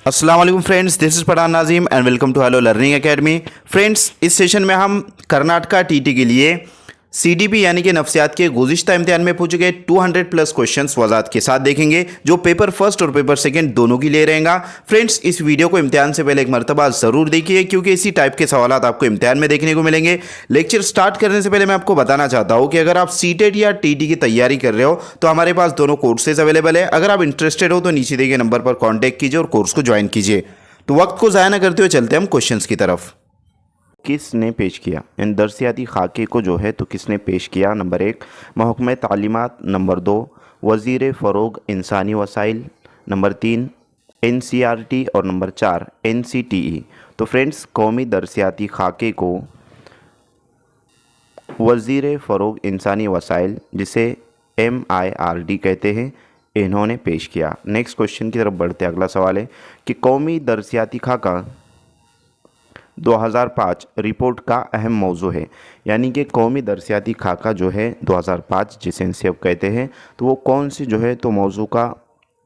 अस्सलाम वालेकुम friends, this is Pathan Nazim and welcome to hello learning academy. Friends, इस session में हम कर्नाटका टीटी के लिए सीडीपी यानी कि नफ्सियात के गुज़िश्ता इम्तिहान में पूछे गए 200 प्लस क्वेश्चंस वजात के साथ देखेंगे, जो पेपर फर्स्ट और पेपर सेकंड दोनों के लिए रहेगा। फ्रेंड्स, इस वीडियो को इम्तिहान से पहले एक मरतबा ज़रूर देखिए, क्योंकि इसी टाइप के सवाल आपको इम्तिहान में देखने को मिलेंगे। लेक्चर स्टार्ट करने से पहले मैं आपको बताना चाहता हूँ कि अगर आप सीटेट या टीटी की तैयारी कर रहे हो तो हमारे पास दोनों कोर्सेज अवेलेबल है। अगर आप इंटरेस्टेड हो तो नीचे दिए गए नंबर पर कॉन्टैक्ट कीजिए और कोर्स को ज्वाइन कीजिए। तो वक्त को ज़ाया न करते हुए चलते हम क्वेश्चंस की तरफ। किसने पेश किया इन दरसियाती खाके को जो है तो किसने पेश किया? नंबर 1 महकमा तालीमात, नंबर 2 वज़ीर फ़रोग़ इंसानी वसाइल, नंबर 3 NCERT और नंबर 4 NCTE। तो फ्रेंड्स, कौमी दरसियाती खाके को वज़ीर फ़रोग़ इंसानी वसाइल, जिसे MIRD कहते हैं, इन्होंने पेश किया। नेक्स्ट क्वेश्चन की तरफ बढ़ते अगला सवाल है कि कौमी दरसियाती खाका 2005 रिपोर्ट का अहम मौजू है। यानी कि कौमी दरसियाती खाका जो है 2005, जिसे NCF कहते हैं, तो वो कौन सी जो है तो मौजू का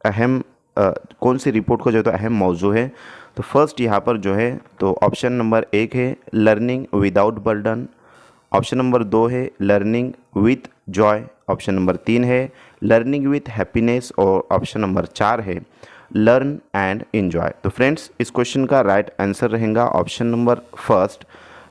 अहम कौन सी रिपोर्ट का जो है तो अहम मौजू है? तो फर्स्ट यहाँ पर जो है तो ऑप्शन नंबर 1 है learning without burden, option number 2 है learning with Joy, option number 3 है लर्निंग विथ हैप्पीनेस और ऑप्शन नंबर 4 है लर्न एंड एंजॉय। तो फ्रेंड्स, इस क्वेश्चन का राइट आंसर रहेगा option number first,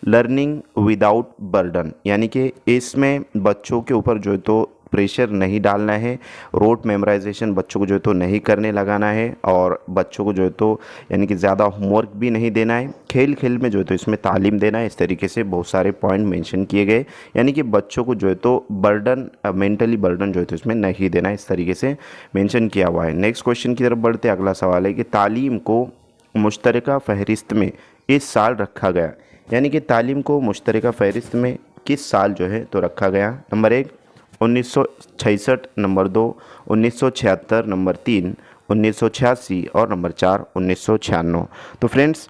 learning without burden. यानी कि इसमें बच्चों के ऊपर जो है तो प्रेशर नहीं डालना है, रोट मेमोराइजेशन बच्चों को जो है तो नहीं करने लगाना है, और बच्चों को जो है तो यानी कि ज़्यादा होमवर्क भी नहीं देना है, खेल खेल में जो है तो इसमें तालीम देना है। इस तरीके से बहुत सारे पॉइंट मेंशन किए गए, यानी कि बच्चों को जो है तो बर्डन, मेंटली बर्डन जो है तो इसमें नहीं देना है, इस तरीके से मेंशन किया हुआ है। नेक्स्ट क्वेश्चन की तरफ बढ़ते अगला सवाल है कि तालीम को मुश्तरका फ़हरिस्त में इस साल रखा गया। यानी कि तालीम को मुश्तरका फ़हरिस्त में किस साल जो है तो रखा गया? नंबर 1 1966, नंबर 2 1976, नंबर 3 1986 और नंबर 4 1996। तो फ्रेंड्स,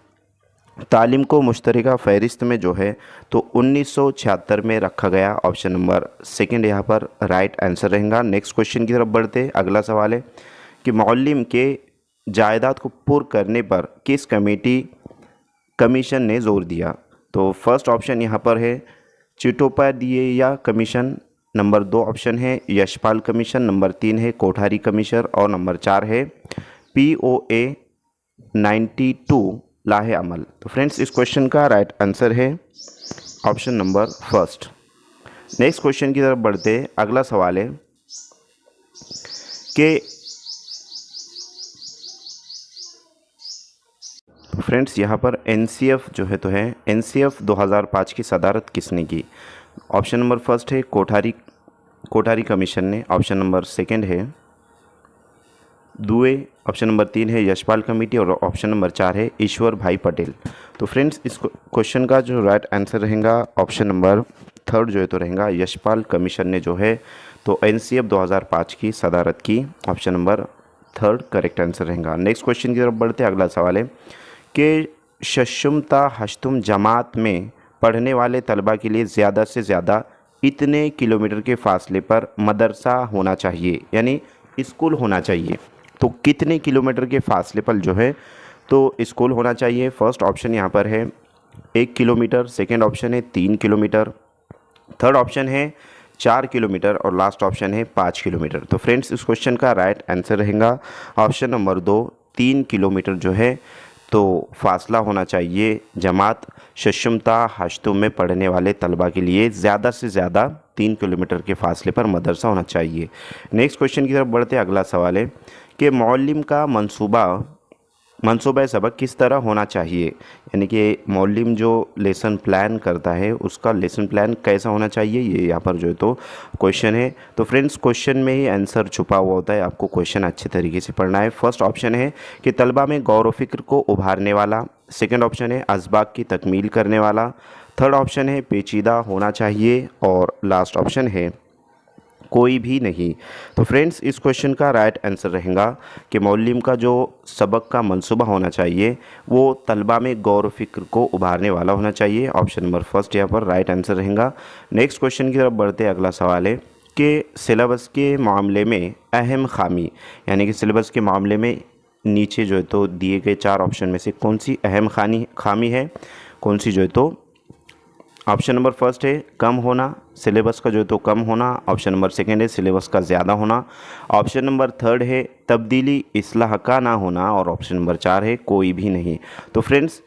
तालीम को मुश्तरका फ़हरिस्त में जो है तो 1976 में रखा गया। ऑप्शन नंबर सेकंड यहाँ पर राइट आंसर रहेगा। नेक्स्ट क्वेश्चन की तरफ बढ़ते अगला सवाल है कि मौलिम के जायदाद को पुर करने पर किस कमीशन ने ज़ोर दिया? तो फर्स्ट ऑप्शन यहाँ पर है चिटोपाध्याय कमीशन, नंबर 2 ऑप्शन है यशपाल कमीशन, नंबर 3 है कोठारी कमीशन और नंबर 4 है POA 92 लाहे अमल। तो फ्रेंड्स, इस क्वेश्चन का राइट आंसर है option number first. Next question की तरफ बढ़ते अगला सवाल है कि फ्रेंड्स, यहाँ पर NCF जो है तो है NCF 2005 की सदारत किसने की? ऑप्शन नंबर फर्स्ट है कोठारी कमीशन ने, ऑप्शन नंबर सेकंड है दुए, ऑप्शन नंबर 3 है यशपाल कमेटी और ऑप्शन नंबर 4 है ईश्वर भाई पटेल। तो फ्रेंड्स, इस क्वेश्चन का जो राइट आंसर रहेगा ऑप्शन नंबर थर्ड जो है तो रहेगा यशपाल कमीशन ने जो है तो NCF 2005 की सदारत की। Option number third correct answer रहेगा। नेक्स्ट क्वेश्चन की तरफ बढ़ते अगला सवाल है कि शशुमता हश्तुम जमात में पढ़ने वाले तलबा के लिए ज़्यादा से ज़्यादा इतने किलोमीटर के फासले पर मदरसा होना चाहिए, यानी स्कूल होना चाहिए। तो कितने किलोमीटर के फासले पर जो है तो स्कूल होना चाहिए? फर्स्ट ऑप्शन यहाँ पर है 1 किलोमीटर, सेकेंड ऑप्शन है 3 किलोमीटर, थर्ड ऑप्शन है 4 किलोमीटर और लास्ट ऑप्शन है 5 किलोमीटर। तो फ्रेंड्स, इस क्वेश्चन का राइट आंसर रहेगा ऑप्शन नंबर 2, 3 किलोमीटर जो है तो फासला होना चाहिए जमात शशुमता हश्तुम में पढ़ने वाले तलबा के लिए। ज़्यादा से ज़्यादा 3 किलोमीटर के फासले पर मदरसा होना चाहिए। नेक्स्ट क्वेश्चन की तरफ बढ़ते अगला सवाल है कि मौलिम का मंसूबा सबक किस तरह होना चाहिए? यानी कि मौलिम जो लेसन प्लान करता है उसका लेसन प्लान कैसा होना चाहिए, ये यहाँ पर जो है तो क्वेश्चन है। तो फ्रेंड्स, क्वेश्चन में ही आंसर छुपा हुआ होता है, आपको क्वेश्चन अच्छे तरीके से पढ़ना है। फर्स्ट ऑप्शन है कि तलबा में गौर व फिक्र को उभारने वाला, सेकेंड ऑप्शन है असबाक की तकमील करने वाला, थर्ड ऑप्शन है पेचीदा होना चाहिए और लास्ट ऑप्शन है कोई भी नहीं। तो फ्रेंड्स, इस क्वेश्चन का राइट आंसर रहेगा कि मौलिम का जो सबक का मंसूबा होना चाहिए वो तलबा में गौर फिक्र को उभारने वाला होना चाहिए। ऑप्शन नंबर फर्स्ट यहाँ पर राइट आंसर रहेगा। नेक्स्ट क्वेश्चन की तरफ बढ़ते अगला सवाल है कि सिलेबस के मामले में अहम खामी, यानी कि सिलेबस के मामले में नीचे जो है तो दिए गए 4 ऑप्शन में से कौन सी अहम खामी है, कौन सी जो है तो ऑप्शन नंबर फर्स्ट है कम होना, सिलेबस का जो है तो कम होना। ऑप्शन नंबर सेकंड है सिलेबस का ज़्यादा होना। ऑप्शन नंबर थर्ड है तब्दीली इस्लाह का ना होना। और ऑप्शन नंबर 4 है कोई भी नहीं। तो फ्रेंड्स,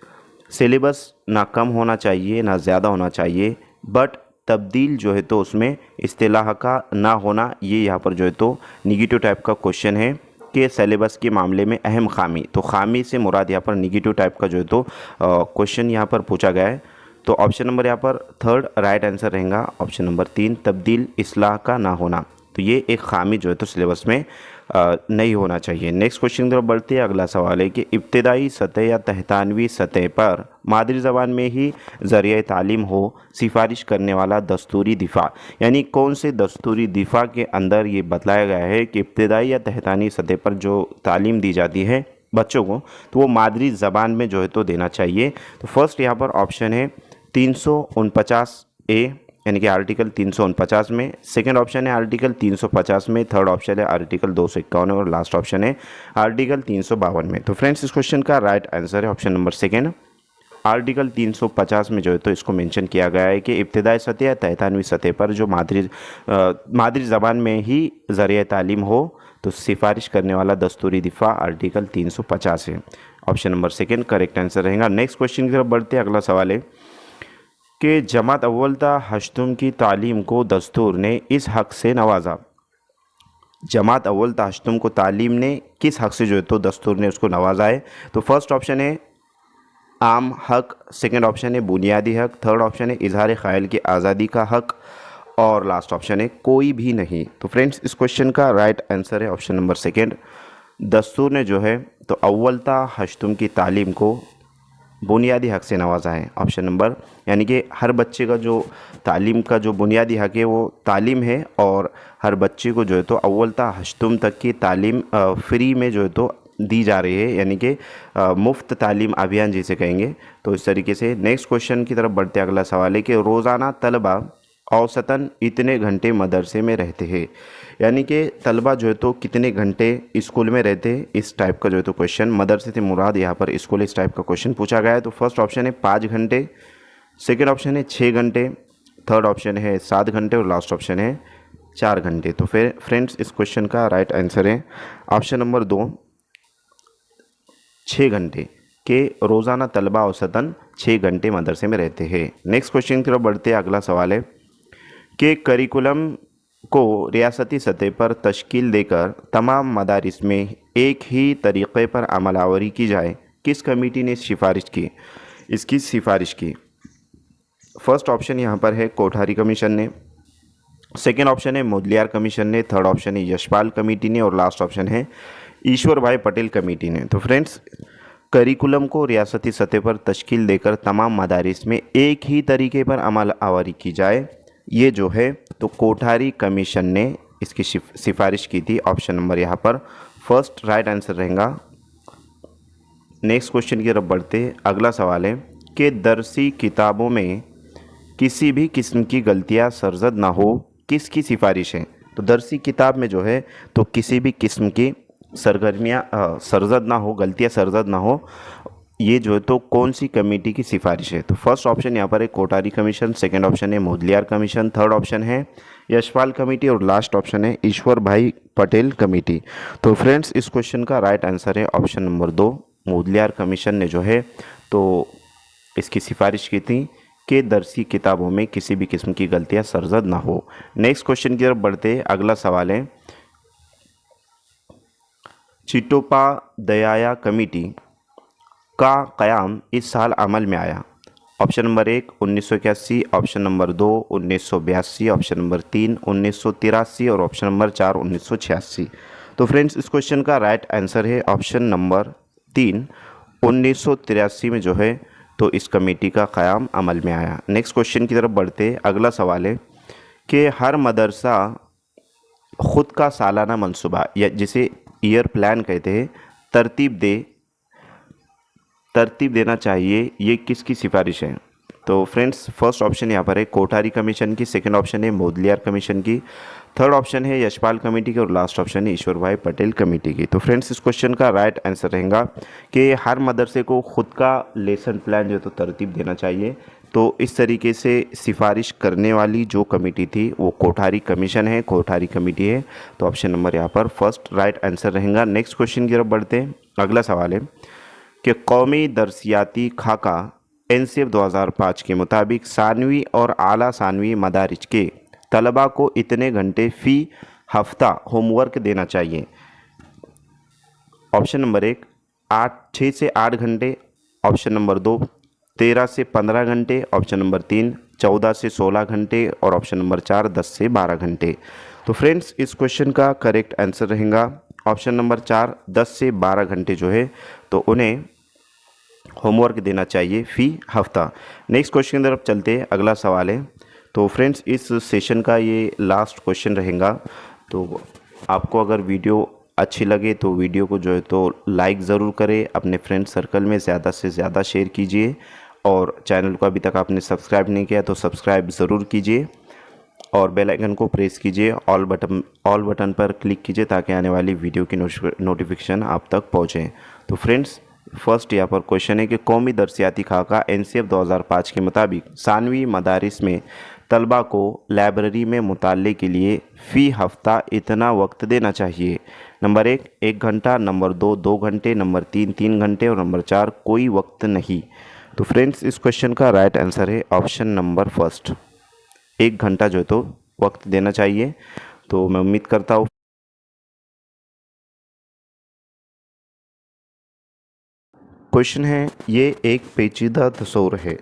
सिलेबस ना कम होना चाहिए ना ज़्यादा होना चाहिए, बट तब्दील जो है तो उसमें इस्तिलाह का ना होना, ये यहाँ पर जो है तो निगेटिव टाइप का क्वेश्चन है कि सिलेबस के मामले में अहम खामी। तो खामी से मुराद यहाँ पर निगेटिव टाइप का जो है तो क्वेश्चन यहाँ पर पूछा गया है। तो ऑप्शन नंबर यहाँ पर थर्ड राइट आंसर रहेगा। ऑप्शन नंबर 3 तब्दील इस्लाह का ना होना। तो ये एक खामी जो है तो सिलेबस में नहीं होना चाहिए। नेक्स्ट क्वेश्चन की तरफ बढ़ते हैं। अगला सवाल है कि इब्तदाई सतह या तहतानवी सतह पर मादरी ज़बान में ही ज़रिए तालीम हो सिफारिश करने वाला दस्तूरी दिफा, यानी कौन से दस्तूरी दिफा के अंदर ये बतलाया गया है कि इब्तदाई या तहतानी सतह पर जो तालीम दी जाती है बच्चों को, तो वो मादरी ज़बान में जो है तो देना चाहिए। तो फर्स्ट यहाँ पर ऑप्शन है 349 ए, यानी कि आर्टिकल 349 में। सेकंड ऑप्शन है आर्टिकल 350 में। थर्ड ऑप्शन है आर्टिकल 251 और लास्ट ऑप्शन है आर्टिकल 352 में। तो फ्रेंड्स, इस क्वेश्चन का राइट आंसर है ऑप्शन नंबर सेकंड, आर्टिकल 350 में जो है तो इसको मेंशन किया गया है कि इब्तदाई सतह या तहतानवी सतह पर जो मादरी ज़बान में ही ज़रिए तालीम हो तो सिफारिश करने वाला दस्तूरी दिफा आर्टिकल 350 है। Option number second correct answer रहेगा। नेक्स्ट क्वेश्चन की तरफ बढ़ते हैं। अगला सवाल है कि जमात अव्वल ता हश्तुम की तालीम को दस्तूर ने इस हक़ से नवाजा। जमात अव्वल ता हश्तुम को तालीम ने किस हक़ से जो है तो दस्तूर ने उसको नवाजा है। तो फर्स्ट ऑप्शन है आम हक़, सेकंड ऑप्शन है बुनियादी हक़, थर्ड ऑप्शन है इजहार ख़याल की आज़ादी का हक़ और लास्ट ऑप्शन है कोई भी नहीं। तो फ्रेंड्स, इस क्वेश्चन का राइट आंसर है ऑप्शन नंबर सेकंड, दस्तूर ने जो है तो अव्वल ता हश्तुम की तालीम को बुनियादी हक़ से नवाजा है। ऑप्शन नंबर, यानी कि हर बच्चे का जो तालीम का जो बुनियादी हक़ है वो तालीम है, और हर बच्चे को जो है तो अव्वल ता हश्तुम तक की तालीम फ्री में जो है तो दी जा रही है, यानी कि मुफ्त तालीम अभियान जिसे कहेंगे। तो इस तरीके से नेक्स्ट क्वेश्चन की तरफ बढ़ते। अगला सवाल है कि रोज़ाना तलबा औसतन इतने घंटे मदरसे में रहते हैं, यानी कि तलबा जो है तो कितने घंटे स्कूल में रहते हैं, इस टाइप का जो है तो क्वेश्चन, मदरसे से मुराद यहाँ पर स्कूल, इस टाइप का क्वेश्चन पूछा गया है। तो फर्स्ट ऑप्शन है 5 घंटे, सेकेंड ऑप्शन है 6 घंटे, थर्ड ऑप्शन है 7 घंटे और लास्ट ऑप्शन है 4 घंटे। तो फिर फ्रेंड्स, इस क्वेश्चन का राइट आंसर है ऑप्शन नंबर 2 6 घंटे के रोज़ाना तलबा औसतन 6 घंटे मदरसे में रहते हैं। नेक्स्ट क्वेश्चन की तरफ बढ़ते हैं। अगला सवाल है कि करिकुलम को रियासती सतह पर तश्कील देकर तमाम मदारिस में एक ही तरीक़े पर अमलावरी की जाए, किस कमेटी ने सिफारिश की, इसकी सिफारिश की। फर्स्ट ऑप्शन यहाँ पर है कोठारी कमीशन ने, सेकेंड ऑप्शन है मोदलियार कमीशन ने, थर्ड ऑप्शन है यशपाल कमेटी ने और लास्ट ऑप्शन है ईश्वर भाई पटेल कमेटी ने। तो फ्रेंड्स, करिकुलम को रियासती सतह पर तश्कील देकर तमाम मदारिस में एक ही तरीके पर अमल आवर की जाए, ये जो है तो कोठारी कमीशन ने इसकी सिफारिश की थी। ऑप्शन नंबर यहाँ पर फर्स्ट राइट आंसर रहेगा। नेक्स्ट क्वेश्चन की तरफ बढ़ते। अगला सवाल है कि दरसी किताबों में किसी भी किस्म की गलतियाँ सरजद ना हो, किसकी सिफारिश है। तो दरसी किताब में जो है तो किसी भी किस्म की सरगर्मियाँ सरजद ना हो, गलतियाँ सरजद ना हो, ये जो है तो कौन सी कमेटी की सिफारिश है। तो फर्स्ट ऑप्शन यहाँ पर है कोठारी कमीशन, सेकंड ऑप्शन है मोदलियार कमीशन, थर्ड ऑप्शन है यशपाल कमेटी और लास्ट ऑप्शन है ईश्वर भाई पटेल कमेटी। तो फ्रेंड्स, इस क्वेश्चन का राइट आंसर है ऑप्शन नंबर 2 मोदलियार कमीशन ने जो है तो इसकी सिफारिश की थी कि दरसी किताबों में किसी भी किस्म की गलतियाँ सरजद ना हो। नेक्स्ट क्वेश्चन की तरफ बढ़ते। अगला सवाल है चिट्टोपाध्याय कमेटी का क़याम इस साल अमल में आया। Option number 1 1981, option number 2 1982, option number 3 1983 और ऑप्शन नंबर 4 1986। तो फ्रेंड्स, इस क्वेश्चन का राइट आंसर है ऑप्शन नंबर 3 1983 में जो है तो इस कमेटी का क़याम अमल में आया। नेक्स्ट क्वेश्चन की तरफ बढ़ते। अगला सवाल है कि हर मदरसा ख़ुद का सालाना मनसूबा या जिसे ईयर प्लान कहते हैं तरतीब देना चाहिए, ये किसकी सिफारिश है। तो फ्रेंड्स, फर्स्ट ऑप्शन यहाँ पर है कोठारी कमीशन की, सेकंड ऑप्शन है मोदलियार कमीशन की, थर्ड ऑप्शन है यशपाल कमेटी की और लास्ट ऑप्शन है ईश्वर भाई पटेल कमेटी की। तो फ्रेंड्स इस क्वेश्चन का राइट आंसर रहेगा कि हर मदरसे को खुद का लेसन प्लान जो है तो तरतीब देना चाहिए। तो इस तरीके से सिफारिश करने वाली जो कमेटी थी वो कोठारी कमीशन है, कोठारी कमेटी है। तो ऑप्शन नंबर यहाँ पर फर्स्ट राइट आंसर रहेगा। नेक्स्ट क्वेश्चन की तरफ बढ़ते हैं। अगला सवाल है कि कौमी दरसियाती खाका एनसीएफ 2005 के मुताबिक सानवी और आला सानवी मदारिज के तलबा को इतने घंटे फ़ी हफ्ता होमवर्क देना चाहिए। ऑप्शन नंबर 1 6 से 8 घंटे, ऑप्शन नंबर 2 13 से 15 घंटे, ऑप्शन नंबर 3 14 से 16 घंटे और ऑप्शन नंबर 4 10 से 12 घंटे। तो फ्रेंड्स इस क्वेश्चन का करेक्ट आंसर रहेगा ऑप्शन नंबर 4 10 से 12 घंटे जो है तो उन्हें होमवर्क देना चाहिए फ़ी हफ्ता। नेक्स्ट क्वेश्चन की तरफ चलते हैं। अगला सवाल है तो फ्रेंड्स इस सेशन का ये लास्ट क्वेश्चन रहेगा। तो आपको अगर वीडियो अच्छी लगे तो वीडियो को जो है तो लाइक ज़रूर करें, अपने फ्रेंड सर्कल में ज़्यादा से ज़्यादा शेयर कीजिए और चैनल को अभी तक आपने सब्सक्राइब नहीं किया तो सब्सक्राइब ज़रूर कीजिए और बेल आइकन को प्रेस कीजिए, ऑल बटन पर क्लिक कीजिए ताकि आने वाली वीडियो की नोटिफिकेशन आप तक पहुँचे। तो फ्रेंड्स फर्स्ट यहाँ पर क्वेश्चन है कि कौमी दरसियाती खाका एनसीएफ 2005 के मुताबिक सानवी मदारिस में तलबा को लाइब्रेरी में मुताले के लिए फ़ी हफ्ता इतना वक्त देना चाहिए। नंबर 1 घंटा, नंबर 2 घंटे, नंबर 3 घंटे और नंबर 4 कोई वक्त नहीं। तो फ्रेंड्स इस क्वेश्चन का राइट आंसर है ऑप्शन नंबर फर्स्ट 1 घंटा जो है तो वक्त देना चाहिए। तो मैं उम्मीद करता हूँ क्वेश्चन है ये एक पेचीदा तस्वर है।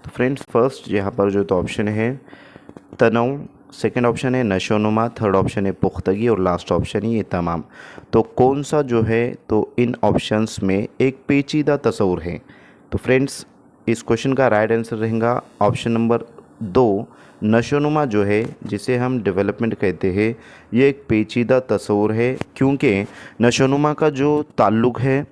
तो फ्रेंड्स फर्स्ट यहाँ पर जो तो ऑप्शन है तनव, सेकंड ऑप्शन है नशोनुमा, थर्ड ऑप्शन है पुख्तगी और लास्ट ऑप्शन है ये तमाम। तो कौन सा जो है तो इन ऑप्शंस में एक पेचीदा तस्वर है। तो फ्रेंड्स इस क्वेश्चन का राइट आंसर रहेगा ऑप्शन नंबर 2 नशोनुमा जो है जिसे हम डेवलपमेंट कहते हैं ये एक पेचीदा तस्वर है, क्योंकि नशोनुमा का जो ताल्लुक़ है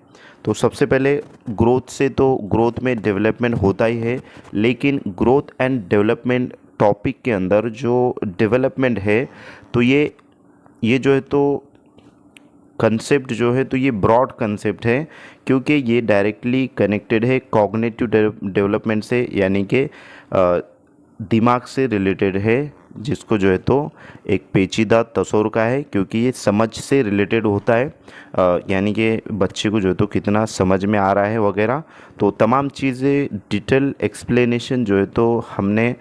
तो सबसे पहले ग्रोथ से, तो ग्रोथ में डेवलपमेंट होता ही है, लेकिन ग्रोथ एंड डेवलपमेंट टॉपिक के अंदर जो डेवलपमेंट है तो ये जो है तो कंसेप्ट जो है तो ये ब्रॉड कंसेप्ट है, क्योंकि ये डायरेक्टली कनेक्टेड है कॉग्निटिव डेवलपमेंट से, यानी कि दिमाग से रिलेटेड है, जिसको जो है तो एक पेचीदा तस्वर का है क्योंकि ये समझ से रिलेटेड होता है, यानी कि बच्चे को जो है तो कितना समझ में आ रहा है वगैरह। तो तमाम चीज़ें डिटेल एक्सप्लेनेशन जो है तो हमने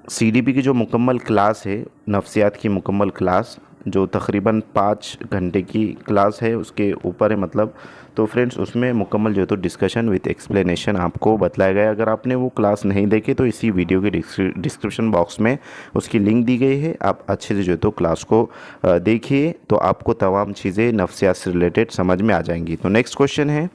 सीडीपी की जो मुकम्मल क्लास है, नफ्सियात की मुकम्मल क्लास जो तकरीबन 5 घंटे की क्लास है उसके ऊपर है मतलब। तो फ्रेंड्स उसमें मुकम्मल जो है तो डिस्कशन विद एक्सप्लेनेशन आपको बतलाया गया। अगर आपने वो क्लास नहीं देखी तो इसी वीडियो के डिस्क्रिप्शन बॉक्स में उसकी लिंक दी गई है, आप अच्छे से जो है तो क्लास को देखिए तो आपको तमाम चीज़ें नफ्सियात से रिलेटेड समझ में आ जाएंगी। तो नेक्स्ट क्वेश्चन है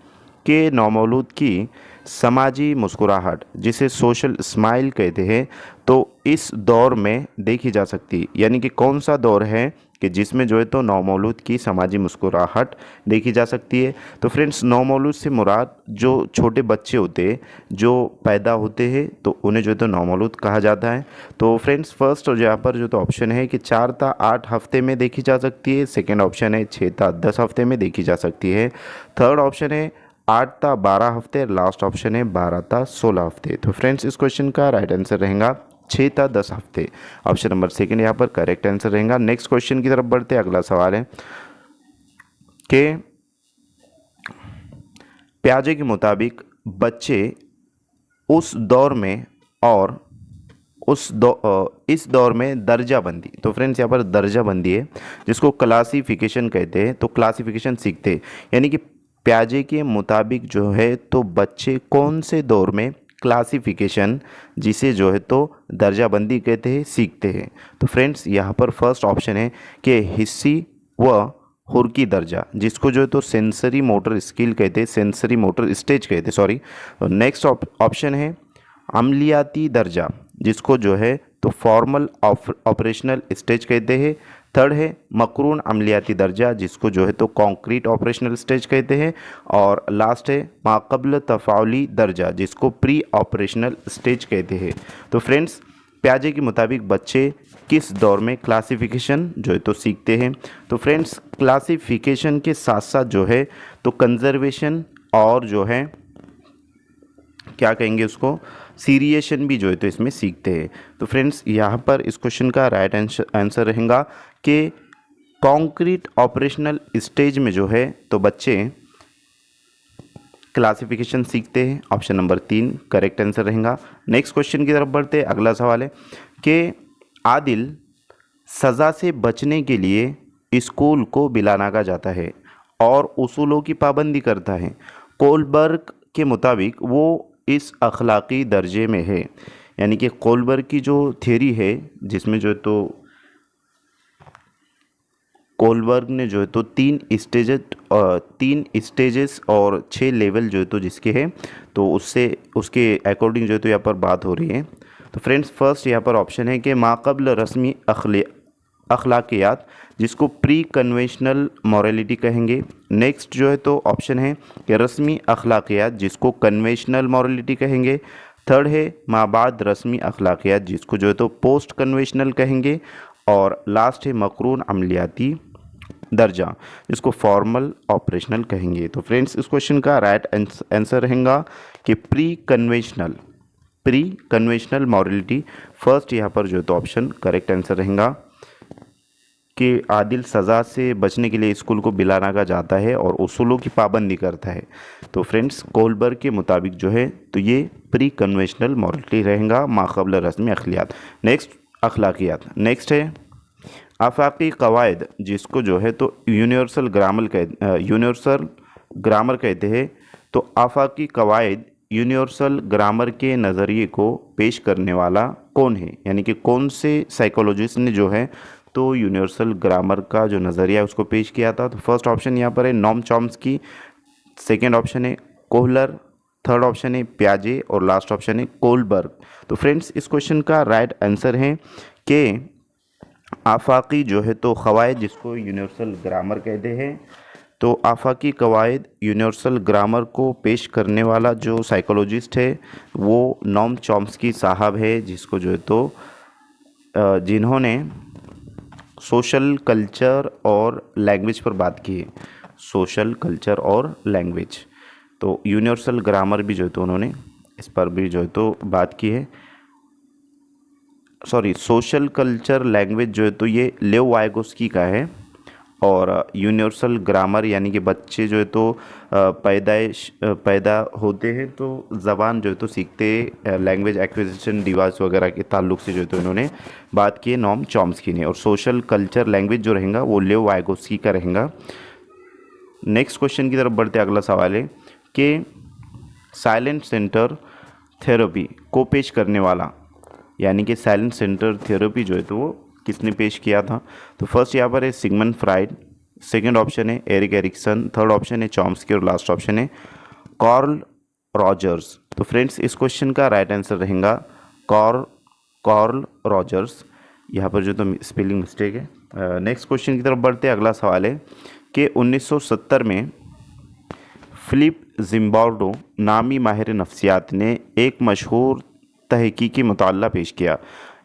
कि नौमौलूद की समाजी मुस्कुराहट जिसे सोशल स्माइल कहते हैं तो इस दौर में देखी जा सकती, यानी कि कौन सा दौर है कि जिसमें जो है तो नौमौलूद की समाजी मुस्कुराहट देखी जा सकती है। तो फ्रेंड्स नौमौलूद से मुराद जो छोटे बच्चे होते हैं जो पैदा होते हैं तो उन्हें जो है तो नौमौलूद कहा जाता है। तो फ्रेंड्स फर्स्ट और यहाँ पर जो तो ऑप्शन है कि 4 ता 8 हफ्ते में देखी जा सकती है, सेकेंड ऑप्शन है 6 ता 10 हफ्ते में देखी जा सकती है, थर्ड ऑप्शन है 8 ता 12 हफ्ते, लास्ट ऑप्शन है 12 ता 16 हफ्ते। तो फ्रेंड्स इस क्वेश्चन का राइट आंसर रहेगा 6 ता 10 हफ्ते, ऑप्शन नंबर सेकंड यहाँ पर करेक्ट आंसर रहेगा। नेक्स्ट क्वेश्चन की तरफ बढ़ते हैं। अगला सवाल है कि प्याजे के मुताबिक बच्चे उस दौर में और इस दौर में दर्जाबंदी, तो फ्रेंड्स यहाँ पर दर्जाबंदी है जिसको क्लासिफिकेशन कहते हैं, तो क्लासिफिकेशन सीखते हैं, यानी कि प्याजे के मुताबिक जो है तो बच्चे कौन से दौर में क्लासिफिकेशन जिसे जो है तो दर्जाबंदी कहते हैं सीखते हैं। तो फ्रेंड्स यहाँ पर फर्स्ट ऑप्शन है कि हिस्सी व हुर्की दर्जा जिसको जो है तो सेंसरी मोटर स्किल कहते हैं, सेंसरी मोटर स्टेज कहते हैं सॉरी। नेक्स्ट ऑप्शन है अमलियाती दर्जा जिसको जो है तो फॉर्मल ऑपरेशनल स्टेज कहते हैं। थर्ड है मकरून अमलियाती दर्जा जिसको जो है तो कॉन्क्रीट ऑपरेशनल स्टेज कहते हैं। और लास्ट है माक़बल तफ़ाउली दर्जा जिसको प्री ऑपरेशनल स्टेज कहते हैं। तो फ्रेंड्स प्याजे के मुताबिक बच्चे किस दौर में क्लासिफिकेशन जो है तो सीखते हैं? तो फ्रेंड्स क्लासिफिकेशन के साथ साथ जो है तो कंजर्वेशन और जो है क्या कहेंगे उसको सीरिएशन भी जो है तो इसमें सीखते हैं। तो फ्रेंड्स यहाँ पर इस क्वेश्चन का राइट आंसर रहेगा कि कॉन्क्रीट ऑपरेशनल स्टेज में जो है तो बच्चे क्लासिफिकेशन सीखते हैं। ऑप्शन नंबर 3 करेक्ट आंसर रहेगा। नेक्स्ट क्वेश्चन की तरफ बढ़ते हैं। अगला सवाल है कि आदिल सज़ा से बचने के लिए स्कूल को बिलाना जाता है और उसूलों की पाबंदी करता है। कोलबर्ग के मुताबिक वो इस अखलाकी दर्जे में है, यानी कि कोलबर्ग की जो थ्योरी है जिसमें जो है तो कोलबर्ग ने जो है तो 3 स्टेजेस और 6 लेवल जो है तो जिसके हैं तो उससे उसके अकॉर्डिंग जो है तो यहाँ पर बात हो रही है। तो फ्रेंड्स फर्स्ट यहाँ पर ऑप्शन है कि माक़बल रस्मी अखलाकियात जिसको प्री कन्वेंशनल मॉरलिटी कहेंगे। नेक्स्ट जो है तो ऑप्शन है कि रस्मी अखलाकियात जिसको कन्वेंशनल मॉरलिटी कहेंगे। थर्ड है माबाद रस्मी अखलाकियात जिसको जो है तो पोस्ट कन्वेंशनल कहेंगे। और लास्ट है मकरून अमलियाती दर्जा जिसको फॉर्मल ऑपरेशनल कहेंगे। तो फ्रेंड्स इस क्वेश्चन का राइट आंसर रहेगा कि प्री कन्वेंशनल मॉरलिटी फर्स्ट यहाँ पर जो है तो ऑप्शन करेक्ट आंसर रहेगा कि आदिल सज़ा से बचने के लिए स्कूल को बिलाना जाता है और उसूलों की पाबंदी करता है। तो फ्रेंड्स कोलबर्ग के मुताबिक जो है तो ये प्री कन्वेंशनल मॉरलिटी रहेगा माक़बल रस्मी अखलाकियात। नेक्स्ट है आफाकी कवायद जिसको जो है तो यूनिवर्सल ग्रामर कहते हैं। तो आफाकी कवायद यूनिवर्सल ग्रामर के नज़रिए को पेश करने वाला कौन है, यानी कि कौन से साइकोलॉजिस्ट ने जो है तो यूनिवर्सल ग्रामर का जो नज़रिया है उसको पेश किया था? तो फर्स्ट ऑप्शन यहाँ पर है नॉम चॉम्स्की, सेकेंड ऑप्शन है कोहलर, थर्ड ऑप्शन है प्याजे और लास्ट ऑप्शन है कोलबर्ग। तो फ्रेंड्स इस क्वेश्चन का राइट आंसर है कि आफाकी जो है तो क़वायद जिसको यूनिवर्सल ग्रामर कहते हैं। तो आफाकी क़वायद यूनिवर्सल ग्रामर को पेश करने वाला जो साइकोलॉजिस्ट है वो नॉम चॉम्स्की साहब है, जिसको जो है तो जिन्होंने सोशल कल्चर और लैंग्वेज पर बात की है। सोशल कल्चर और लैंग्वेज, तो यूनिवर्सल ग्रामर भी जो है तो उन्होंने इस पर भी जो है तो बात की है। सॉरी, सोशल कल्चर लैंग्वेज जो है तो ये लेव वाइगोस्की का है और यूनिवर्सल ग्रामर यानी कि बच्चे जो है तो पैदा होते हैं तो ज़बान जो है तो सीखते लैंग्वेज एक्विजिशन डिवाइस वगैरह के ताल्लुक से जो है तो इन्होंने बात की है नॉम चॉम्स्की ने। और सोशल कल्चर लैंग्वेज जो रहेगा वो लेव वाइगोस्की का रहेगा। नेक्स्ट क्वेश्चन की तरफ बढ़ते अगला सवाल है कि साइलेंट सेंटर थेरेपी को पेश करने वाला, यानी कि साइलेंट सेंटर थेरेपी जो है तो वो किसने पेश किया था? तो फर्स्ट यहाँ पर है सिगमंड फ्राइड, सेकंड ऑप्शन है एरिक एरिक्सन, थर्ड ऑप्शन है चॉम्स्की और लास्ट ऑप्शन है कार्ल रॉजर्स। तो फ्रेंड्स इस क्वेश्चन का राइट आंसर रहेगा कार्ल रॉजर्स। यहाँ पर जो तो स्पेलिंग मिस्टेक है। नेक्स्ट क्वेश्चन की तरफ बढ़ते हैं। अगला सवाल है कि 1970 में फिलिप जिम्बार्डो नामी माहिर नफ्सियात ने एक मशहूर तहकीकी मुताला पेश किया।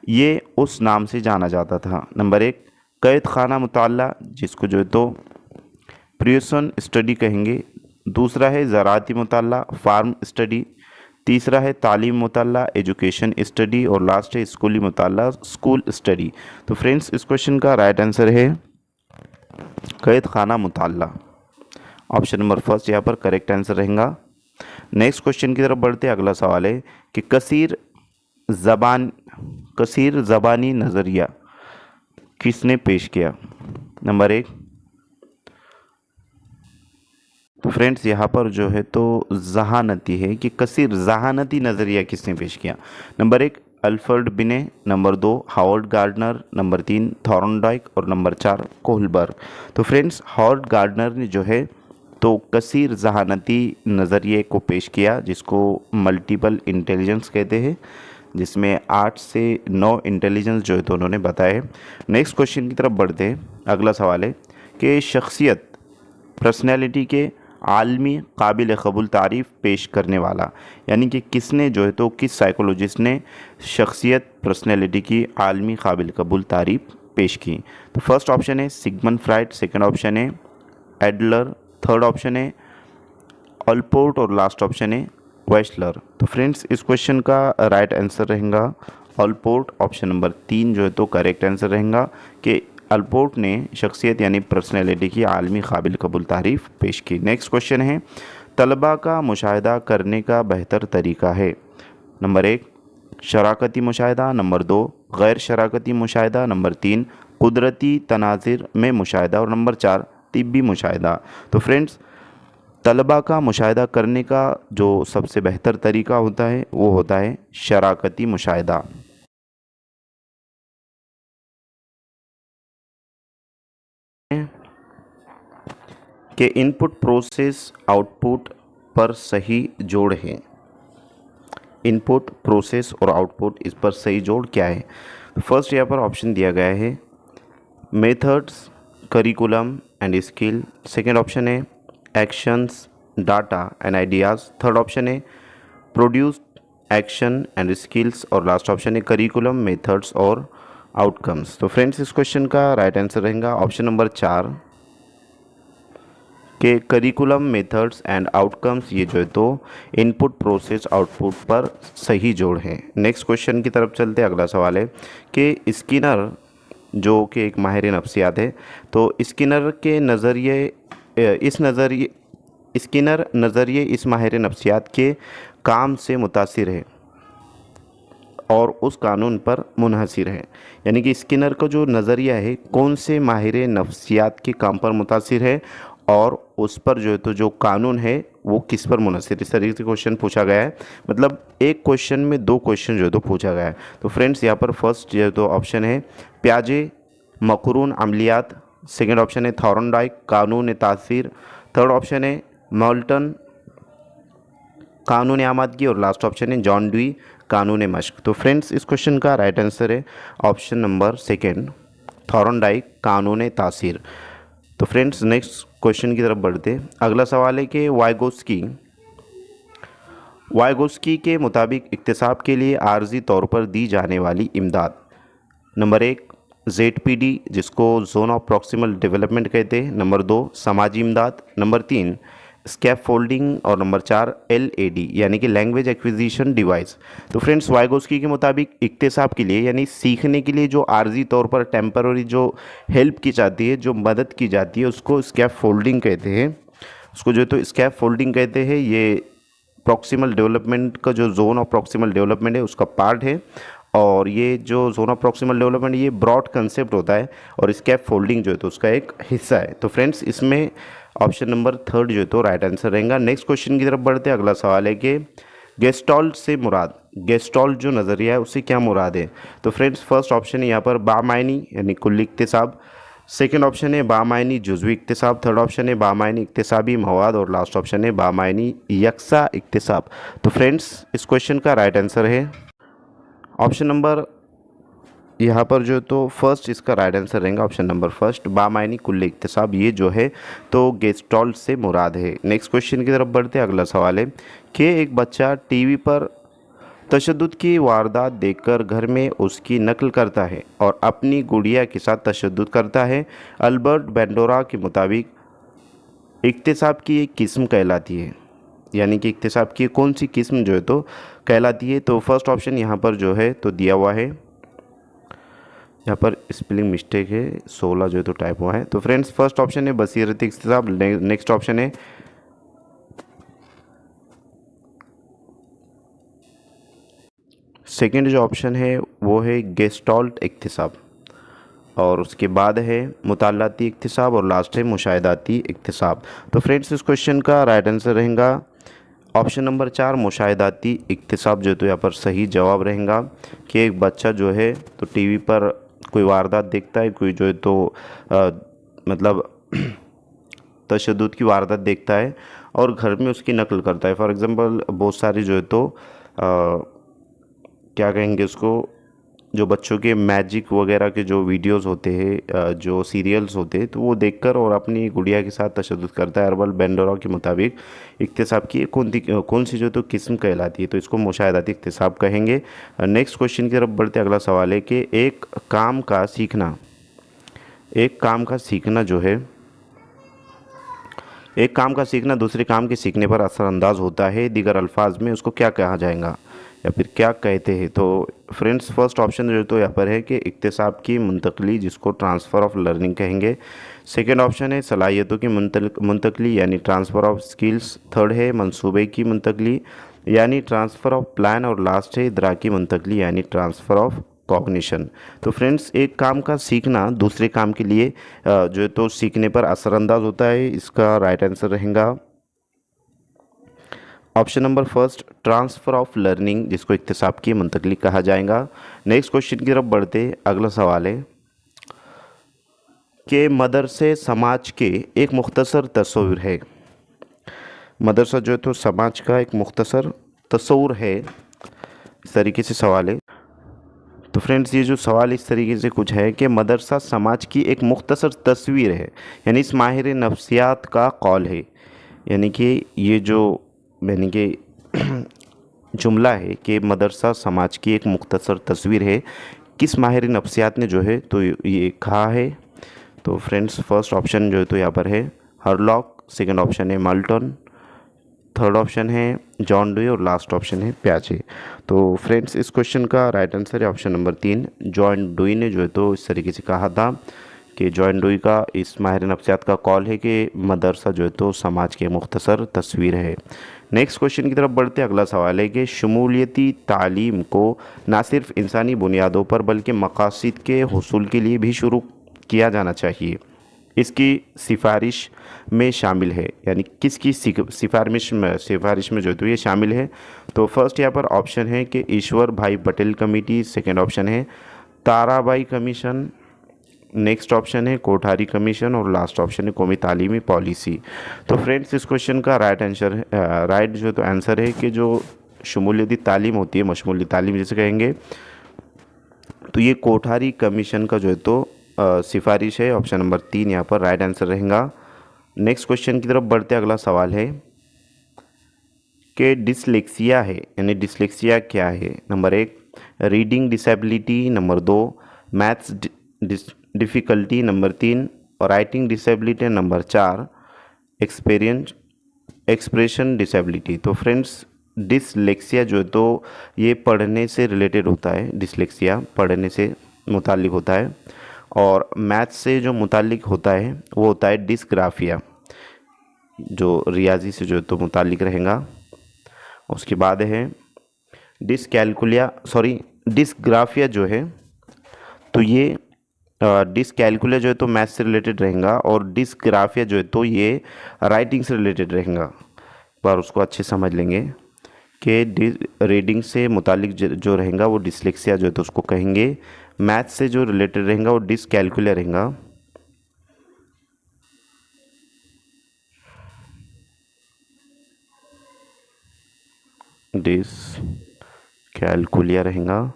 ये उस नाम से जाना जाता था। नंबर 1 कैद खाना मुताला जिसको जो है तो प्रियसन स्टडी कहेंगे। दूसरा है ज़राअती मुताला फार्म स्टडी। तीसरा है तालीम मुताला एजुकेशन स्टडी और लास्ट है स्कूली मुताला स्कूल स्टडी। तो फ्रेंड्स इस क्वेश्चन का राइट आंसर है कैद खाना मुताला। ऑप्शन नंबर फर्स्ट यहाँ पर करेक्ट आंसर रहेगा। नेक्स्ट क्वेश्चन की तरफ बढ़ते अगला सवाल है कि कसीर ज़बानी नज़रिया किसने पेश किया? नंबर 1 तो फ्रेंड्स यहाँ पर जो है तो जहानती है कि कसीर जहानती नज़रिया किसने पेश किया? Number 1 Alfred Binet, number 2 Howard Gardner, number 3 Thorndike और नंबर 4 कोहलबर्ग। तो फ्रेंड्स हावर्ड गार्डनर ने जो है तो कसीर जहानती नज़रिए को पेश किया जिसको मल्टीपल इंटेलिजेंस कहते हैं, जिसमें 8 से 9 इंटेलिजेंस जो है तो उन्होंने बताए। नेक्स्ट क्वेश्चन की तरफ बढ़ते हैं। अगला सवाल है कि शख्सियत पर्सनैलिटी के आलमी काबिल कबूल तारीफ़ पेश करने वाला, यानी कि किसने जो है तो किस साइकोलॉजिस्ट ने शख्सियत पर्सनैलिटी की आलमी काबिल कबूल तारीफ़ पेश की। तो फर्स्ट ऑप्शन है सिगमंड फ्राइड, सेकंड ऑप्शन है एडलर, थर्ड ऑप्शन है ऑलपोर्ट और लास्ट ऑप्शन है वेस्लर। तो फ्रेंड्स इस क्वेश्चन का राइट आंसर रहेगा ऑलपोर्ट, ऑप्शन नंबर 3 जो है तो करेक्ट आंसर रहेगा कि ऑलपोर्ट ने शख्सियत यानी पर्सनैलिटी की आलमी काबिल कबूल तारीफ़ पेश की। नेक्स्ट क्वेश्चन है तलबा का मुशाहिदा करने का बेहतर तरीका है। नंबर 1 शराकती मुशाहिदा, नंबर 2 गैर शराकती मुशाहिदा, नंबर 3 कुदरती तनाज़िर में मुशाहिदा और नंबर 4 तिब्बी मुशाहिदा। तो फ्रेंड्स तलबा का मुशाहिदा करने का जो सबसे बेहतर तरीका होता है वो होता है शराकती मुशाहिदा। कि इनपुट प्रोसेस आउटपुट पर सही जोड़ है। इनपुट प्रोसेस और आउटपुट इस पर सही जोड़ क्या है। फर्स्ट यहाँ पर ऑप्शन दिया गया है methods, curriculum and skill, second option है actions, data and ideas, third option है प्रोड्यूस एक्शन एंड स्किल्स और लास्ट ऑप्शन है करिकुलम, मेथड्स और आउटकम्स। तो फ्रेंड्स इस क्वेश्चन का राइट आंसर रहेगा ऑप्शन नंबर 4 के करिकुलम, मेथड्स एंड आउटकम्स ये जो है तो इनपुट प्रोसेस आउटपुट पर सही जोड़ है। नेक्स्ट क्वेश्चन की तरफ चलते हैं। अगला सवाल है कि स्किनर जो कि एक माहिर नफ्सियात है, तो स्किनर के नज़रिए स्किनर नज़रिए इस माहिर नफ्सियात के काम से मुतासिर है और उस कानून पर मुनहसिर है, यानी कि स्किनर का जो नज़रिया है कौन से माहिर नफ्सियात के काम पर मुतासिर है और उस पर जो है तो जो कानून है वो किस पर मुनहसिर। इस तरीके से क्वेश्चन पूछा गया है, मतलब एक क्वेश्चन में 2 क्वेश्चन जो है तो पूछा गया है। तो फ्रेंड्स यहाँ पर फर्स्ट जो है तो ऑप्शन है प्याजे मकरून अमलियात, सेकेंड ऑप्शन है थॉर्नडाइक कानून तासीर, थर्ड ऑप्शन है मोल्टन कानून आमादगी और लास्ट ऑप्शन है जॉन ड्वी कानून मश्क। तो फ्रेंड्स इस क्वेश्चन का राइट आंसर है ऑप्शन नंबर 2 थॉर्नडाइक कानून तासीर। तो फ्रेंड्स नेक्स्ट क्वेश्चन की तरफ बढ़ते। अगला सवाल है कि वाइगोस्की के मुताबिक इक्तिसाब के लिए आर्जी तौर पर दी जाने वाली इमदाद। नंबर 1 ZPD जिसको जोन ऑफ प्रॉक्सिमल डेवलपमेंट कहते हैं, नंबर 2 समाजी इमदाद, नंबर 3 स्कैप फोल्डिंग और नंबर 4 LAD यानी कि लैंग्वेज एक्विजिशन डिवाइस। तो फ्रेंड्स वाइगोस्की के मुताबिक इक्तिसाब के लिए यानी सीखने के लिए जो आर्जी तौर पर टेम्पररी जो हेल्प की जाती है, जो मदद की जाती है, उसको स्कैप फोल्डिंग कहते हैं। उसको जो तो स्कैप फोल्डिंग कहते हैं। ये प्रॉक्सिमल डेवलपमेंट का जो जोन ऑफ प्रॉक्सिमल डेवलपमेंट है उसका पार्ट है और ये जो जोन ऑफ प्रॉक्सिमल डेवलपमेंट ये ब्रॉड कंसेप्ट होता है और स्कैप फोल्डिंग जो है तो उसका एक हिस्सा है। तो फ्रेंड्स इसमें ऑप्शन नंबर 3 जो है तो राइट आंसर रहेगा। नेक्स्ट क्वेश्चन की तरफ बढ़ते हैं। अगला सवाल है कि गेस्टॉल्ट से मुराद, गेस्टॉल्ट जो नज़रिया है उससे क्या मुराद है। तो फ्रेंड्स फर्स्ट ऑप्शन है यहाँ पर बामायनी यानी कुल्ली इक्तिसाब, सेकेंड ऑप्शन है बामायनी जुज़वी इक्तिसाब, थर्ड ऑप्शन है बामायनी इक्तिसाबी मवाद और लास्ट ऑप्शन है बामायनी यकसा इक्तिसाब। तो फ्रेंड्स इस क्वेश्चन का राइट आंसर है ऑप्शन नंबर यहाँ पर जो तो फर्स्ट इसका राइट आंसर रहेगा ऑप्शन नंबर फर्स्ट बामायनी कुल्ले इक्तिसाब, ये जो है तो गेस्टॉल्ट से मुराद है। नेक्स्ट क्वेश्चन की तरफ बढ़ते हैं। अगला सवाल है कि एक बच्चा टीवी पर तशद्दुद की वारदात देखकर घर में उसकी नकल करता है और अपनी गुड़िया के साथ तशद्दुद करता है। अल्बर्ट बेंडोरा के मुताबिक इक्तिसाब की एक किस्म कहलाती है, यानी कि इक्तिसाब की कौन सी किस्म जो है तो कहलाती है। तो फर्स्ट ऑप्शन यहाँ पर जो है तो दिया हुआ है, यहाँ पर स्पेलिंग मिस्टेक है, 16 जो है तो टाइप हुआ है। तो फ्रेंड्स फर्स्ट ऑप्शन है बसीरत इक्तिसाब, नेक्स्ट ऑप्शन है सेकंड जो ऑप्शन है वो है गेस्टॉल्ट इक्तिसाब और उसके बाद है मुतालाती इक्तिसाब और लास्ट है मुशाहिदाती इक्तिसाब। तो फ्रेंड्स इस क्वेश्चन का राइट आंसर रहेगा ऑप्शन नंबर 4 मुशाहिदाती इक्तिसाब जो तो यहाँ पर सही जवाब रहेगा कि एक बच्चा जो है तो टीवी पर कोई वारदात देखता है, कोई जो है तो मतलब तशद्दुद की वारदात देखता है और घर में उसकी नकल करता है। फॉर एग्ज़ाम्पल बहुत सारी जो है तो क्या कहेंगे उसको जो बच्चों के मैजिक वगैरह के जो वीडियोस होते हैं, जो सीरियल्स होते हैं, तो वो देखकर और अपनी गुड़िया के साथ तशद्दुद करता है। अर्बल बेंडोरा के मुताबिक इक्तिसाब की कौन सी जो तो किस्म कहलाती है, तो इसको मुशाहिदाती इक्तिसाब कहेंगे। नेक्स्ट क्वेश्चन की तरफ बढ़ते, अगला सवाल है कि एक काम का सीखना जो है, एक काम का सीखना दूसरे काम के सीखने पर असरअंदाज होता है, दीगर अल्फाज में उसको क्या कहा जाएगा या फिर क्या कहते हैं। तो फ्रेंड्स फर्स्ट ऑप्शन जो तो यहाँ पर है कि इक्तिसाब की मुंतकली, जिसको ट्रांसफ़र ऑफ लर्निंग कहेंगे। सेकेंड ऑप्शन है सलाहियतों की मुंतकली यानी ट्रांसफ़र ऑफ स्किल्स। थर्ड है मंसूबे की मुंतकली यानी ट्रांसफ़र ऑफ प्लान। और लास्ट है इदराक की मुंतकली यानी ट्रांसफ़र ऑफ कॉग्निशन। तो फ्रेंड्स एक काम का सीखना दूसरे काम के लिए जो है तो सीखने पर असरअंदाज होता है, इसका राइट आंसर रहेगा option number first, transfer of learning, जिसको इक्तिसाब की मुंतकली कहा जाएगा। नेक्स्ट क्वेश्चन की तरफ बढ़ते, अगला सवाल है कि मदरसे समाज के एक मुख्तसर तस्वीर है। मदरसा जो है तो समाज का एक मुख्तसर तस्वीर है, इस तरीके से सवाल है। तो फ्रेंड्स ये जो सवाल इस तरीके से कुछ है कि मदरसा समाज की एक मुख्तसर तस्वीर है, यानी इस माहिर नफ्सियात का कौल है, यानी कि ये जो यानी कि जुमला है कि मदरसा समाज की एक मुख्तसर तस्वीर है, किस माहिर नफ्सियात ने जो है तो ये कहा है। तो फ्रेंड्स फर्स्ट ऑप्शन जो है तो यहाँ पर है हरलॉक, सेकंड ऑप्शन है माल्टन, थर्ड ऑप्शन है जॉन डुई और लास्ट ऑप्शन है प्याजे। तो फ्रेंड्स इस क्वेश्चन का राइट आंसर है ऑप्शन नंबर 3, जॉन डुई ने जो है तो इस तरीके से कहा था कि जॉन डुई का इस माहिर नफ्सियात का कॉल है कि मदरसा जो है तो समाज के मुख्तसर तस्वीर है। नेक्स्ट क्वेश्चन की तरफ बढ़ते, अगला सवाल है कि शमूलियती तालीम को ना सिर्फ इंसानी बुनियादों पर बल्कि मकासद के हुसूल के लिए भी शुरू किया जाना चाहिए, इसकी सिफारिश में शामिल है, यानी किसकी सिफारिश में जो है तो ये शामिल है। तो फर्स्ट यहाँ पर ऑप्शन है कि ईश्वर भाई पटेल कमेटी, सेकंड ऑप्शन है ताराबाई कमीशन, नेक्स्ट ऑप्शन है कोठारी कमीशन और लास्ट ऑप्शन है कौमी तालीमी पॉलिसी। तो फ्रेंड्स इस क्वेश्चन का राइट जो तो आंसर है कि जो शमूलियती तालीम होती है, मशमूली तालीम जिसे कहेंगे, तो ये कोठारी कमीशन का जो है तो सिफारिश है। ऑप्शन नंबर 3 यहाँ पर राइट आंसर रहेगा। नेक्स्ट क्वेश्चन की तरफ बढ़ते, अगला सवाल है कि डिसलेक्सिया है, यानी डिसलेक्सिया क्या है। Number 1 reading disability, number 2 maths difficulty, number 3 writing disability, number 4 expression disability. तो फ्रेंड्स डिसलेक्सिया जो है तो ये पढ़ने से रिलेटेड होता है, डिसलेक्सिया पढ़ने से मुताल्लिक होता है, और मैथ से जो मुताल्लिक होता है वो होता है डिस्ग्राफिया, जो रियाजी से जो है तो मुताल्लिक रहेगा। उसके बाद है डिस्ग्राफिया जो है तो ये डिसकैलकुलिया जो है तो मैथ से रिलेटेड रहेगा, और डिस्ग्राफिया जो है तो ये राइटिंग से रिलेटेड रहेगा। एक बार उसको अच्छे समझ लेंगे कि रीडिंग से मुतालिक जो रहेगा वो डिसलेक्सिया जो है तो उसको कहेंगे, मैथ से जो रिलेटेड रहेगा वो डिसकैलकुलिया रहेगा। डिसकैलकुलिया रहेगा।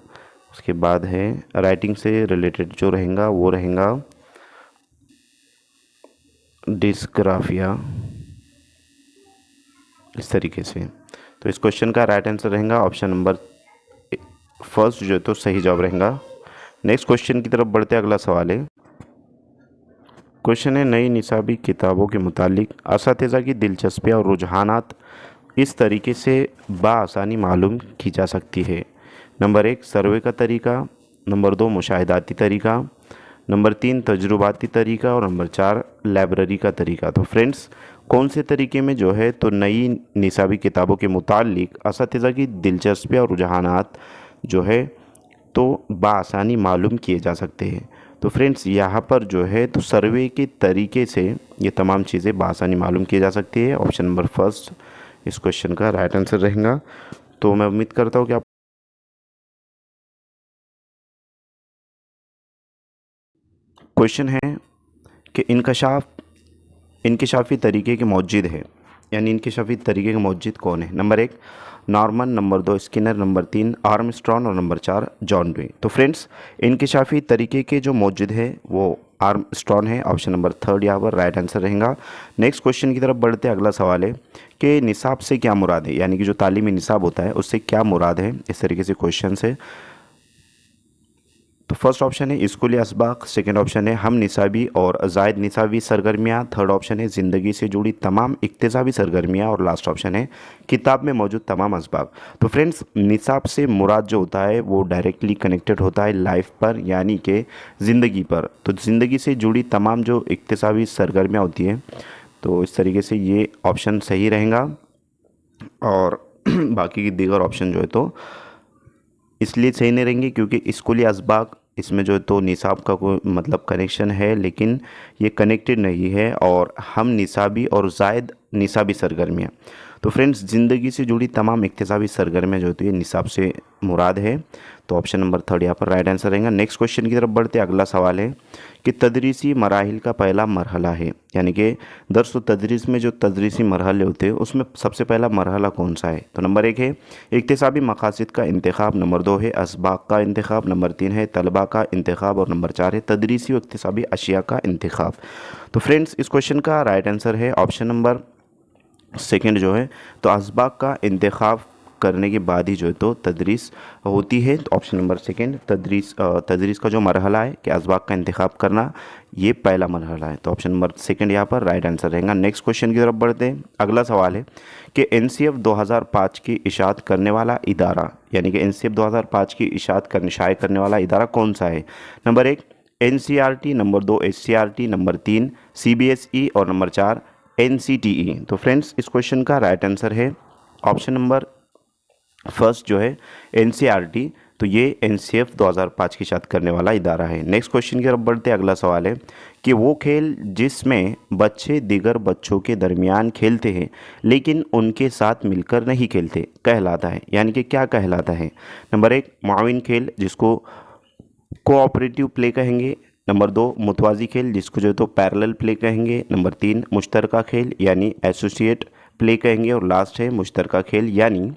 उसके बाद है राइटिंग से रिलेटेड जो रहेगा वो रहेगा डिस्ग्राफिया, इस तरीके से। तो इस क्वेश्चन का राइट आंसर रहेगा ऑप्शन नंबर फर्स्ट जो है तो सही जवाब रहेगा। नेक्स्ट क्वेश्चन की तरफ बढ़ते, अगला सवाल है। क्वेश्चन है नई निसाबी किताबों के मुतालिक असातिज़ा की दिलचस्पियाँ और रुझानात इस तरीके से बआसानी मालूम की जा सकती है। नंबर 1 सर्वे का तरीका, नंबर 2 मुशाहिदाती तरीका, नंबर 3 तजुर्बाती तरीका और नंबर 4 लाइब्रेरी का तरीका। तो फ्रेंड्स कौन से तरीके में जो है तो नई निसाबी किताबों के मुतालिक असातिज़ा की दिलचस्पी और रुझानात जो है तो बआसानी मालूम किए जा सकते हैं। तो फ्रेंड्स यहाँ पर जो है तो सर्वे के तरीके से ये तमाम चीज़ें बआसानी मालूम की जा सकती है। ऑप्शन नंबर फर्स्ट इस क्वेश्चन का राइट आंसर रहेगा। तो मैं उम्मीद करता हूँ कि आप क्वेश्चन है कि इंकशाफी तरीके के मौजूद है, यानी इंकशाफी तरीके के मौजूद कौन है? Number 1 Norman, number 2 Skinner, number 3 Armstrong और नंबर 4 जॉन डुई। तो फ्रेंड्स इंकशाफी तरीके के जो मौजूद है वो आर्मस्ट्रॉन्ग है। ऑप्शन नंबर 3 यहाँ पर राइट आंसर रहेगा। नेक्स्ट क्वेश्चन की तरफ बढ़ते हैं। अगला सवाल है कि निसाब से क्या मुराद है, यानी कि जो तालीमी निसाब होता है उससे क्या मुराद है, इस तरीके से क्वेश्चन है। तो फर्स्ट ऑप्शन है स्कूली असबाक, सेकंड ऑप्शन है हम निसाबी और जायद निसाबी सरगर्मियाँ, थर्ड ऑप्शन है ज़िंदगी से जुड़ी तमाम इक्तिसाबी सरगर्मियाँ और लास्ट ऑप्शन है किताब में मौजूद तमाम असबाक। तो फ्रेंड्स निसाब से मुराद जो होता है वो डायरेक्टली कनेक्टेड होता है लाइफ पर, यानी कि ज़िंदगी पर। तो ज़िंदगी से जुड़ी तमाम जो इक्तिसाबी सरगर्मियाँ होती हैं, तो इस तरीके से ये ऑप्शन सही रहेगा। और बाकी की दीगर ऑप्शन जो है तो इसलिए सही नहीं रहेंगे क्योंकि स्कूली असबाक इसमें जो है तो निसाब का कोई मतलब कनेक्शन है, लेकिन ये कनेक्टेड नहीं है। और हम निसाबी और जायद निसाबी सरगर्मियाँ, तो फ्रेंड्स ज़िंदगी से जुड़ी तमाम इक्तिसाबी सरगर्मियाँ जो होती है निसाब से मुराद है। तो ऑप्शन नंबर 3 यहाँ पर राइट आंसर रहेगा। नेक्स्ट क्वेश्चन की तरफ बढ़ते अगला सवाल है कि तदरीसी मराहिल का पहला मरहला है, यानी कि दर्स व तदरीस में जो तदरीसी मरहले होते हैं उसमें सबसे पहला मरहला कौन सा है? तो नंबर 1 है इक्तिसाबी मकासद का इंतखाब, नंबर 2 है असबाक का इंतखाब, नंबर 3 है तलबा का इंतखाब और नंबर 4 है तदरीसी व इक्तिसाबी अशिया का इंतखाब। तो फ्रेंड्स इस क्वेश्चन का राइट आंसर है ऑप्शन नंबर 2 जो है तो असबाक का इंतखाब करने के बाद ही जो है तो तदरीस होती है। तो ऑप्शन नंबर 2 तदरीस का जो मरहला है कि असबाक का इंतखाब करना, ये पहला मरहला है। तो ऑप्शन नंबर 2 यहाँ पर राइट आंसर रहेगा। नेक्स्ट क्वेश्चन की तरफ बढ़ते हैं। अगला सवाल है कि NCF 2005 की इशात करने वाला इदारा, यानी कि NCF 2005 की शाये करने वाला इदारा कौन सा है? Number 1 NCERT, number 2 SCERT, number 3 CBSE और नंबर 4 NCTE। तो फ्रेंड्स इस क्वेश्चन का राइट आंसर है ऑप्शन नंबर 1 जो है NCERT। तो ये NCF 2005 की शाद करने वाला इदारा है। नेक्स्ट क्वेश्चन की तरफ बढ़ते हैं। अगला सवाल है कि वो खेल जिसमें बच्चे दीगर बच्चों के दरमियान खेलते हैं लेकिन उनके साथ मिलकर नहीं खेलते कहलाता है, यानी कि क्या कहलाता है? नंबर 1 मुआविन खेल जिसको कोऑपरेटिव प्ले कहेंगे, नंबर 2 मुतवाज़ी खेल जिसको जो है तो पैरेलल प्ले कहेंगे, नंबर 3 मुश्तरका खेल यानी एसोसिएट प्ले कहेंगे और लास्ट है मुश्तरका खेल यानी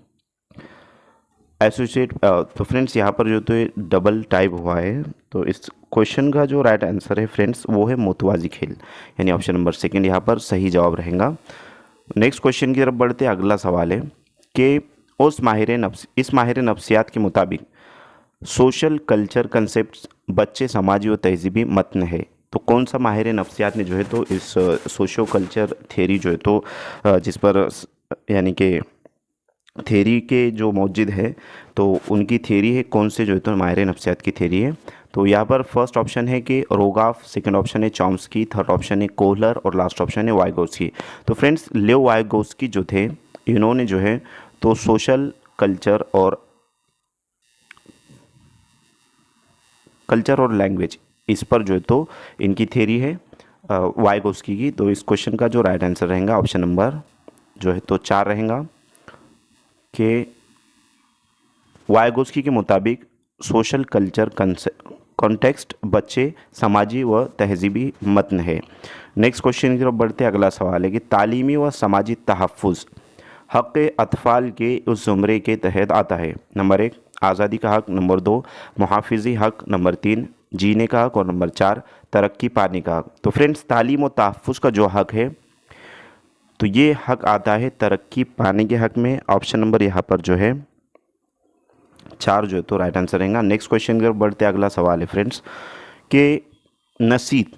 एसोसिएट। तो फ्रेंड्स यहाँ पर जो तो डबल टाइप हुआ है, तो इस क्वेश्चन का जो राइट आंसर है फ्रेंड्स वो है मुतवाज़ी खेल, यानी ऑप्शन नंबर 2 यहाँ पर सही जवाब रहेगा। नेक्स्ट क्वेश्चन की तरफ बढ़ते अगला सवाल है कि इस माहिर नफ्सियात के मुताबिक सोशल कल्चर कंसेप्ट बच्चे समाजी व तहजीबी मतन है। तो कौन सा माहिर नफ्सियात ने जो है तो इस सोशो कल्चर थेरी जो है तो जिस पर यानी कि थेरी के जो मौजूद है तो उनकी थेरी है कौन से जो है तो माहिर नफ्सियात की थेरी है? तो यहाँ पर फर्स्ट ऑप्शन है कि रोगाफ, सेकंड ऑप्शन है चॉम्स्की, थर्ड ऑप्शन है कोहलर और लास्ट ऑप्शन है वाइगोस्की। तो फ्रेंड्स लेव वाइगोस्की जो थे इन्होंने जो है तो सोशल कल्चर और लैंग्वेज इस पर जो है तो इनकी थेरी है वाइगोस्की की। तो इस क्वेश्चन का जो राइट आंसर रहेगा ऑप्शन नंबर जो है तो 4 रहेगा कि वाइगोस्की के मुताबिक सोशल कल्चर कॉन्टेक्स्ट बच्चे समाजी व तहजीबी मतन है। नेक्स्ट क्वेश्चन की तरफ बढ़ते अगला सवाल है कि तालीमी व समाजी तहफ़्फ़ुज़ हक़ अतफ़ाल के उस ज़ुमरे के तहत आता है। नंबर 1 आज़ादी का हक़, नंबर 2 मुहाफ़िज़ी हक़, नंबर 3 जीने का हक़ और नंबर 4 तरक्की पाने का हक़। तो फ्रेंड्स तालीम व तहफ़्फ़ुज़ का जो हक़ है तो ये हक़ आता है तरक्की पाने के हक़ में। ऑप्शन नंबर यहाँ पर जो है 4 जो है तो राइट आंसर रहेगा। नेक्स्ट क्वेश्चन की तरफ बढ़ते अगला सवाल है फ्रेंड्स कि नसीत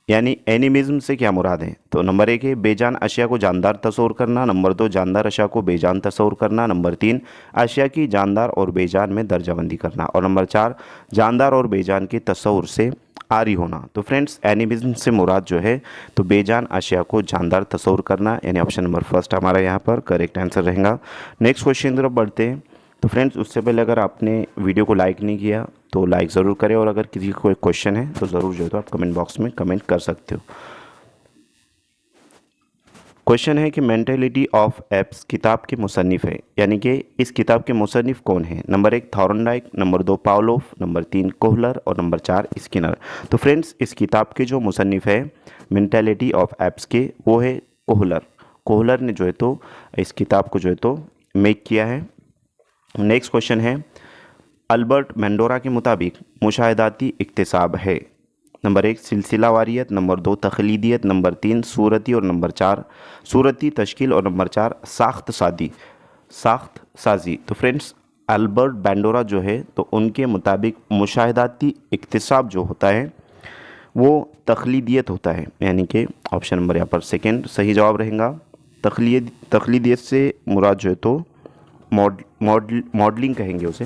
यानी एनिमिज़म से क्या मुराद है? तो नंबर 1 है बेजान अशिया को जानदार तस्वुर करना, नंबर 2 जानदार अशिया को बेजान तस्वुर करना, नंबर 3 अशिया की जानदार और बेजान में दर्जाबंदी करना और नंबर 4 जानदार और बेजान के तस्वुर से आरी होना। तो फ्रेंड्स एनिमिज़म से मुराद जो है तो बेजान अशिया को जानदार तस्वुर करना, यानी ऑप्शन नंबर 1 हमारा यहाँ पर करेक्ट आंसर रहेगा। नेक्स्ट क्वेश्चन की तरफ बढ़ते हैं। तो फ्रेंड्स उससे पहले अगर आपने वीडियो को लाइक नहीं किया तो लाइक ज़रूर करें और अगर किसी को कोई क्वेश्चन है तो ज़रूर जो है तो आप कमेंट बॉक्स में कमेंट कर सकते हो। क्वेश्चन है कि मेंटेलिटी ऑफ एप्स किताब के मुसन्निफ है, यानी कि इस किताब के मुसन्निफ कौन है? Number 1 Thorndike, number 2 Pavlov, number 3 Kohler और नंबर 4 स्किनर। तो फ्रेंड्स इस किताब के जो मुसन्निफ है मेंटेलिटी ऑफ एप्स के वो है कोहलर। कोहलर ने जो है तो इस किताब को जो है तो मेक किया है। नेक्स्ट क्वेश्चन है, अल्बर्ट मेंडोरा के मुताबिक मुशाहिदाती इक्तिसाब है। नंबर 1 सिलसिलावारियत, नंबर 2 तख्लीदियत, नंबर 3 सूरती और नंबर 4 सूरती तश्कील और नंबर 4 साख्त साजी। तो फ्रेंड्स अल्बर्ट बेंडोरा जो है तो उनके मुताबिक मुशाहिदाती इक्तिसाब जो होता है वो तख्लीदियत होता है, यानी कि ऑप्शन नंबर यहाँ पर सेकंड सही जवाब रहेगा। तख्लीदियत से मुराद जो है तो मॉडलिंग कहेंगे उसे,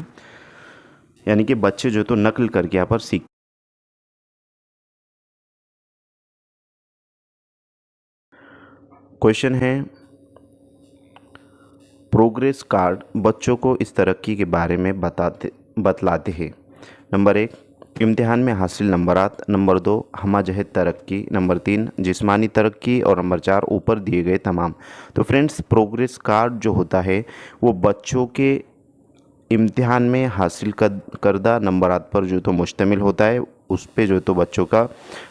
यानी कि बच्चे जो है तो नकल करके यहाँ पर सीख। क्वेश्चन है, प्रोग्रेस कार्ड बच्चों को इस तरक्की के बारे में बतलाते हैं। नंबर 1 इम्तिहान में हासिल नंबरात, नंबर 2 हमा जहद तरक्की, नंबर 3 जिस्मानी तरक्की और नंबर 4 ऊपर दिए गए तमाम। तो फ्रेंड्स प्रोग्रेस कार्ड जो होता है वो बच्चों के इम्तिहान में हासिल करदा नंबरात पर जो तो मुश्तमिल होता है, उस पे जो तो बच्चों का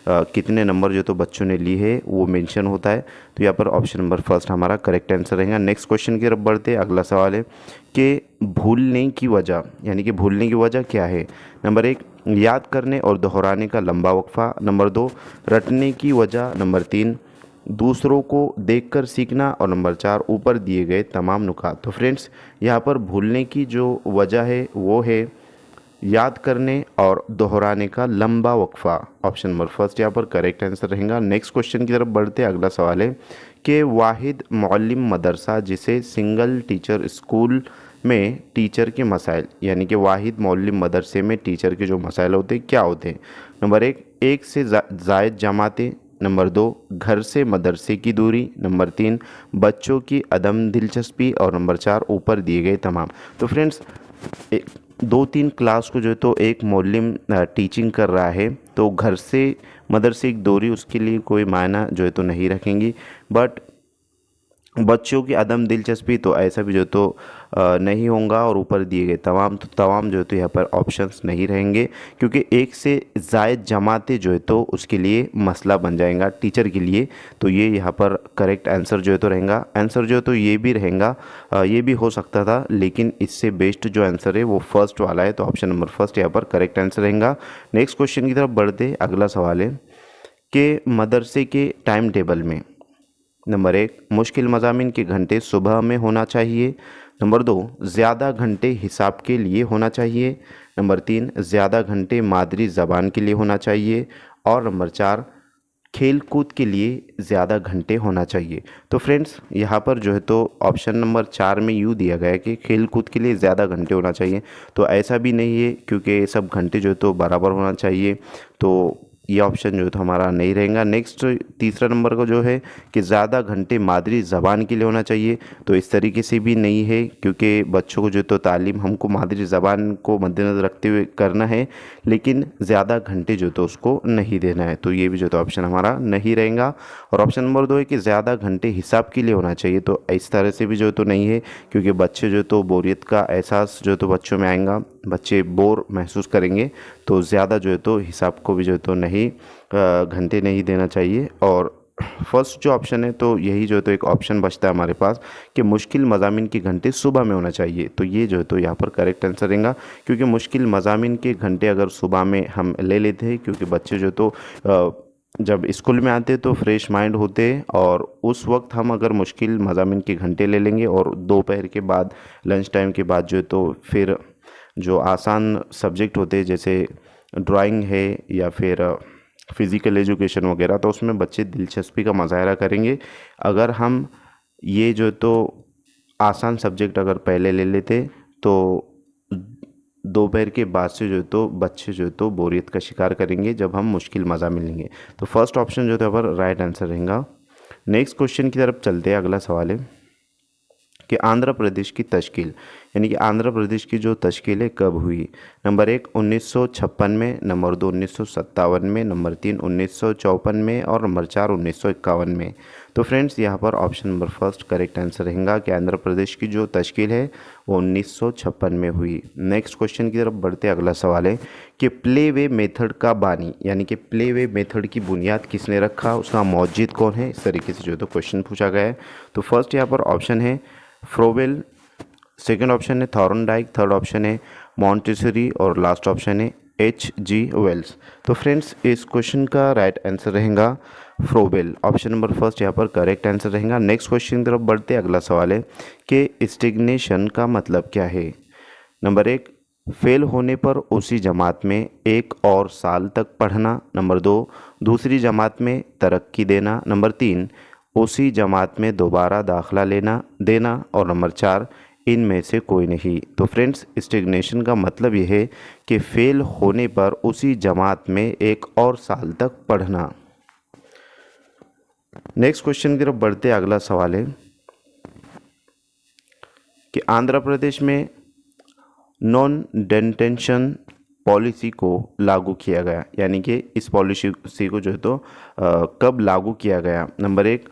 कितने नंबर जो तो बच्चों ने लिए है वो मेंशन होता है। तो यहाँ पर ऑप्शन नंबर फर्स्ट हमारा करेक्ट आंसर रहेगा। नेक्स्ट क्वेश्चन की तरफ बढ़ते हैं। अगला सवाल है कि भूलने की वजह, यानी कि भूलने की वजह क्या है। नंबर 1 याद करने और दोहराने का लंबा वक्फ़ा, नंबर 2 रटने की वजह, नंबर 3 दूसरों को देखकर सीखना और नंबर 4 ऊपर दिए गए तमाम नुकात। तो फ्रेंड्स यहाँ पर भूलने की जो वजह है वो है याद करने और दोहराने का लंबा वक्फ़ा। ऑप्शन नंबर फर्स्ट यहाँ पर करेक्ट आंसर रहेगा। नेक्स्ट क्वेश्चन की तरफ बढ़ते हैं। अगला सवाल है कि वाहिद मुअल्लिम मदरसा जिसे सिंगल टीचर स्कूल में टीचर के मसाइल, यानी कि वाहिद मुअल्लिम मदरसे में टीचर के जो मसाइल होते हैं क्या होते हैं। नंबर 1 एक से ज़ायद जमातें, नंबर 2 घर से मदरसे की दूरी, नंबर 3 बच्चों की अदम दिलचस्पी और नंबर 4 ऊपर दिए गए तमाम। तो फ्रेंड्स 2-3 क्लास को जो है तो एक मौलिम टीचिंग कर रहा है, तो घर से मदरसे की दूरी उसके लिए कोई मायना जो है तो नहीं रखेंगी। बट बच्चों की अदम दिलचस्पी तो ऐसा भी जो तो नहीं होगा और ऊपर दिए गए तमाम, तो तमाम जो है तो यहाँ पर ऑप्शंस नहीं रहेंगे, क्योंकि एक से ज़ायद जमातें जो है तो उसके लिए मसला बन जाएगा टीचर के लिए। तो ये यहाँ पर करेक्ट आंसर जो है तो रहेगा। आंसर जो है तो ये भी रहेगा, ये भी हो सकता था, लेकिन इससे बेस्ट जो आंसर है वो फर्स्ट वाला है, तो ऑप्शन नंबर फर्स्ट यहाँ पर करेक्ट आंसर रहेगा। नेक्स्ट क्वेश्चन की तरफ बढ़ते। अगला सवाल है कि मदरसे के टाइम टेबल में नंबर 1 मुश्किल मज़ामिन के घंटे सुबह में होना चाहिए, नंबर 2 ज़्यादा घंटे हिसाब के लिए होना चाहिए, नंबर 3 ज़्यादा घंटे मादरी ज़बान के लिए होना चाहिए और नंबर 4 खेल कूद के लिए ज़्यादा घंटे होना चाहिए। तो फ्रेंड्स यहाँ पर जो है तो ऑप्शन नंबर 4 में यूँ दिया गया है कि खेल कूद के लिए ज़्यादा घंटे होना चाहिए, तो ऐसा भी नहीं है, क्योंकि सब घंटे जो है तो बराबर होना चाहिए, तो ये ऑप्शन जो है तो हमारा नहीं रहेगा। नेक्स्ट तीसरा नंबर का जो है कि ज़्यादा घंटे मादरी ज़बान के लिए होना चाहिए, तो इस तरीके से भी नहीं है, क्योंकि बच्चों को जो तो तालीम हमको मादरी ज़बान को मद्देनज़र रखते हुए करना है, लेकिन ज़्यादा घंटे जो तो उसको नहीं देना है, तो ये भी जो तो ऑप्शन हमारा नहीं रहेगा। और ऑप्शन नंबर 2 है कि ज़्यादा घंटे हिसाब के लिए होना चाहिए, तो इस तरह से भी जो तो नहीं है, क्योंकि बच्चे जो तो बोरियत का एहसास जो तो बच्चों में आएगा, बच्चे बोर महसूस करेंगे, तो ज़्यादा जो है तो हिसाब को भी जो है तो नहीं घंटे नहीं देना चाहिए। और फर्स्ट जो ऑप्शन है तो यही जो है तो एक ऑप्शन बचता है हमारे पास कि मुश्किल मज़ामिन के घंटे सुबह में होना चाहिए, तो ये जो है तो यहाँ पर करेक्ट आंसर रहेगा, क्योंकि मुश्किल मज़ामिन के घंटे अगर सुबह में हम ले लेते हैं, क्योंकि बच्चे जो तो जब स्कूल में आते तो फ्रेश माइंड होते हैं, और उस वक्त हम अगर मुश्किल मज़ामिन के घंटे ले लेंगे और दोपहर के बाद लंच टाइम के बाद जो है तो फिर जो आसान सब्जेक्ट होते हैं जैसे ड्राइंग है या फिर फ़िज़िकल एजुकेशन वगैरह, तो उसमें बच्चे दिलचस्पी का मुज़ाहरा करेंगे। अगर हम ये जो तो आसान सब्जेक्ट अगर पहले ले लेते तो दोपहर के बाद से जो तो बच्चे जो तो बोरियत का शिकार करेंगे जब हम मुश्किल मज़ा मिलेंगे। तो फर्स्ट ऑप्शन जो था पर राइट आंसर रहेगा। नेक्स्ट क्वेश्चन की तरफ चलते हैं। अगला सवाल है कि आंध्र प्रदेश की तश्कील, यानी कि आंध्र प्रदेश की जो तश्कील है कब हुई? नंबर 1 1956 में, नंबर 2 1957 में, नंबर 3 1954 में और नंबर 4 1951 में। तो फ्रेंड्स यहाँ पर option number first correct answer रहेगा कि आंध्र प्रदेश की जो तश्कील है वो 1956 में हुई। नेक्स्ट क्वेश्चन की तरफ बढ़ते अगला सवाल है कि प्ले वे मेथड का बानी, यानी कि प्ले वे मेथड की बुनियाद किसने रखा, उसका मौजिद कौन है, इस तरीके से जो है तो क्वेश्चन पूछा गया है। तो फर्स्ट यहाँ पर ऑप्शन है फ्रोबेल, सेकेंड ऑप्शन है थॉर्नडाइक, थर्ड ऑप्शन है मॉन्टेसरी और लास्ट ऑप्शन है H.G. वेल्स। तो फ्रेंड्स इस क्वेश्चन का राइट आंसर रहेगा फ्रोबेल, ऑप्शन नंबर फर्स्ट यहाँ पर करेक्ट आंसर रहेगा। नेक्स्ट क्वेश्चन की तरफ बढ़ते अगला सवाल है कि स्टिग्नेशन का मतलब क्या है? नंबर 1 फेल होने पर उसी जमात में एक और साल तक पढ़ना, नंबर 2 दूसरी जमात में तरक्की देना, नंबर 3 उसी जमात में दोबारा दाखिला लेना देना और नंबर 4 इनमें से कोई नहीं। तो फ्रेंड्स स्टिग्नेशन का मतलब यह है कि फेल होने पर उसी जमात में एक और साल तक पढ़ना। नेक्स्ट क्वेश्चन की तरफ बढ़ते अगला सवाल है कि आंध्र प्रदेश में नॉन डेटेंशन पॉलिसी को लागू किया गया, यानी कि इस पॉलिसी को जो है तो कब लागू किया गया? नंबर 1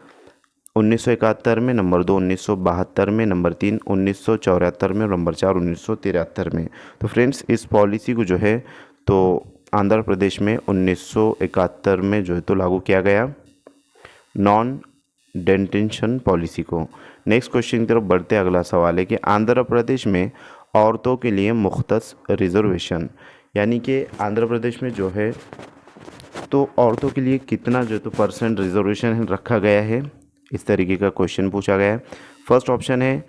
1971 में, नंबर 2 1972 में, नंबर 3 1974 में और नंबर 4 1973 में। तो फ्रेंड्स इस पॉलिसी को जो है तो आंध्र प्रदेश में 1971 में जो है तो लागू किया गया, नॉन डेटेंशन पॉलिसी को। नेक्स्ट क्वेश्चन की तरफ बढ़ते अगला सवाल है कि आंध्र प्रदेश में औरतों के लिए मुख्तस रिजर्वेशन, यानी कि आंध्र प्रदेश में जो है तो औरतों के लिए कितना जो तो परसेंट रिजर्वेशन रखा गया है, इस तरीके का क्वेश्चन पूछा गया है। फर्स्ट ऑप्शन है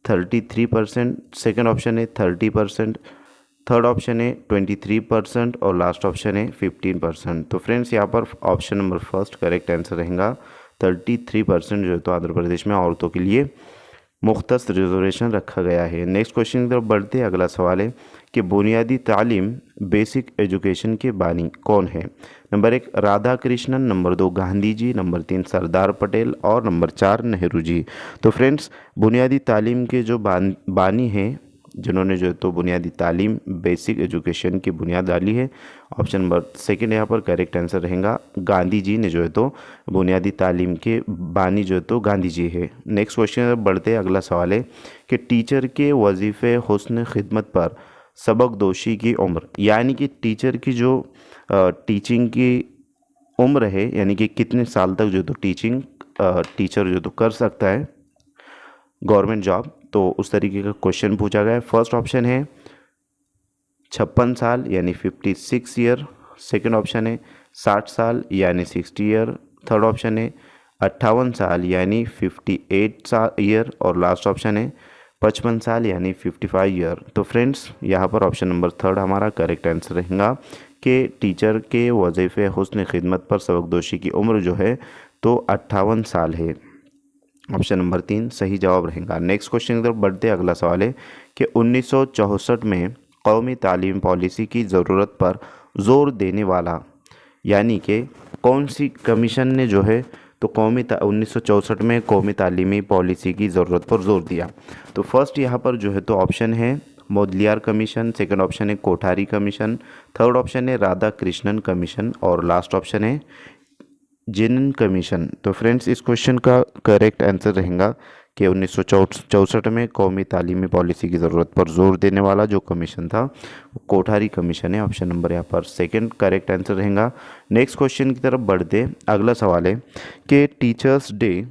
33%, सेकेंड ऑप्शन है 30%, थर्ड ऑप्शन है 23% और लास्ट ऑप्शन है 15%। तो फ्रेंड्स यहाँ पर option number first correct answer रहेगा 33% जो है तो आंध्र प्रदेश में औरतों के लिए मुख्तस रिजर्वेशन रखा गया है। नेक्स्ट क्वेश्चन की तरफ बढ़ते अगला सवाल है कि बुनियादी तालीम बेसिक एजुकेशन के बानी कौन है? Number 1 Radha Krishnan, number 2 Gandhi ji, number 3 Sardar Patel और नंबर 4 नेहरू जी। तो फ्रेंड्स बुनियादी तालीम के जो बानी हैं, जिन्होंने जो है तो बुनियादी तालीम बेसिक एजुकेशन की बुनियाद डाली है, ऑप्शन नंबर सेकंड यहाँ पर करेक्ट आंसर रहेगा गांधी जी ने जो है तो बुनियादी तालीम के बानी जो है तो गांधी जी है। नेक्स्ट क्वेश्चन बढ़ते अगला सवाल है कि टीचर के वजीफ़े हुस्न खिदमत पर सबक दोशी की उम्र, यानी कि टीचर की जो टीचिंग की उम्र है, यानी कि कितने साल तक जो तो टीचर जो तो कर सकता है गवर्नमेंट जॉब, तो उस तरीके का क्वेश्चन पूछा गया है। फर्स्ट ऑप्शन है 56 साल यानी 56 ईयर, सेकंड ऑप्शन है 60 साल यानी 60 ईयर, थर्ड ऑप्शन है 58 साल यानी 58 ईयर और लास्ट ऑप्शन है 55 साल यानी 55 ईयर। तो फ्रेंड्स यहाँ पर ऑप्शन नंबर थर्ड हमारा करेक्ट आंसर रहेगा कि टीचर के वजीफ़े हुस्न खिदमत पर सबकदोशी की उम्र जो है तो 58 साल है, ऑप्शन नंबर 3 सही जवाब रहेगा। नेक्स्ट क्वेश्चन की तरफ बढ़ते अगला सवाल है कि 1964 में कौमी तालीम पॉलिसी की ज़रूरत पर ज़ोर देने वाला, यानी कि कौन सी कमीशन ने जो है तो 1964 में कौमी तालीमी पॉलिसी की ज़रूरत पर जोर दिया? तो फर्स्ट यहाँ पर जो है तो ऑप्शन है मोदलियार कमीशन, सेकंड ऑप्शन है कोठारी कमीशन, थर्ड ऑप्शन है राधा कृष्णन कमीशन और लास्ट ऑप्शन है जेनन कमीशन। तो फ्रेंड्स इस क्वेश्चन का करेक्ट आंसर रहेगा कि 1964 में कौमी तालीमी पॉलिसी की ज़रूरत पर जोर देने वाला जो कमीशन था वो कोठारी कमीशन है, ऑप्शन नंबर यहाँ पर सेकंड करेक्ट आंसर रहेगा। नेक्स्ट क्वेश्चन की तरफ बढ़ते अगला सवाल है कि टीचर्स डे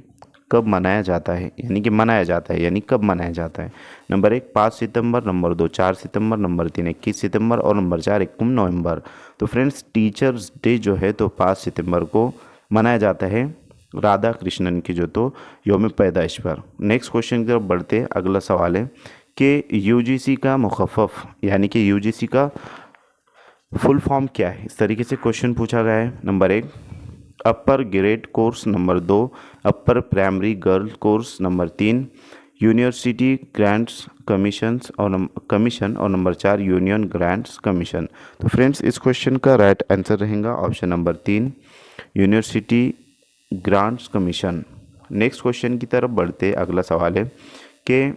कब मनाया जाता है, यानी कब मनाया जाता है? नंबर 1 5 सितंबर, नंबर 2 4 सितंबर, नंबर 3 21 सितंबर और नंबर 4 21 नवंबर। तो फ्रेंड्स टीचर्स डे जो है तो 5 सितंबर को मनाया जाता है राधा कृष्णन की जो तो योम पैदाइश पर। नेक्स्ट क्वेश्चन की तरफ बढ़ते अगला सवाल है कि यूजीसी का मुखफ़फ़, यानी कि यूजीसी का फुल फॉर्म क्या है, इस तरीके से क्वेश्चन पूछा गया है। Number 1 upper grade course, number 2 upper primary girl course, number 3 University grants Commission और नंबर 4 यूनियन ग्रांट्स कमीशन। तो फ्रेंड्स इस क्वेश्चन का राइट आंसर रहेगा option number 3 University grants Commission. Next question की तरफ बढ़ते अगला सवाल है कि कि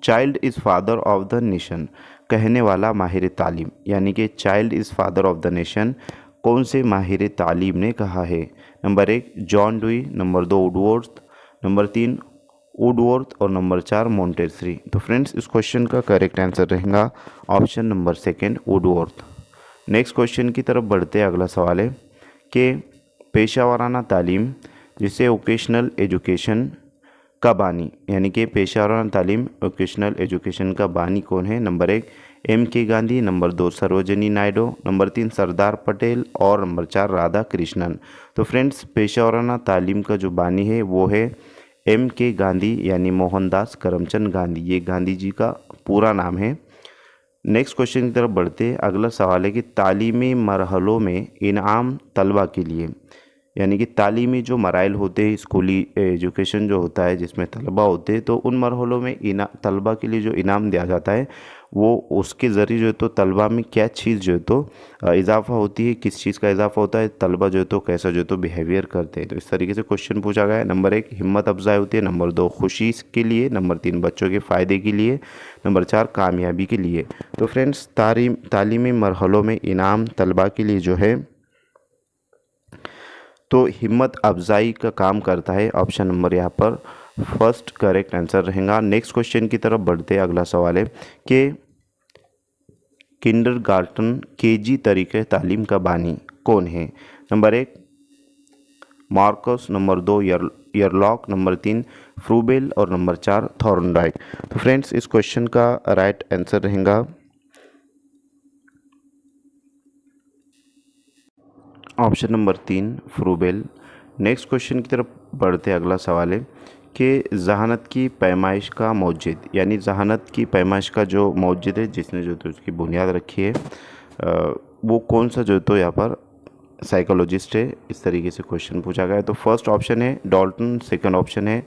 child is father of the nation कहने वाला माहिर तालीम, यानी कि child is father of the nation कौन से माहिर तालीम ने कहा है? Number 1 John dewy, number 2 Woodworth, number 3 Woodworth और नंबर 4 मोंटेसरी। तो फ्रेंड्स इस क्वेश्चन का करेक्ट आंसर रहेगा option number 2 Woodworth. Next question की तरफ बढ़ते हैं। अगला सवाल है कि पेशा वाराना तालीम जिसे वोकेशनल एजुकेशन का बानी, यानी कि पेशा वाराना तालीम वोकेशनल एजुकेशन का बानी कौन है? Number 1 M.K. Gandhi, number 2 Sarojini Naidu, number 3 Sardar Patel और नंबर 4 राधा कृष्णन। तो फ्रेंड्स पेशा वाराना तालीम का जो बानी है वो है M.K. गांधी, यानी मोहनदास करमचंद गांधी। ये गांधी जी का पूरा नाम है। नेक्स्ट क्वेश्चन की तरफ बढ़ते। अगला सवाल है कि तालीमी मरहलों में इनाम तलबा के लिए, यानी कि तालीमी जो मराइल होते हैं, स्कूली एजुकेशन जो होता है जिसमें तलबा होते हैं, तो उन मरहलों में तलबा के लिए जो इनाम दिया जाता है वो उसके ज़रिए जो है तो तलबा में क्या चीज़ जो है तो इजाफा होती है, किस चीज़ का इजाफा होता है, तलबा जो है तो कैसा जो है तो बिहेवियर करते हैं। तो इस तरीके से क्वेश्चन पूछा गया है। नंबर 1 हिम्मत अफजाई होती है, नंबर 2 खुशी के लिए, नंबर 3 बच्चों के फ़ायदे के लिए, नंबर 4 कामयाबी के लिए। तो फ्रेंड्स तालीमी मरहलों में इनाम तलबा के लिए जो है तो हिम्मत अफजाई का काम करता है। ऑप्शन नंबर यहाँ पर फर्स्ट करेक्ट आंसर रहेगा। नेक्स्ट क्वेश्चन की तरफ बढ़ते हैं। अगला सवाल है कि किंडरगार्टन केजी तरीके तालीम का बानी कौन है? नंबर 1 मार्कस, नंबर 2 यरलॉक, नंबर 3 फ्रूबेल और नंबर 4 थॉर्नडाइक। तो फ्रेंड्स इस क्वेश्चन का राइट आंसर रहेगा ऑप्शन नंबर 3 फ्रूबेल। नेक्स्ट क्वेश्चन की तरफ बढ़ते। अगला सवाल है कि जहानत की पैमाइश का मौजिद, यानी जहानत की पैमाइश का जो मौजिद है जिसने जो तो उसकी बुनियाद रखी है वो कौन सा जो तो यहाँ पर साइकोलॉजिस्ट है? इस तरीके से क्वेश्चन पूछा गया है। तो फर्स्ट ऑप्शन है डॉल्टन, सेकंड ऑप्शन है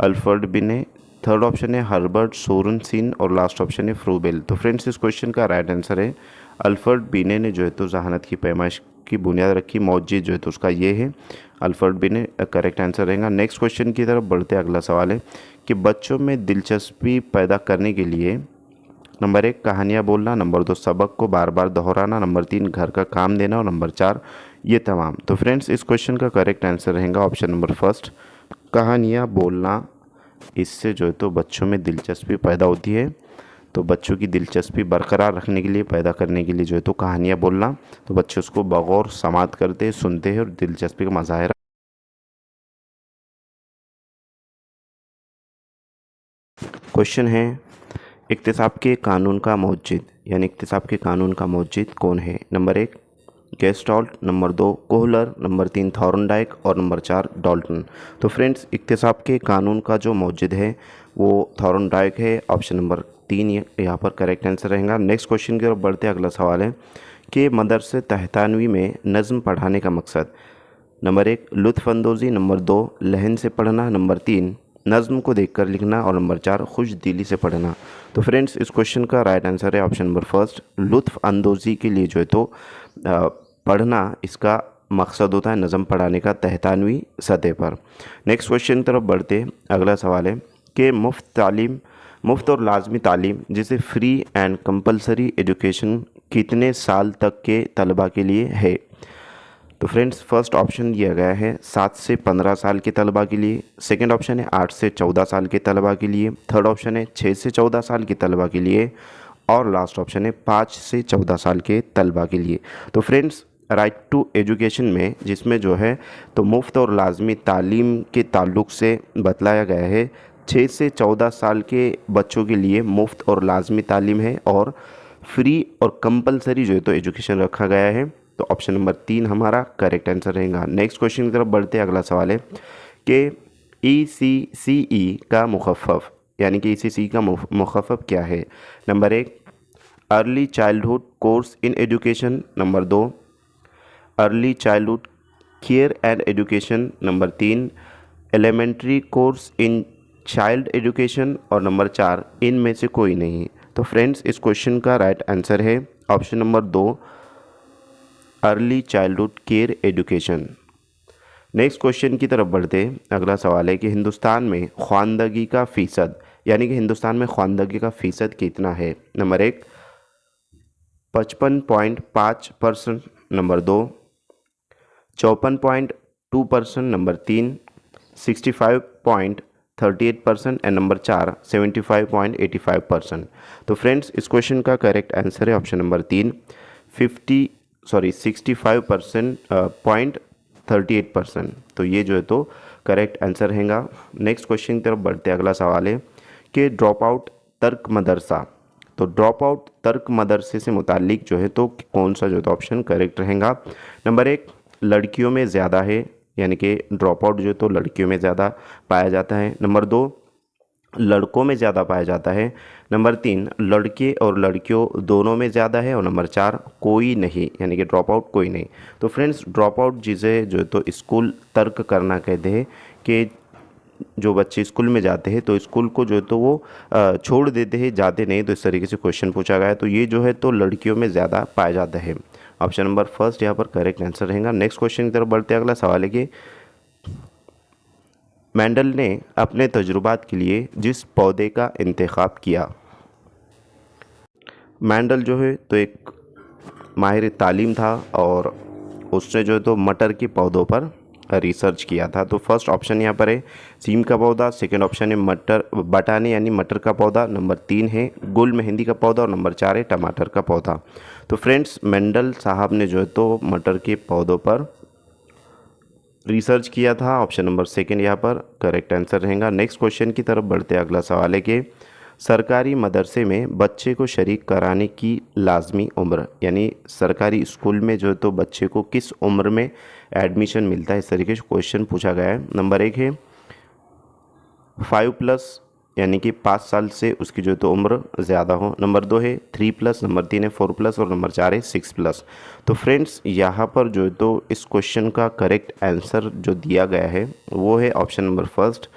अल्फ्रेड बिने, थर्ड ऑप्शन है हर्बर्ट सोरेनसन और लास्ट ऑप्शन है फ्रूबेल। तो फ्रेंड्स इस क्वेश्चन का राइट आंसर है अल्फ्रेड बिने ने जो है तो जहानत की पैमाइश की बुनियाद रखी। मौजिद जो है तो उसका ये है अल्फ्रेड बिने, करेक्ट आंसर रहेगा। नेक्स्ट क्वेश्चन की तरफ बढ़ते। अगला सवाल है कि बच्चों में दिलचस्पी पैदा करने के लिए नंबर 1 कहानियाँ बोलना, नंबर 2 सबक को बार बार दोहराना, नंबर 3 घर का काम देना और नंबर 4 ये तमाम। तो फ्रेंड्स इस क्वेश्चन का करेक्ट आंसर रहेगा ऑप्शन नंबर फर्स्ट कहानियाँ बोलना। इससे जो है तो बच्चों में दिलचस्पी पैदा होती है। तो बच्चों की दिलचस्पी बरकरार रखने के लिए, पैदा करने के लिए जो है तो कहानियाँ बोलना, तो बच्चे उसको बगौर समात करते हैं, सुनते हैं और दिलचस्पी का मुजाहरा। क्वेश्चन है इक्तिसाब के कानून का मौजिद, यानी इक्तिसाब के कानून का मौजिद कौन है? Number 1 gestalt, number 2 Kohler, number 3 Thorndike और नंबर 4 डॉल्टन। तो फ्रेंड्स इक्तिसाब के कानून का जो मौजिद है वो थॉर्नडाइक है। ऑप्शन नंबर 3 यहाँ पर करेक्ट आंसर रहेगा। नेक्स्ट क्वेश्चन की तरफ बढ़ते। अगला सवाल है कि मदरसे तहतानवी में नज़्म पढ़ाने का मकसद। नंबर 1 लुत्फ़अंदोज़ी, नंबर 2 लहन से पढ़ना, नंबर 3 नज़्म को देखकर लिखना और नंबर 4 खुश दिली से पढ़ना। तो फ्रेंड्स इस क्वेश्चन का राइट आंसर है ऑप्शन नंबर फर्स्ट लुत्फ़अंदोज़ी के लिए जो है तो पढ़ना इसका मकसद होता है नज़म पढ़ाने का तहतानवी सतह पर। नेक्स्ट क्वेश्चन की तरफ बढ़ते। अगला सवाल है कि मुफ्त और लाजमी तालीम जिसे फ्री एंड कंपलसरी एजुकेशन कितने साल तक के तलबा के लिए है? तो फ्रेंड्स फर्स्ट ऑप्शन दिया गया है 7 से 15 साल के तलबा के लिए, सेकंड ऑप्शन है 8 से 14 साल के तलबा के लिए, थर्ड ऑप्शन है 6 से 14 साल के तलबा के लिए और लास्ट ऑप्शन है 5 से 14 साल के तलबा के लिए। तो फ्रेंड्स राइट टू एजुकेशन में जिसमें जो है तो मुफ्त और लाजमी तालीम के ताल्लुक़ से बतलाया गया है 6 से 14 साल के बच्चों के लिए मुफ्त और लाजमी तालीम है और फ्री और कंपलसरी जो है तो एजुकेशन रखा गया है। तो ऑप्शन नंबर 3 हमारा करेक्ट आंसर रहेगा। नेक्स्ट क्वेश्चन की तरफ बढ़ते। अगला सवाल है कि ECCE का मुखफ़फ़, यानी कि ECCE का मुखफ़फ़ क्या है? Number 1 early childhood course in education, number 2 early childhood care and education, number 3 elementary course in child education और नंबर 4 इनमें से कोई नहीं। तो फ्रेंड्स इस क्वेश्चन का राइट आंसर है option number 2 early childhood care education. Next question की तरफ बढ़ते हैं। अगला सवाल है कि हिंदुस्तान में ख्वानदगी का फ़ीसद, यानी कि हिंदुस्तान में ख्वानदगी का फ़ीसद कितना है? Number 1 55.5%, number 2 54.2%, number 3 65.38% and number 4 75.85%। तो फ्रेंड्स इस क्वेश्चन का करेक्ट आंसर है ऑप्शन नंबर 3 65.38%। तो ये जो है तो करेक्ट आंसर रहेगा। नेक्स्ट क्वेश्चन की तरफ बढ़ते अगला सवाल है कि ड्रॉप आउट तर्क मदरसा, तो ड्रॉप आउट तर्क मदरसे से मुतालिक जो है तो कौन सा जो है तो ऑप्शन करेक्ट रहेगा? नंबर 1 लड़कियों में ज़्यादा है, यानी कि ड्रॉप आउट जो है तो लड़कियों में ज़्यादा पाया जाता है। नंबर 2 लड़कों में ज़्यादा पाया जाता है। नंबर 3 लड़के और लड़कियों दोनों में ज़्यादा है। और नंबर 4 कोई नहीं, यानी कि ड्रॉप आउट कोई नहीं। तो फ्रेंड्स ड्रॉप आउट जिसे जो है तो स्कूल तर्क करना कहते हैं कि जो बच्चे स्कूल में जाते हैं तो स्कूल को जो है तो वो छोड़ देते हैं, जाते नहीं। तो इस तरीके से क्वेश्चन पूछा गया है। तो ये जो है तो लड़कियों में ज़्यादा पाया जाता है। ऑप्शन नंबर फर्स्ट यहाँ पर करेक्ट आंसर रहेगा। नेक्स्ट क्वेश्चन की तरफ बढ़ते हैं। अगला सवाल है कि मेंडल ने अपने तजुर्बात के लिए जिस पौधे का इंतखाब किया, मेंडल जो है तो एक माहिर तालीम था और उसने जो है तो मटर के पौधों पर रिसर्च किया था। तो फर्स्ट ऑप्शन यहाँ पर है सीम का पौधा, सेकंड ऑप्शन है मटर बटाने यानी मटर का पौधा, नंबर 3 है गुल मेहंदी का पौधा और नंबर 4 है टमाटर का पौधा। तो फ्रेंड्स मेंडल साहब ने जो है तो मटर के पौधों पर रिसर्च किया था। ऑप्शन नंबर सेकंड यहाँ पर करेक्ट आंसर रहेगा। नेक्स्ट क्वेश्चन की तरफ बढ़ते हैं। अगला सवाल है कि सरकारी मदरसे में बच्चे को शरीक कराने की लाजमी उम्र, यानी सरकारी स्कूल में जो है तो बच्चे को किस उम्र में एडमिशन मिलता है, इस तरीके से क्वेश्चन पूछा गया है। नंबर 1 है 5+, यानी कि 5 साल से उसकी जो है तो उम्र ज़्यादा हो। नंबर 2 है 3+, नंबर 3 है 4+ और नंबर 4 है 6+। तो फ्रेंड्स यहाँ पर जो है तो इस क्वेश्चन का करेक्ट आंसर जो दिया गया है वो है ऑप्शन नंबर फर्स्ट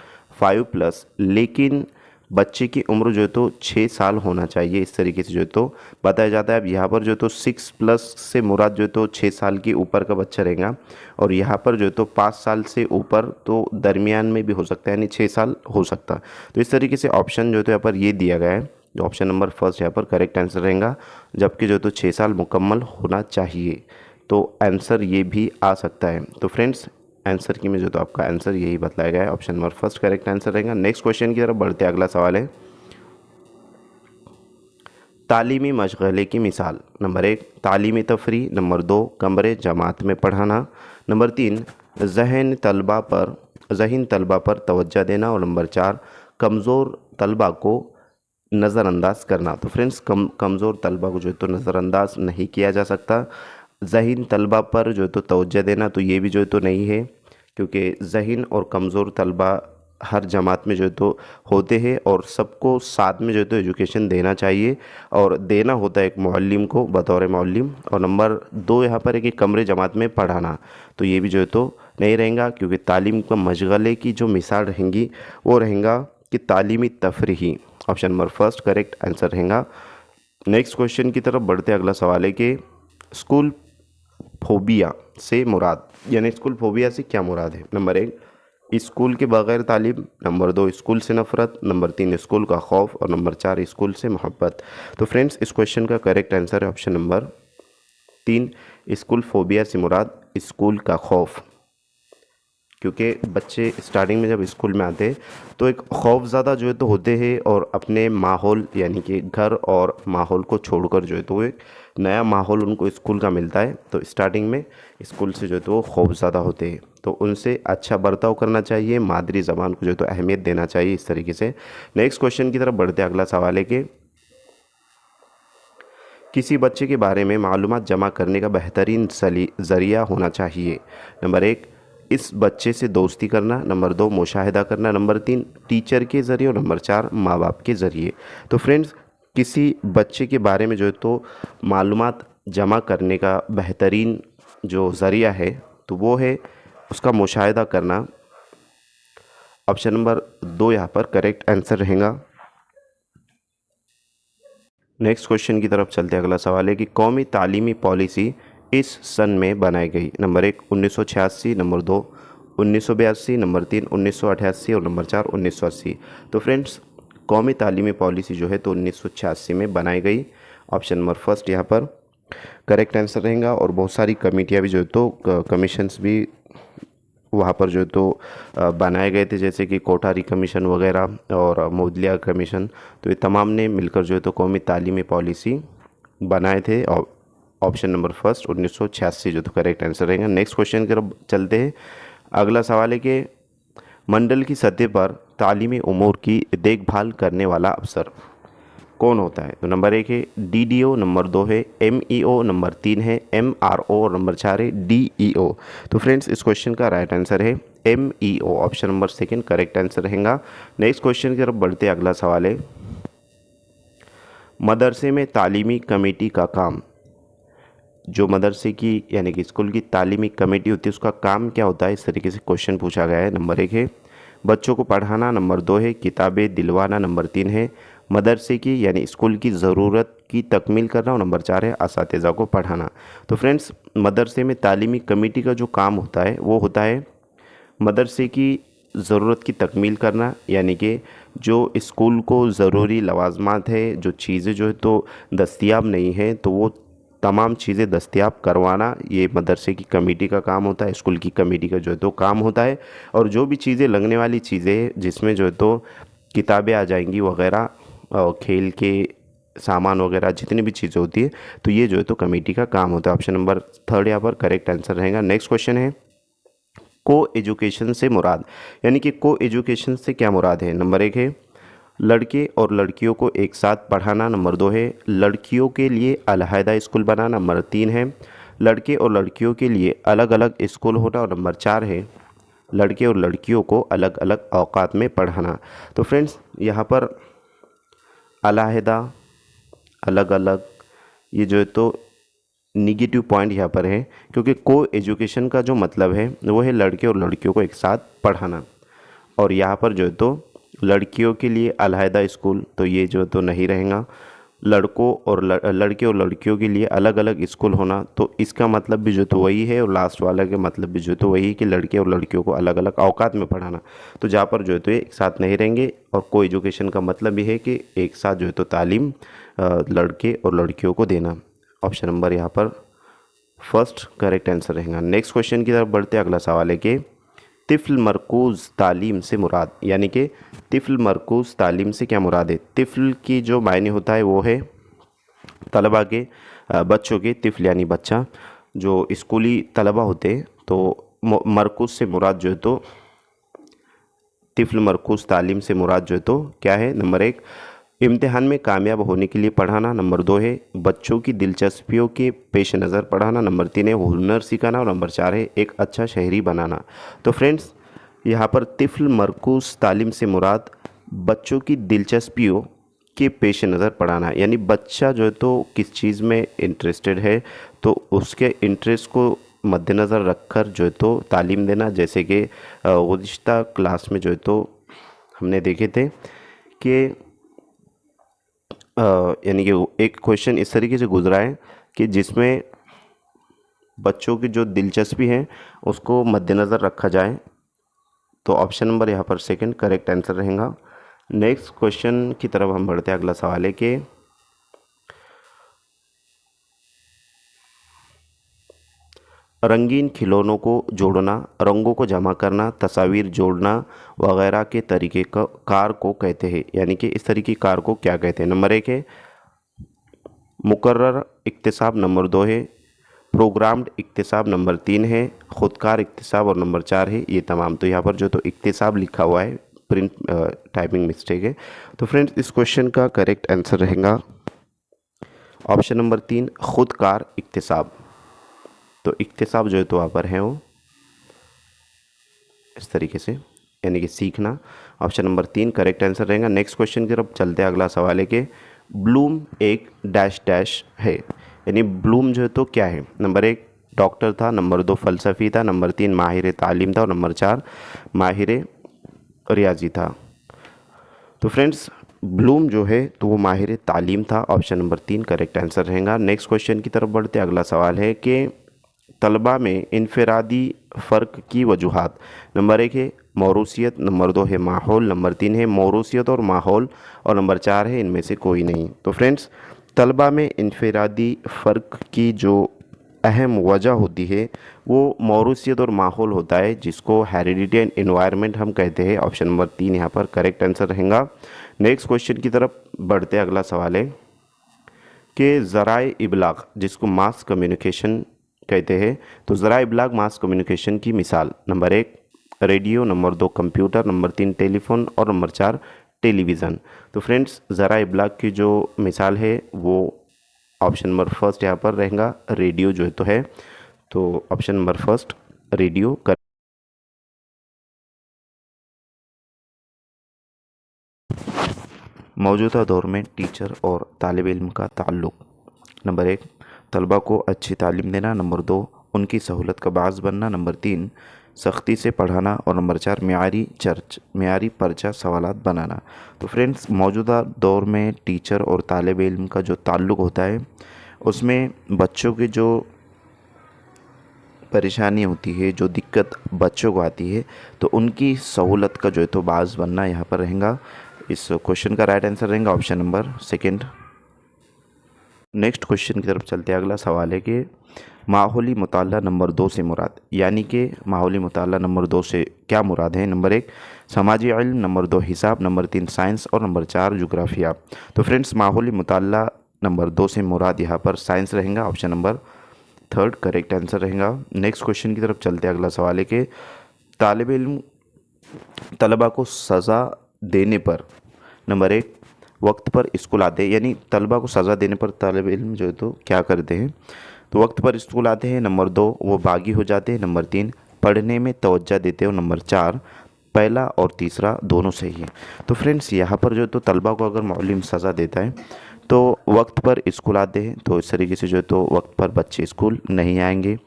5+, लेकिन बच्चे की उम्र जो है तो 6 साल होना चाहिए, इस तरीके से जो है तो बताया जाता है। अब यहाँ पर जो है तो 6+ से मुराद जो है तो 6 साल के ऊपर का बच्चा रहेगा और यहाँ पर जो है तो 5 साल से ऊपर तो दरमियान में भी हो सकता है, यानी 6 साल हो सकता है। तो इस तरीके से ऑप्शन जो है तो यहाँ पर ये दिया गया है, ऑप्शन नंबर फर्स्ट यहाँ पर करेक्ट आंसर रहेगा, जबकि जो है तो 6 साल मुकम्मल होना चाहिए। तो आंसर ये भी आ सकता है। तो फ्रेंड्स आंसर की में जो तो आपका आंसर यही बताया गया है, option number first correct answer रहेगा। नेक्स्ट क्वेश्चन की तरफ बढ़ते हैं। अगला सवाल है तालीमी मशगले की मिसाल। नंबर 1 तालीमी तफरी, नंबर 2 कमरे जमात में पढ़ाना, नंबर 3 जहन तलबा पर तवज्जो देना और नंबर 4 कमज़ोर तलबा को नज़रअंदाज करना। तो फ्रेंड्स कमज़ोर तलबा को जो है तो नज़रअंदाज नहीं किया जा सकता। ज़हीन तलबा पर जो है तो तवज्जो देना, तो ये भी जो है तो नहीं है, क्योंकि ज़हीन और कमज़ोर तलबा हर जमात में जो है तो होते हैं और सबको साथ में जो है तो एजुकेशन देना चाहिए और देना होता है एक मुअल्लिम को बतौर मुअल्लिम। और नंबर 2 यहाँ पर है कि कमरे जमात में पढ़ाना, तो ये भी जो है तो नहीं रहेगा, क्योंकि तालीम का मशगले की जो मिसाल रहेंगी वो रहेगा कि तालीमी तफरीही। Option number first correct answer रहेगा। नेक्स्ट क्वेश्चन की तरफ बढ़ते अगला सवाल है कि स्कूल फोबिया से मुराद, यानी स्कूल फोबिया से क्या मुराद है? नंबर 1 स्कूल के बगैर तालीम, नंबर 2 स्कूल से नफ़रत, नंबर 3 स्कूल का खौफ और नंबर 4 स्कूल से मोहब्बत। तो फ्रेंड्स इस क्वेश्चन का करेक्ट आंसर है ऑप्शन नंबर 3 स्कूल फोबिया से मुराद स्कूल का खौफ, क्योंकि बच्चे स्टार्टिंग में जब स्कूल में आते हैं तो एक खौफज़दा जो है तो होते हैं और अपने माहौल यानी कि घर और माहौल को छोड़कर जो है तो एक नया माहौल उनको स्कूल का मिलता है। तो स्टार्टिंग में स्कूल से जो है तो वो खौफज़दा होते हैं, तो उनसे अच्छा बर्ताव करना चाहिए, मादरी ज़बान को जो है तो अहमियत देना चाहिए, इस तरीके से। नेक्स्ट क्वेश्चन की तरफ बढ़ते अगला सवाल है कि किसी बच्चे के बारे में मालूमात जमा करने का बेहतरीन ज़रिया होना चाहिए। नंबर 1 इस बच्चे से दोस्ती करना, नंबर 2 मुशाहिदा करना, नंबर 3 टीचर के ज़रिए और नंबर 4 माँ बाप के ज़रिए। तो फ्रेंड्स किसी बच्चे के बारे में जो है तो मालूमात जमा करने का बेहतरीन जो ज़रिया है तो वो है उसका मुशाहिदा करना। ऑप्शन नंबर 2 यहाँ पर करेक्ट आंसर रहेगा। नेक्स्ट क्वेश्चन की तरफ चलते हैं। अगला सवाल है कि कौमी तालीमी पॉलिसी इस सन में बनाई गई। नंबर 1 1986, नंबर 2 1982, नंबर 3 1988 और नंबर 4 1980। तो फ्रेंड्स कौमी तालीमी पॉलिसी जो है तो 1986 में बनाई गई। ऑप्शन नंबर फर्स्ट यहाँ पर करेक्ट आंसर रहेगा। और बहुत सारी कमेटियाँ भी जो है तो कमीशंस भी वहाँ पर जो है तो बनाए गए थे, जैसे कि कोठारी कमीशन वगैरह और मोदलिया कमीशन। तो ये तमाम ने मिलकर जो है तो कौमी तालीमी पॉलिसी बनाए थे। और ऑप्शन नंबर फर्स्ट 1986 जो तो करेक्ट आंसर रहेगा। नेक्स्ट क्वेश्चन की तरफ चलते हैं। अगला सवाल है कि मंडल की सतह पर तालीमी उमूर की देखभाल करने वाला अफसर कौन होता है? तो नंबर 1 है डीडीओ, नंबर 2 है एमईओ, नंबर 3 है एमआरओ और नंबर 4 है डीईओ। तो फ्रेंड्स इस क्वेश्चन का राइट आंसर है MEO. Option number second correct answer रहेगा। नेक्स्ट क्वेश्चन की तरफ बढ़ते अगला सवाल है मदरसे में तालीमी कमेटी का काम, जो मदरसे की यानी कि स्कूल की तालीमी कमेटी होती है उसका काम क्या होता है? इस तरीके से क्वेश्चन पूछा गया है। नंबर 1 है बच्चों को पढ़ाना, नंबर 2 है किताबें दिलवाना, नंबर 3 है मदरसे की यानी स्कूल की ज़रूरत की तकमील करना और नंबर 4 है असातिज़ा को पढ़ाना। तो फ्रेंड्स मदरसे में तालीमी कमेटी का जो काम होता है वो होता है मदरसे की ज़रूरत की तकमील करना, यानी कि जो स्कूल को ज़रूरी लवाजमात है, जो चीज़ें जो है तो दस्तयाब नहीं है तो वो तमाम चीज़ें दस्तयाब करवाना ये मदरसे की कमेटी का काम होता है, स्कूल की कमेटी का जो है तो काम होता है। और जो भी चीज़ें लगने वाली चीज़ें जिसमें जो है तो किताबें आ जाएंगी वगैरह और खेल के सामान वगैरह जितनी भी चीज़ें होती है तो ये जो है तो कमेटी का काम होता है। ऑप्शन नंबर थर्ड यहाँ पर करेक्ट आंसर रहेगा। नेक्स्ट क्वेश्चन है को एजुकेशन से मुराद, यानी कि को एजुकेशन से क्या मुराद है? नंबर 1 है लड़के और लड़कियों को एक साथ पढ़ाना, नंबर 2 है लड़कियों के लिए अलहदा स्कूल बनाना, नंबर 3 है लड़के और लड़कियों के लिए अलग अलग स्कूल होना और नंबर 4 है लड़के और लड़कियों को अलग अलग औकात में पढ़ाना। तो फ्रेंड्स यहाँ पर अलहदा अलग अलग ये जो है तो निगेटिव पॉइंट यहाँ पर है, क्योंकि को एजुकेशन का जो मतलब है वो है लड़के और लड़कियों को एक साथ पढ़ाना। और यहाँ पर जो है तो लड़कियों के लिए अलहदा स्कूल तो ये जो तो नहीं रहेगा। लड़कों और लड़के और लड़कियों के लिए अलग अलग स्कूल होना तो इसका मतलब भी जो तो वही है। और लास्ट वाला का मतलब भी जो तो वही है कि लड़के और लड़कियों को अलग अलग औकात में पढ़ाना। तो जहाँ पर जो है तो ये एक साथ नहीं रहेंगे। और को एजुकेशन का मतलब भी है कि एक साथ जो है तो तालीम लड़के और लड़कियों को देना। ऑप्शन नंबर यहाँ पर फर्स्ट करेक्ट आंसर रहेगा। नेक्स्ट क्वेश्चन की तरफ बढ़ते अगला सवाल है कि तिफ़्ल मरकूज़ तालीम से मुराद, यानी कि तिफ़्ल मरकूज़ तालीम से क्या मुराद है? तिफ़्ल की जो मायने होता है वो है तलबा के बच्चों के, तिफ़्ल यानी बच्चा, जो स्कूली तलबा होते हैं। तो मरकूज़ से मुराद जो है तो तिफ़्ल मरकूज़ तालीम से मुराद जो है तो क्या है? नंबर 1 इम्तिहान में कामयाब होने के लिए पढ़ाना, नंबर 2 है बच्चों की दिलचस्पियों के पेश नज़र पढ़ाना, नंबर 3 है हुनर सिखाना और नंबर 4 है एक अच्छा शहरी बनाना। तो फ्रेंड्स यहाँ पर तिफ़्ल मरकूज़ तालीम से मुराद बच्चों की दिलचस्पियों के पेश नज़र पढ़ाना, यानी बच्चा जो है तो किस चीज़ में इंटरेस्टेड है तो उसके इंटरेस्ट को मद्देनज़र रखकर जो है तो तालीम देना। जैसे कि गुज़िश्ता क्लास में जो है तो हमने देखे थे कि यानी कि एक क्वेश्चन इस तरीके से गुजरा है कि जिसमें बच्चों की जो दिलचस्पी है उसको मद्देनज़र रखा जाए। तो ऑप्शन नंबर यहाँ पर सेकंड करेक्ट आंसर रहेगा। नेक्स्ट क्वेश्चन की तरफ हम बढ़ते हैं। अगला सवाल है कि रंगीन खिलौनों को जोड़ना, रंगों को जमा करना, तस्वीर जोड़ना वगैरह के तरीके का कार को कहते हैं, यानी कि इस तरीके कार को क्या कहते हैं? नंबर 1 है मुकर्रर इक्तिसाब, नंबर 2 है प्रोग्राम्ड इक्तिसाब, नंबर 3 है खुदकार इक्तिसाब और नंबर 4 है ये तमाम। तो यहाँ पर जो तो इक्तिसाब लिखा हुआ है, प्रिंट टाइपिंग मिस्टेक है। तो फ्रेंड्स इस क्वेश्चन का करेक्ट आंसर रहेगा ऑप्शन नंबर 3 खुदकार इक्तिसाब। तो इक्तिसाब जो है तो वहाँ पर है वो इस तरीके से, यानी कि सीखना। ऑप्शन नंबर 3 करेक्ट आंसर रहेगा। नेक्स्ट क्वेश्चन की तरफ चलते हैं। अगला सवाल है कि ब्लूम एक डैश डैश है, यानी ब्लूम जो है तो क्या है? नंबर 1 डॉक्टर था, नंबर 2 फ़लसफ़ी था, नंबर 3 माहिर तालीम था और नंबर 4 माहिर रियाजी था। तो फ्रेंड्स ब्लूम जो है तो वो माहिर तालीम था। ऑप्शन नंबर 3 करेक्ट आंसर रहेगा। नेक्स्ट क्वेश्चन की तरफ बढ़ते अगला सवाल है कि तलबा में इनफरादी फ़र्क की वजूहात। नंबर 1 है मौरूसियत, नंबर 2 है माहौल, नंबर 3 है मौरूसियत और माहौल, और नंबर 4 है इनमें से कोई नहीं। तो फ्रेंड्स, तलबा में इनफरादी फ़र्क की जो अहम वजह होती है वो मौरूसियत और माहौल होता है, जिसको हेरिडिटी एंड एनवायरनमेंट हम कहते हैं। ऑप्शन नंबर 3 यहाँ पर करेक्ट आंसर रहेगा। नेक्स्ट क्वेश्चन की तरफ बढ़ते, अगला सवाल है कि ज़राए इबलाग जिसको मास कम्युनिकेशन कहते हैं, तो ज़राए इबलाग मास कम्युनिकेशन की मिसाल। Number 1 radio, number 2 computer, number 3 telephone, और नंबर 4 टेलीविज़न। तो फ्रेंड्स, ज़राए इबलाग की जो मिसाल है वो ऑप्शन नंबर फर्स्ट यहाँ पर रहेगा, रेडियो जो है तो है। तो ऑप्शन नंबर फर्स्ट रेडियो कर। मौजूदा दौर में टीचर और तालिब इल्म का ताल्लुक़। नंबर 1 तलबा को अच्छी तालीम देना, नंबर 2 उनकी सहूलत का बाज़ बनना, नंबर 3 सख्ती से पढ़ाना, और नंबर 4 म्यारी पर्चा सवालात बनाना। तो फ्रेंड्स, मौजूदा दौर में टीचर और तालिब इल्म का जो ताल्लुक़ होता है उसमें बच्चों की जो परेशानी होती है, जो दिक्कत बच्चों को आती है, तो उनकी सहूलत का जो है तो बाज़ बनना यहाँ पर रहेगा। इस क्वेश्चन का राइट आंसर रहेगा option number second. Next question की तरफ चलते हैं। अगला सवाल है कि माहौली मुताला नंबर 2 से मुराद, यानी कि माहौली मुताला नंबर 2 से क्या मुराद है। नंबर 1 समाजी इल्म, नंबर 2 हिसाब, नंबर 3 साइंस, और नंबर 4 जोग्राफिया। तो फ्रेंड्स, माहौली मुताला नंबर 2 से मुराद यहाँ पर साइंस रहेगा, option number third correct answer रहेगा। नेक्स्ट क्वेश्चन की तरफ चलते हैं। अगला सवाल है कि तालिब इल्म तलबा को सज़ा देने पर, नंबर 1 वक्त पर स्कूल आते हैं, यानी तलबा को सज़ा देने पर तालिब इल्म जो है तो क्या करते हैं, तो वक्त पर स्कूल आते हैं, नंबर 2 वो बागी हो जाते हैं, नंबर 3 पढ़ने में तवज्जो देते हैं, और नंबर 4 पहला और तीसरा दोनों सही है। तो फ्रेंड्स, यहाँ पर जो है तो तलबा को अगर मौलिम सज़ा देता है तो वक्त पर स्कूल आते हैं, तो इस तरीके से जो है तो वक्त पर बच्चे स्कूल नहीं आएंगे।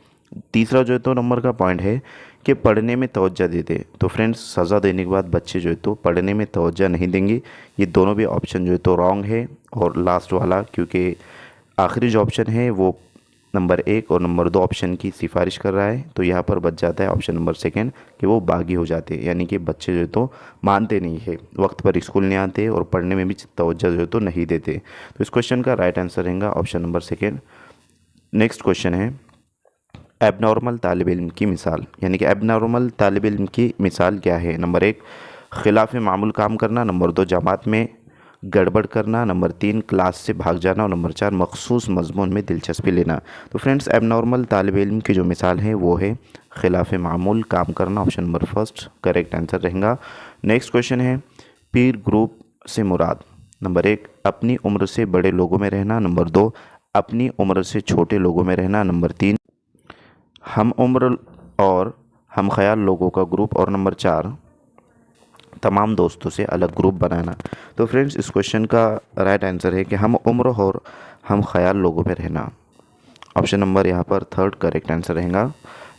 तीसरा जो है तो नंबर का पॉइंट है कि पढ़ने में तवज्जो देते, तो फ्रेंड्स सज़ा देने के बाद बच्चे जो है तो पढ़ने में तवज्जो नहीं देंगे। ये दोनों भी ऑप्शन जो है तो रॉन्ग है, और लास्ट वाला, क्योंकि आखिरी जो ऑप्शन है वो नंबर 1 और नंबर 2 ऑप्शन की सिफारिश कर रहा है, तो यहाँ पर बच जाता है ऑप्शन नंबर सेकंड कि वो बागी हो जाते हैं, यानी कि बच्चे जो है तो मानते नहीं है, वक्त पर स्कूल नहीं आते और पढ़ने में भी तवज्जो जो है तो नहीं देते। तो इस क्वेश्चन का राइट आंसर रहेगा option number second. Next question है एबनॉर्मल तालिब इल्म की मिसाल, यानी कि एबनॉर्मल तालिब इल्म की मिसाल क्या है। नंबर 1 खिलाफ मामूल काम करना, नंबर 2 जमात में गड़बड़ करना, नंबर 3 क्लास से भाग जाना, और नंबर 4 मखसूस मजमून में दिलचस्पी लेना। तो फ्रेंड्स, एबनॉर्मल तालिब इल्म की जो मिसाल है वो है खिलाफ मामूल काम करना, option number first correct answer रहेगा। नेक्स्ट क्वेश्चन है पीर ग्रुप से मुराद। नंबर 1 अपनी उम्र से बड़े लोगों में रहना, नंबर 2 अपनी उम्र से छोटे लोगों में रहना, नंबर 3 हम उम्र और हम ख्याल लोगों का ग्रुप, और नंबर 4 तमाम दोस्तों से अलग ग्रुप बनाना। तो फ्रेंड्स, इस क्वेश्चन का राइट आंसर है कि हम उम्र और हम ख्याल लोगों में रहना, ऑप्शन नंबर यहाँ पर थर्ड करेक्ट आंसर रहेगा।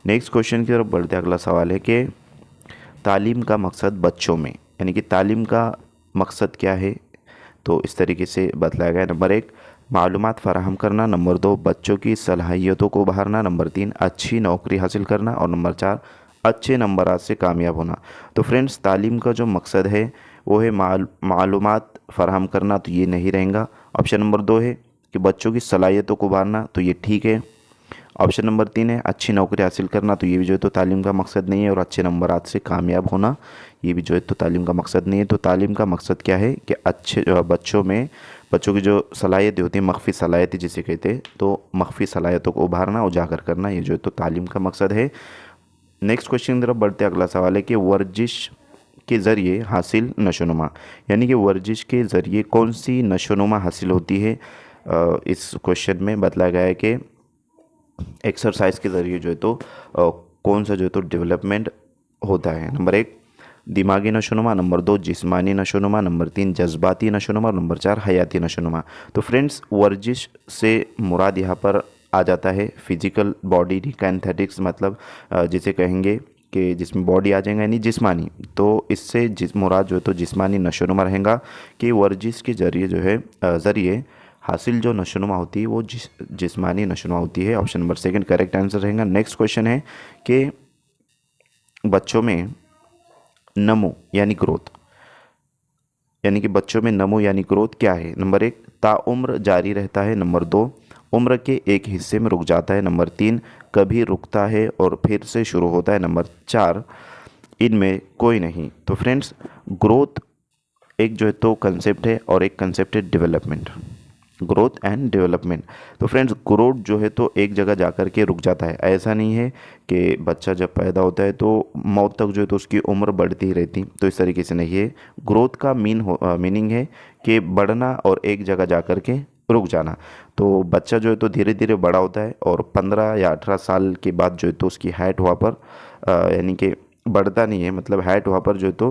नेक्स्ट क्वेश्चन की तरफ बढ़ते अगला सवाल है कि तालीम का मकसद बच्चों में, यानी कि तालीम का मकसद क्या है, तो इस तरीके से बतलाया गया। नंबर 1 मालूमात फ़राहम करना, नंबर 2 बच्चों की सलाहियतों को उभारना, नंबर 3 अच्छी नौकरी हासिल करना, और नंबर 4 अच्छे नंबरात से कामयाब होना। तो फ्रेंड्स, तालीम का जो मकसद है वो है मालूमात फ़राहम करना, तो ये नहीं रहेगा। ऑप्शन नंबर 2 है कि बच्चों की सलाहियतों को उभारना, तो ये ठीक है। ऑप्शन नंबर 3 है अच्छी नौकरी हासिल करना, तो ये भी जो है तो तालीम का मकसद नहीं है, और अच्छे नंबरात से कामयाब होना ये भी जो है तो तालीम का मकसद नहीं है। तो तालीम का मकसद क्या है कि अच्छे बच्चों की जो सलाहियतें होती हैं, मख्फी सलाहियतें जिसे कहते हैं, तो मख्फी सलाहियतों को उभारना, उजागर करना, ये जो है तो तालीम का मकसद है। नेक्स्ट क्वेश्चन की तरफ बढ़ते अगला सवाल है कि वर्जिश के ज़रिए हासिल नशोनुमा, यानी कि वर्जिश के ज़रिए कौन सी नशोनुमा हासिल होती है। इस क्वेश्चन में बतलाया गया है कि एक्सरसाइज के ज़रिए जो है तो कौन सा जो है तो डेवलपमेंट होता है। नंबर 1 दिमागी नशोनुमा, नंबर 2 जिस्मानी नशोनुमा, नंबर 3 जज्बाती नशोनुमा, और नंबर 4 हयाती नशोनुमा। तो फ्रेंड्स, वर्जिश से मुराद यहाँ पर आ जाता है फिजिकल बॉडी कैंथेटिक्स, मतलब जिसे कहेंगे कि जिसमें बॉडी आ जाएगा, यानी जिस्मानी। तो इससे मुराद जो है तो जिस्मानी नशोनुमा रहेगा कि वर्जिश के ज़रिए जो है ज़रिए हासिल जो नशोनुमा होती है वो जिस्मानी नशोनुमा होती है। Option number second correct answer रहेगा। नेक्स्ट क्वेश्चन है कि बच्चों में नमो यानी ग्रोथ, यानी कि बच्चों में नमो यानी ग्रोथ क्या है? नंबर एक, ताउम्र जारी रहता है। नंबर दो, उम्र के एक हिस्से में रुक जाता है। नंबर तीन, कभी रुकता है और फिर से शुरू होता है। नंबर चार, इनमें कोई नहीं। तो फ्रेंड्स, ग्रोथ एक जो है तो कंसेप्ट है और एक कंसेप्ट है डेवलपमेंट, ग्रोथ एंड डेवलपमेंट। तो फ्रेंड्स, ग्रोथ जो है तो एक जगह जा कर के रुक जाता है। ऐसा नहीं है कि बच्चा जब पैदा होता है तो मौत तक जो है तो उसकी उम्र बढ़ती ही रहती, तो इस तरीके से नहीं है। ग्रोथ का मीनिंग है कि बढ़ना और एक जगह जा कर के रुक जाना। तो बच्चा जो है तो धीरे धीरे बड़ा होता है और 15 या 18 साल के बाद जो है तो उसकी हाइट वहाँ पर यानी कि बढ़ता नहीं है, मतलब हाइट वहाँ पर जो है तो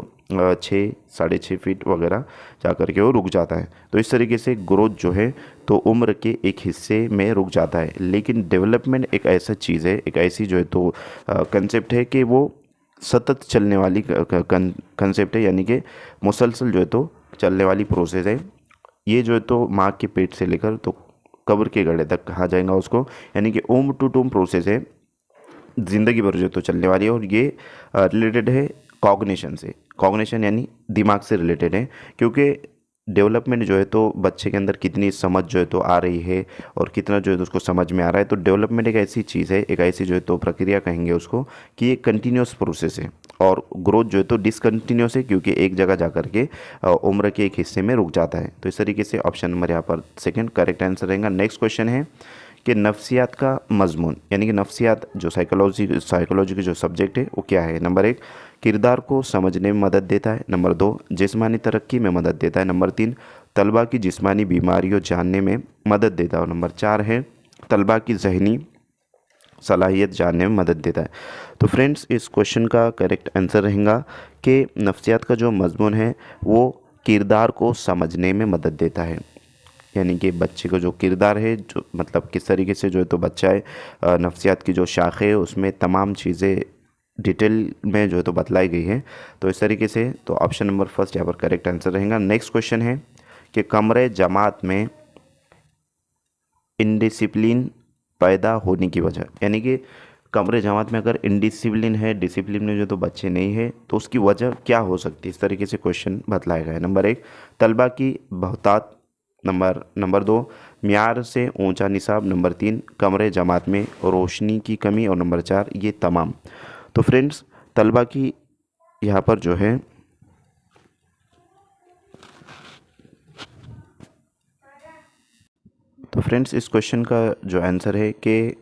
6 साढ़े 6 फीट वगैरह जा कर के वो रुक जाता है। तो इस तरीके से ग्रोथ जो है तो उम्र के एक हिस्से में रुक जाता है। लेकिन डेवलपमेंट एक ऐसा चीज़ है, एक ऐसी जो है तो कंसेप्ट है कि वो सतत चलने वाली कंसेप्ट है, यानी कि मुसलसल जो है तो चलने वाली प्रोसेस है। ये जो है तो माँ के पेट से लेकर तो कब्र के गड्ढे तक कहा जाएगा उसको, यानी कि ओम टू टूम प्रोसेस है, ज़िंदगी भर जो तो चलने वाली है। और ये रिलेटेड है कॉग्निशन से। कॉग्निशन यानी दिमाग से रिलेटेड है, क्योंकि डेवलपमेंट जो है तो बच्चे के अंदर कितनी समझ जो है तो आ रही है और कितना जो है तो उसको समझ में आ रहा है। तो डेवलपमेंट एक ऐसी चीज़ है, एक ऐसी जो है तो प्रक्रिया कहेंगे उसको, कि ये कंटिन्यूस प्रोसेस है। और ग्रोथ जो है तो डिसकंटिन्यूस है, क्योंकि एक जगह जा कर के उम्र के एक हिस्से में रुक जाता है। तो इस तरीके से ऑप्शन नंबर यहाँ पर सेकंड करेक्ट आंसर रहेगा। नेक्स्ट क्वेश्चन है कि नफ्सियात का मजमून, यानी कि नफ्सियात जो साइकोलॉजी की जो सब्जेक्ट है वो क्या है? नंबर एक, किरदार को समझने में मदद देता है। नंबर दो, जिस्मानी तरक्की में मदद देता है। नंबर तीन, तलबा की जिस्मानी बीमारियों जानने में मदद देता है। और नंबर चार है, तलबा की जहनी सलाहियत जानने में मदद देता है। तो फ्रेंड्स, इस क्वेश्चन का करेक्ट आंसर रहेगा कि नफ्सियात का जो मजमून है वो किरदार को समझने में मदद देता है, यानी कि बच्चे का जो किरदार है, जो मतलब किस तरीके से जो है तो बच्चा है, नफ्सियात की जो शाखे है उसमें तमाम चीज़ें डिटेल में जो है तो बतलाई गई है। तो इस तरीके से तो ऑप्शन नंबर फर्स्ट यहाँ पर करेक्ट आंसर रहेगा। नेक्स्ट क्वेश्चन है कि कमरे जमात में इनडिसिप्लिन पैदा होने की वजह, यानी कि कमरे जमात में अगर इनडिसिप्लिन है, डिसिप्लिन में जो तो बच्चे नहीं है, तो उसकी वजह क्या हो सकती है? इस तरीके से क्वेश्चन बतलाया गया है। नंबर एक, तलबा की बहुतात। नंबर दो, म्यार से ऊंचा निसाब। नंबर तीन, कमरे जमात में रोशनी की कमी। और नंबर चार, ये तमाम। तो फ्रेंड्स, तलबा की यहाँ पर जो है तो फ्रेंड्स, इस क्वेश्चन का जो आंसर है कि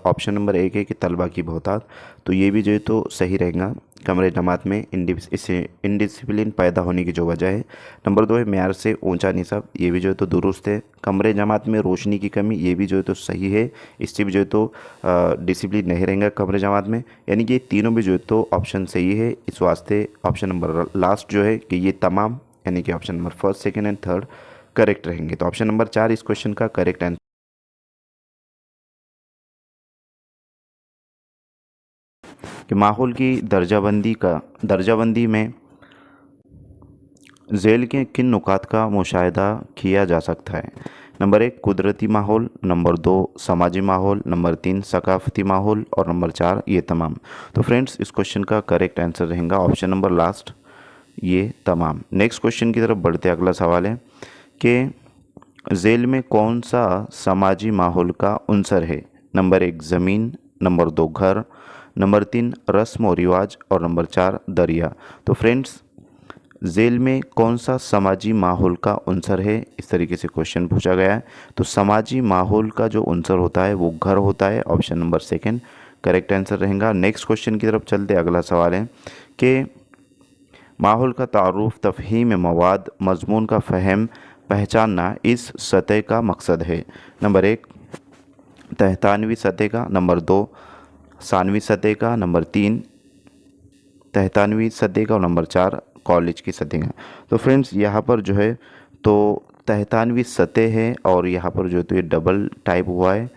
ऑप्शन नंबर एक है कि तलबा की बहुतात। तो ये भी जो है तो सही रहेगा। कमरे जमात में इनडिसिप्लिन पैदा होने की जो वजह है। नंबर दो है म्यार से ऊंचा निसाब, ये भी जो है तो दुरुस्त है। कमरे जमात में रोशनी की कमी, ये भी जो है तो सही है, इससे भी जो है तो डिसिप्लिन नहीं रहेगा कमरे जमात में, यानी कि तीनों भी जो है तो ऑप्शन सही है। इस वास्ते ऑप्शन नंबर लास्ट जो है कि ये तमाम, यानी कि option number first, second and third correct रहेंगे। तो ऑप्शन नंबर चार इस क्वेश्चन का करेक्ट आंसर। कि माहौल की दर्जाबंदी में झेल के किन नुकात का मुशाहिदा किया जा सकता है? नंबर एक, कुदरती माहौल। नंबर दो, समाजी माहौल। नंबर तीन, सकाफती माहौल। और नंबर चार, ये तमाम। तो फ्रेंड्स, इस क्वेश्चन का करेक्ट आंसर रहेगा ऑप्शन नंबर लास्ट, ये तमाम। नेक्स्ट क्वेश्चन की तरफ बढ़ते अगला सवाल है कि झेल में कौन सा समाजी माहौल का उनसर है? नंबर एक, ज़मीन। नंबर दो, घर। नंबर तीन, रस्म और रिवाज। और नंबर चार, दरिया। तो फ्रेंड्स, झेल में कौन सा समाजी माहौल का उनसर है, इस तरीके से क्वेश्चन पूछा गया है। तो समाजी माहौल का जो उनसर होता है वो घर होता है। Option number second correct answer रहेगा। नेक्स्ट क्वेश्चन की तरफ चलते अगला सवाल है कि माहौल का तारुफ, तफ़हीम मवाद, मजमून का फ़हम पहचानना इस सतह का मकसद है। नंबर एक, तहतानवी सतह का। नंबर दो, सानवी सतह का। नंबर तीन, तहतानवी सतह का। और नंबर चार, कॉलेज की सतह का। तो फ्रेंड्स, यहाँ पर जो है तो तहतानवी सतह है और यहाँ पर जो है तो ये डबल टाइप हुआ है।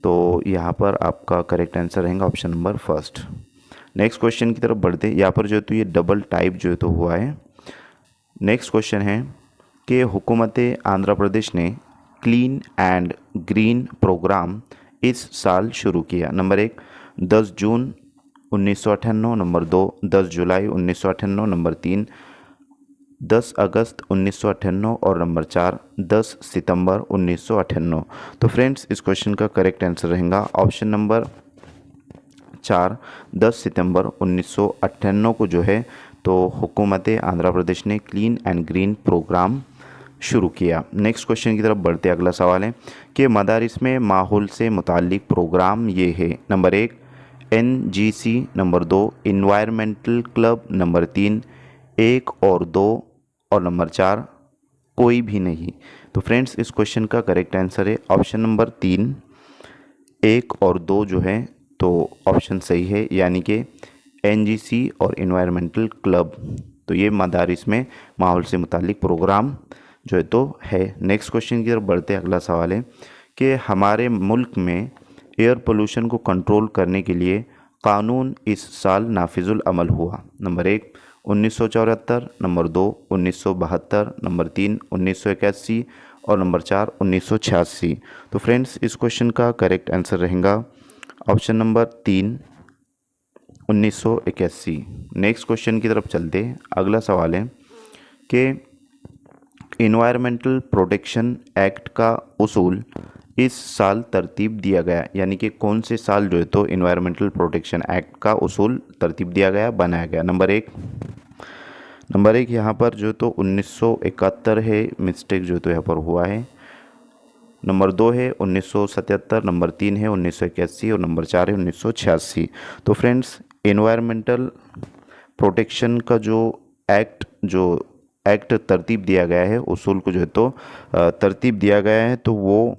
तो यहाँ पर आपका करेक्ट आंसर रहेगा option number first. Next question की तरफ बढ़ते हैं। यहाँ पर जो है तो ये डबल टाइप जो है तो हुआ है। नेक्स्ट क्वेश्चन है कि हुकूमत आंध्र प्रदेश ने क्लीन एंड ग्रीन प्रोग्राम इस साल शुरू किया? नंबर 1 10 जून 1998, नंबर 2 10 जुलाई 1998, नंबर 3 10 अगस्त 1998 और नंबर 4 10 सितंबर 1998। तो फ्रेंड्स इस क्वेश्चन का करेक्ट आंसर रहेगा ऑप्शन नंबर 4 10 सितंबर 1998 को जो है तो हुकूमत आंध्र प्रदेश ने क्लीन एंड ग्रीन प्रोग्राम शुरू किया। नेक्स्ट क्वेश्चन की तरफ बढ़ते अगला सवाल है कि मदारिस में माहौल से मुताल्लिक प्रोग्राम ये है? Number 1 NGC, number 2 environmental club, number 3 1 और 2 और नंबर 4 कोई भी नहीं। तो फ्रेंड्स इस क्वेश्चन का करेक्ट आंसर है ऑप्शन नंबर 3 1 और 2 जो है तो ऑप्शन सही है, यानी कि NGC और इन्वायरमेंटल क्लब। तो ये मदारिस में माहौल से मुताल्लिक प्रोग्राम जो है तो है। नेक्स्ट क्वेश्चन की तरफ बढ़ते अगला सवाल है कि हमारे मुल्क में एयर पोल्यूशन को कंट्रोल करने के लिए कानून इस साल नाफिजुल अमल हुआ? नंबर 1 1974, नंबर 2 1972, नंबर 3 1981 और नंबर 4 1986। तो फ्रेंड्स इस क्वेश्चन का करेक्ट आंसर रहेगा ऑप्शन नंबर 3 1981। नेक्स्ट क्वेश्चन की तरफ चलते अगला सवाल है कि इन्वायरमेंटल प्रोटेक्शन एक्ट का उसूल इस साल तरतीब दिया गया, यानी कि कौन से साल जो है तो इन्वायरमेंटल प्रोटेक्शन एक्ट का उसूल तरतीब दिया गया, बनाया गया? नंबर 1 यहाँ पर जो तो 1971 है, मिस्टेक जो तो यहाँ पर हुआ है। नंबर 2 है 1977, नंबर 3 है 1981 और नंबर 4 है 1986। तो फ्रेंड्स इन्वायरमेंटल प्रोटेक्शन का जो एक्ट तरतीब दिया गया है, उसूल को जो है तो तरतीब दिया गया है, तो वो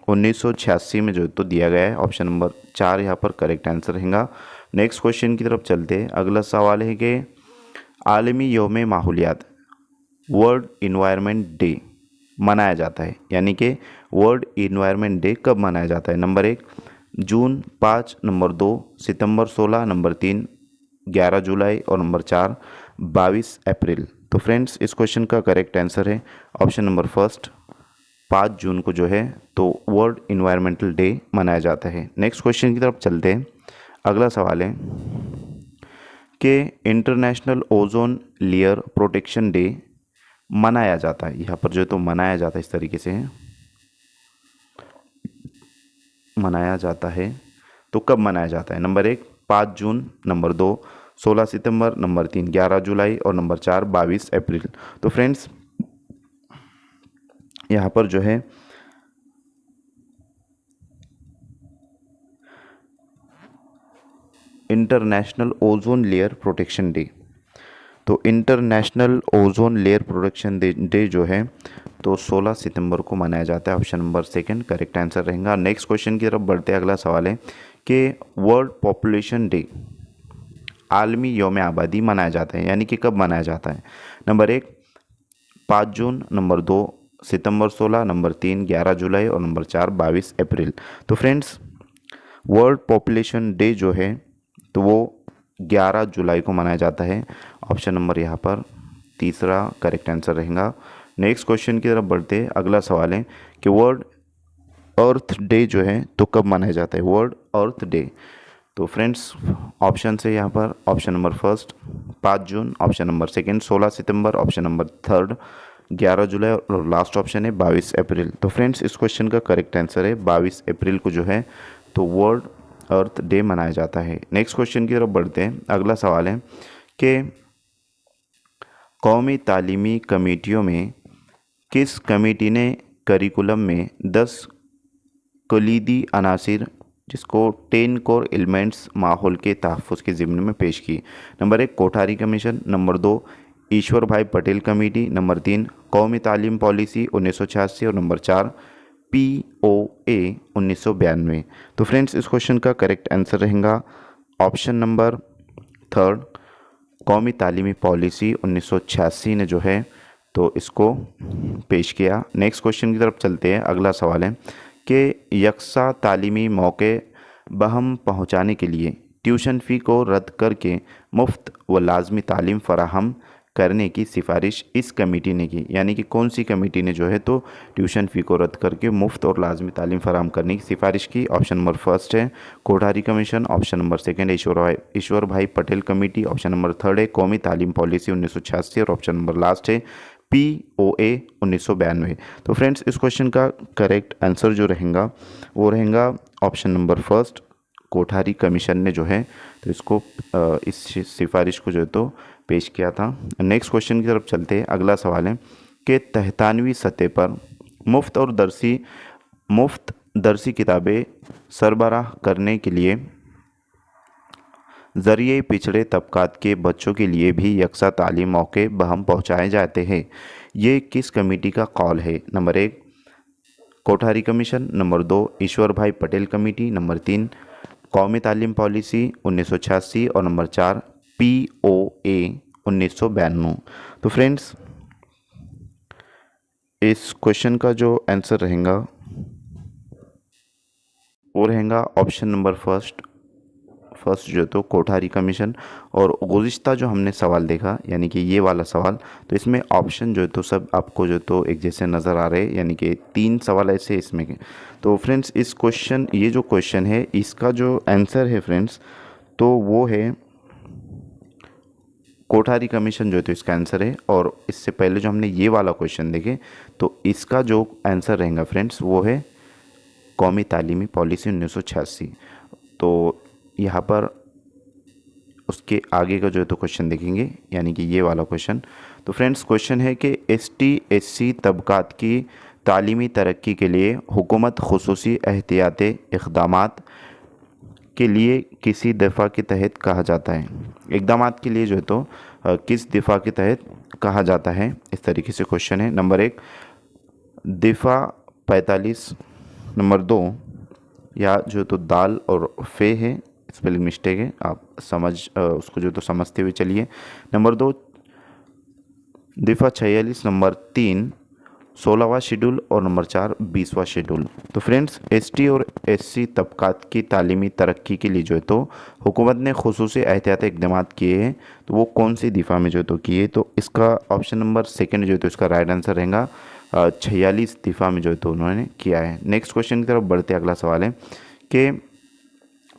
1986 में जो है तो दिया गया है। ऑप्शन नंबर 4 यहाँ पर करेक्ट आंसर रहेगा। नेक्स्ट क्वेश्चन की तरफ चलते अगला सवाल है कि आलमी यौम माहौलियात वर्ल्ड इन्वायरमेंट डे मनाया जाता है, यानी कि वर्ल्ड इन्वायरमेंट डे कब मनाया जाता है? नंबर 1 जून 5, नंबर 2 सितंबर 16, नंबर 3 11 जुलाई और नंबर 4 22 अप्रैल। तो फ्रेंड्स इस क्वेश्चन का करेक्ट आंसर है ऑप्शन नंबर फर्स्ट 5 जून को जो है तो वर्ल्ड इन्वायरमेंटल डे मनाया जाता है। नेक्स्ट क्वेश्चन की तरफ चलते हैं अगला सवाल है कि international Ozone Layer Protection day मनाया जाता है, यहाँ पर जो है तो मनाया जाता है इस तरीके से है, मनाया जाता है तो कब मनाया जाता है? नंबर 1 5 जून, नंबर 2 16 सितंबर, नंबर 3 11 जुलाई और नंबर 4 22 अप्रैल। तो फ्रेंड्स यहाँ पर जो है International Ozone Layer Protection Day, तो International Ozone Layer Protection Day जो है तो 16 सितंबर को मनाया जाता है। ऑप्शन नंबर 2 करेक्ट आंसर रहेगा। नेक्स्ट क्वेश्चन की तरफ बढ़ते अगला सवाल है कि वर्ल्ड पॉपुलेशन डे आलमी यौम आबादी मनाया जाता है, यानी कि कब मनाया जाता है? नंबर 1 5 जून, नंबर 2 सितंबर 16, नंबर 3 11 जुलाई और नंबर 4 22 अप्रैल। तो फ्रेंड्स वर्ल्ड पॉपुलेशन डे जो है तो वो 11 जुलाई को मनाया जाता है। ऑप्शन नंबर यहाँ पर 3 करेक्ट आंसर रहेगा। नेक्स्ट क्वेश्चन की तरफ बढ़ते अगला सवाल है कि वर्ल्ड अर्थ डे जो है तो कब मनाया जाता है? वर्ल्ड अर्थ डे, तो फ्रेंड्स ऑप्शन से यहाँ पर ऑप्शन नंबर फर्स्ट 5 जून, ऑप्शन नंबर 2 16 सितंबर, ऑप्शन नंबर 3 11 जुलाई और लास्ट ऑप्शन है 22 अप्रैल। तो फ्रेंड्स इस क्वेश्चन का करेक्ट आंसर है 22 अप्रैल को जो है तो वर्ल्ड अर्थ डे मनाया जाता है। नेक्स्ट क्वेश्चन की तरफ बढ़ते हैं अगला सवाल है कि कौमी तालीमी कमेटियों में किस कमेटी ने करिकुलम में 10 कलीदी अनासिर जिसको 10 कोर एलिमेंट्स माहौल के तहफ़्फ़ुज़ के ज़िम्मे में पेश की? नंबर 1 कोठारी कमीशन, नंबर 2 ईश्वर भाई पटेल कमेटी, नंबर 3 कौमी तालीम पॉलिसी 1986 और नंबर 4 POA 1992। तो फ्रेंड्स इस क्वेश्चन का करेक्ट आंसर रहेगा ऑप्शन नंबर 3 कौमी तालीमी पॉलिसी 1986 ने जो है तो इसको पेश किया। नेक्स्ट क्वेश्चन की तरफ चलते हैं अगला सवाल है कि यकसा तालीमी मौके बहम पहुंचाने के लिए ट्यूशन फ़ी को रद्द करके मुफ्त व लाजमी तालीम फराहम करने की सिफारिश इस कमेटी ने की, यानी कि कौन सी कमेटी ने जो है तो ट्यूशन फ़ी को रद्द करके मुफ्त और लाजमी तालीम फराहम करने की सिफारिश की। ऑप्शन नंबर फर्स्ट है Kothari commission, option number second है ईश्वर भाई Patel committee, option number third है कौमी तालीम पॉलिसी 1986 और ऑप्शन नंबर लास्ट है POA 1992। तो फ्रेंड्स इस क्वेश्चन का करेक्ट आंसर जो रहेगा वो रहेगा option number first, Kothari commission ने जो है तो इसको इस सिफारिश को जो है तो पेश किया था। नेक्स्ट क्वेश्चन की तरफ चलते हैं। अगला सवाल है कि 93वीं सतह पर मुफ्त दरसी किताबें सरबराह करने के लिए ज़रिए पिछड़े तबकात के बच्चों के लिए भी यकसा तालीम मौके बहम पहुँचाए जाते हैं। ये किस कमेटी का कॉल है? नंबर 1 कोठारी कमीशन, नंबर 2 ईश्वर भाई पटेल कमेटी, नंबर 3 कौमी तालीम पॉलिसी 1986 और नंबर 4 POA 1992। तो फ्रेंड्स इस क्वेश्चन का जो आंसर रहेगा वो रहेगा ऑप्शन नंबर फर्स्ट जो तो कोठारी कमीशन। और गुज़िश्ता जो हमने सवाल देखा यानी कि ये वाला सवाल, तो इसमें ऑप्शन जो है तो सब आपको जो तो एक जैसे नज़र आ रहे हैं, यानी कि 3 सवाल ऐसे इसमें के। तो फ्रेंड्स इस क्वेश्चन ये जो क्वेश्चन है इसका जो आंसर है फ्रेंड्स तो वो है कोठारी कमीशन जो है तो इसका आंसर है। और इससे पहले जो हमने ये वाला क्वेश्चन देखे तो इसका जो आंसर रहेगा फ्रेंड्स वो है कौमी तालीमी पॉलिसी 1986। तो यहाँ पर उसके आगे का जो है तो क्वेश्चन देखेंगे, यानी कि ये वाला क्वेश्चन। तो फ्रेंड्स क्वेश्चन है कि ST/SC तबकात की तालीमी तरक्की के लिए हुकूमत खुसूसी एहतियाती इक़दामात के लिए किसी दफ़ा के तहत कहा जाता है। इक़दामात के लिए जो है तो किस दफ़ा के तहत कहा जाता है, इस तरीके से क्वेश्चन है। नंबर 1 दफ़ा 45, नंबर 2 या जो तो दाल और फे है, स्पेलिंग मिस्टेक है, आप उसको जो तो समझते हुए चलिए। नंबर 2 दफ़ा 46, नंबर 3 16वां शेड्यूल और नंबर 4 20वां शेड्यूल। तो फ्रेंड्स ST और SC तबकात की तालीमी तरक्की के लिए जो है तो हुकूमत ने खुसूसी एहतियाती इक़दाम किए हैं, तो वो कौन सी दफ़ा में जो तो किए? तो इसका ऑप्शन नंबर सेकंड जो है तो इसका राइट आंसर रहेगा 46 दफ़ा में जो है तो उन्होंने किया है। नेक्स्ट क्वेश्चन की तरफ बढ़ते अगला सवाल है कि